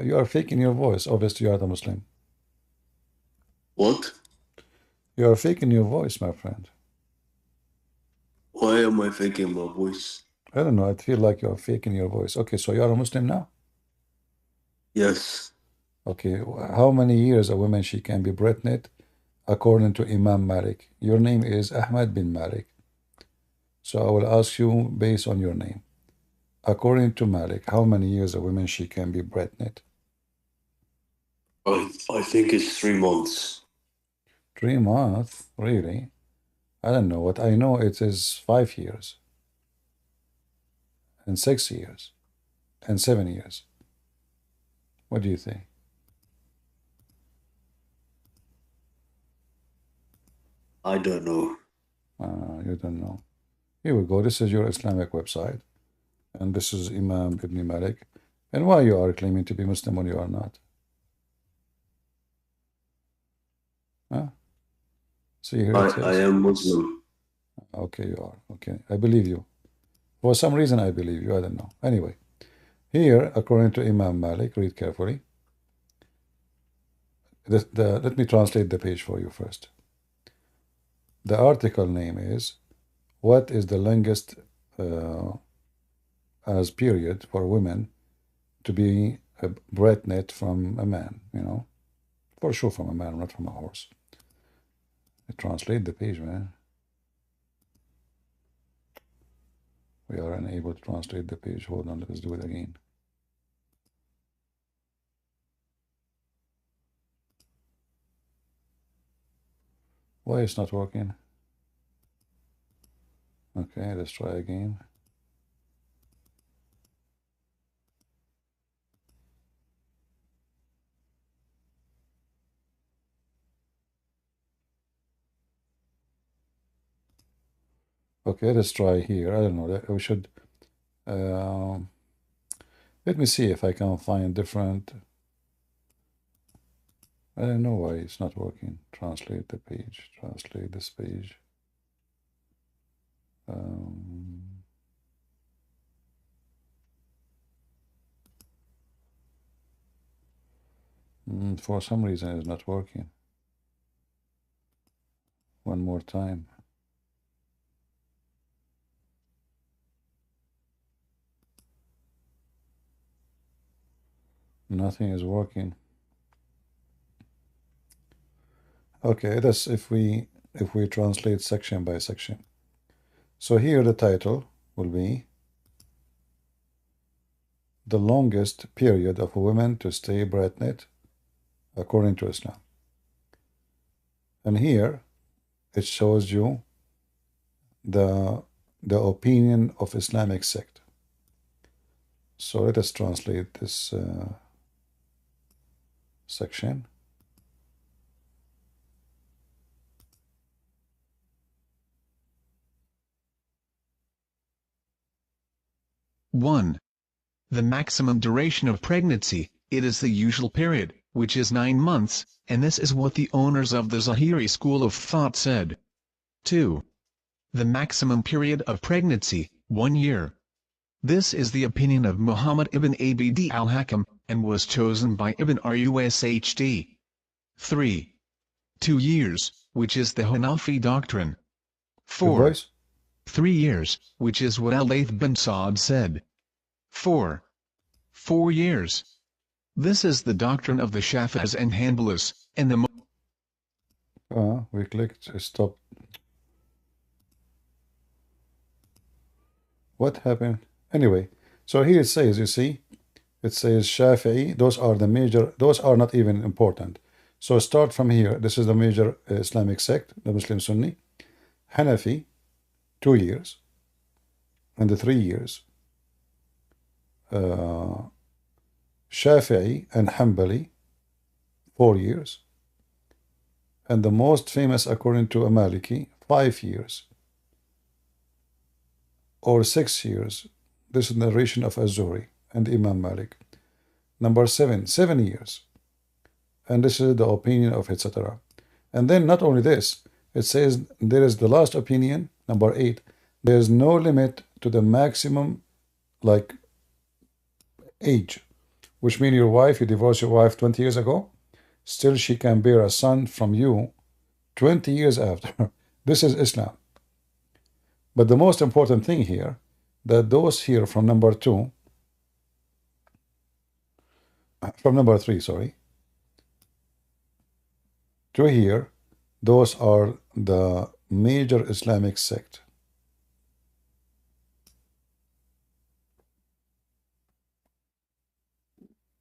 You are faking your voice. Obviously, you are the Muslim. What? You are faking your voice, my friend. Why am I faking my voice? I don't know. I feel like you are faking your voice. Okay, so you are a Muslim now? Yes. Okay, how many years a woman she can be pregnant according to Imam Malik? Your name is Ahmad bin Malik. So I will ask you based on your name. According to Malik, how many years a woman she can be pregnant? I think it's 3 months. 3 months? Really? I don't know. What I know it is 5 years. And 6 years. And 7 years. What do you think? I don't know. You don't know. Here we go. This is your Islamic website. And this is Imam Ibn Malik. And why you are claiming to be Muslim when you are not? Huh? See, here it says. I am Muslim. Okay, you are. Okay, I believe you. For some reason, I believe you. I don't know. Anyway, here, according to Imam Malik, read carefully. Let me translate the page for you first. The article name is, what is the longest as period for women to be pregnant from a man, you know? For sure from a man, not from a horse. I translate the page, man. We are unable to translate the page. Hold on, let's do it again. Why it's not working? Okay, let's try again. Okay, let's try here. I don't know. We should. Let me see if I can find different. I don't know why it's not working. Translate the page. Translate this page. For some reason, it's not working. One more time. Nothing is working. Okay, that's if we translate section by section. So here the title will be the longest period of a woman to stay pregnant according to Islam. And here it shows you the opinion of Islamic sect. So let us translate this section. One. The maximum duration of pregnancy it is the usual period, which is 9 months, and this is what the owners of the Zahiri school of thought said. 2. The maximum period of pregnancy, 1 year. This is the opinion of Muhammad ibn Abd al-Hakam, and was chosen by Ibn Rushd. 3. 2 years, which is the Hanafi doctrine. 4. 3 years, which is what Al-Layth bin Sa'd said. 4. 4 years. This is the doctrine of the Shafi'is and Hanbalis, and the we clicked stop. What happened? Anyway, so here it says, you see, it says Shafi'i, those are the major, those are not even important. So start from here. This is the major Islamic sect, the Muslim Sunni. Hanafi, 2 years, and the 3 years. Shafi'i and Hanbali, 4 years. And the most famous, according to a Maliki, 5 years. Or 6 years. This is the narration of Az-Zuhri and Imam Malik. Number 7, 7 years. And this is the opinion of etc. And then not only this, it says there is the last opinion, number 8. There is no limit to the maximum, like, age. Which means your wife, you divorced your wife 20 years ago, still she can bear a son from you 20 years after. This is Islam. But the most important thing here, that those here from number 3, sorry, to here, those are the major Islamic sect.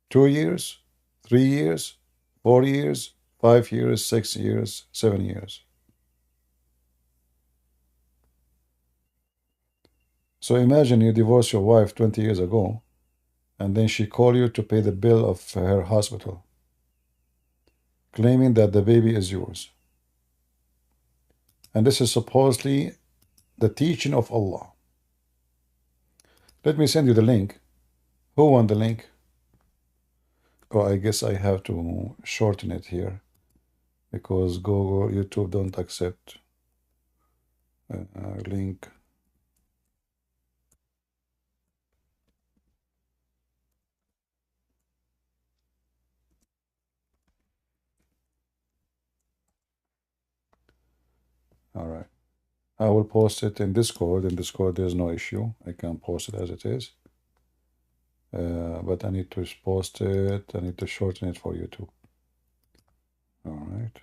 Two years, 3 years, 4 years, 5 years, 6 years, 7 years. So imagine you divorce your wife 20 years ago, and then she call you to pay the bill of her hospital, claiming that the baby is yours. And this is supposedly the teaching of Allah. Let me send you the link. Who won the link? Oh, I guess I have to shorten it here because Google, YouTube don't accept link. All right. I will post it in Discord. In Discord, there's no issue. I can post it as it is. But I need to post it. I need to shorten it for YouTube. All right.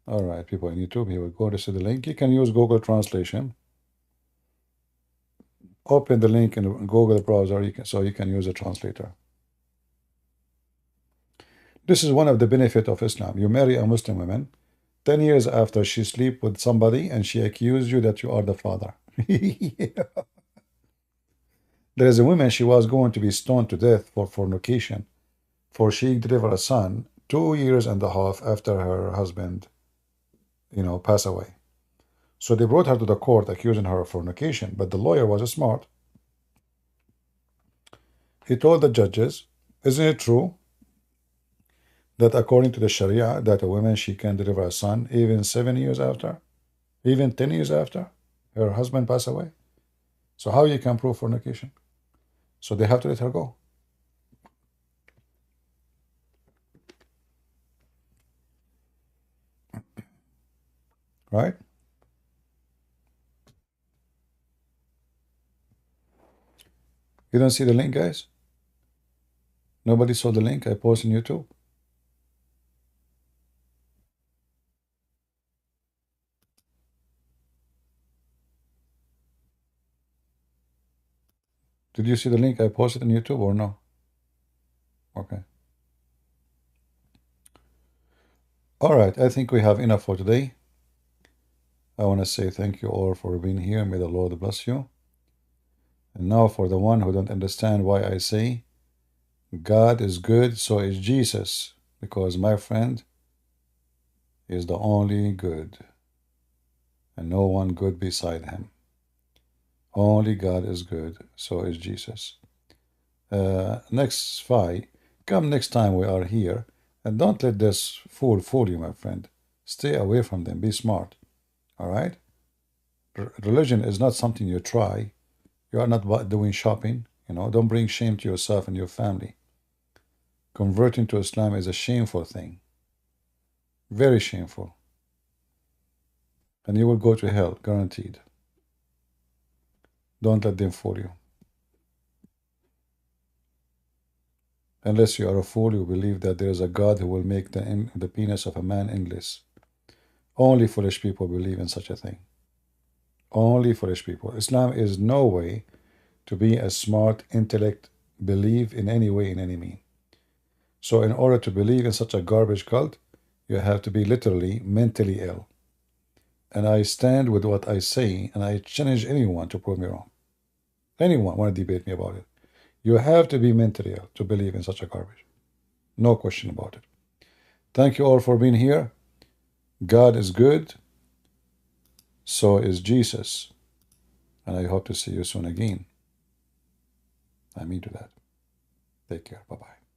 All right, people on YouTube, here we go. This is the link. You can use Google Translation. Open the link in Google browser, so you can use a translator. This is one of the benefits of Islam. You marry a Muslim woman, 10 years after she sleep with somebody and she accused you that you are the father. Yeah. There is a woman, she was going to be stoned to death for fornication, for she delivered a son 2.5 years after her husband, passed away. So they brought her to the court accusing her of fornication, but the lawyer was smart. He told the judges, isn't it true that according to the Sharia, that a woman, she can deliver a son even 7 years after, even 10 years after her husband passed away? So how you can prove fornication? So they have to let her go. Right? You don't see the link, guys? Nobody saw the link I posted on YouTube? Did you see the link I posted on YouTube or no? Okay. All right, I think we have enough for today. I want to say thank you all for being here. May the Lord bless you. And now for the one who don't understand why I say God is good, so is Jesus, because my friend is the only good, and no one good beside him. Only God is good, so is Jesus. Next fight. Come next time we are here, and don't let this fool you, my friend. Stay away from them. Be smart. All right? Religion is not something you try. You are not doing shopping. You know, don't bring shame to yourself and your family. Converting to Islam is a shameful thing. Very shameful. And you will go to hell, guaranteed. Don't let them fool you. Unless you are a fool, you believe that there is a God who will make the penis of a man endless. Only foolish people believe in such a thing. Only foolish people. Islam is no way to be a smart intellect, believe in any way, in any mean. So in order to believe in such a garbage cult, you have to be literally mentally ill. And I stand with what I say, and I challenge anyone to prove me wrong. Anyone want to debate me about it. You have to be mentally ill to believe in such a garbage. No question about it. Thank you all for being here. God is good. So is Jesus. And I hope to see you soon again. I mean to that. Take care. Bye-bye.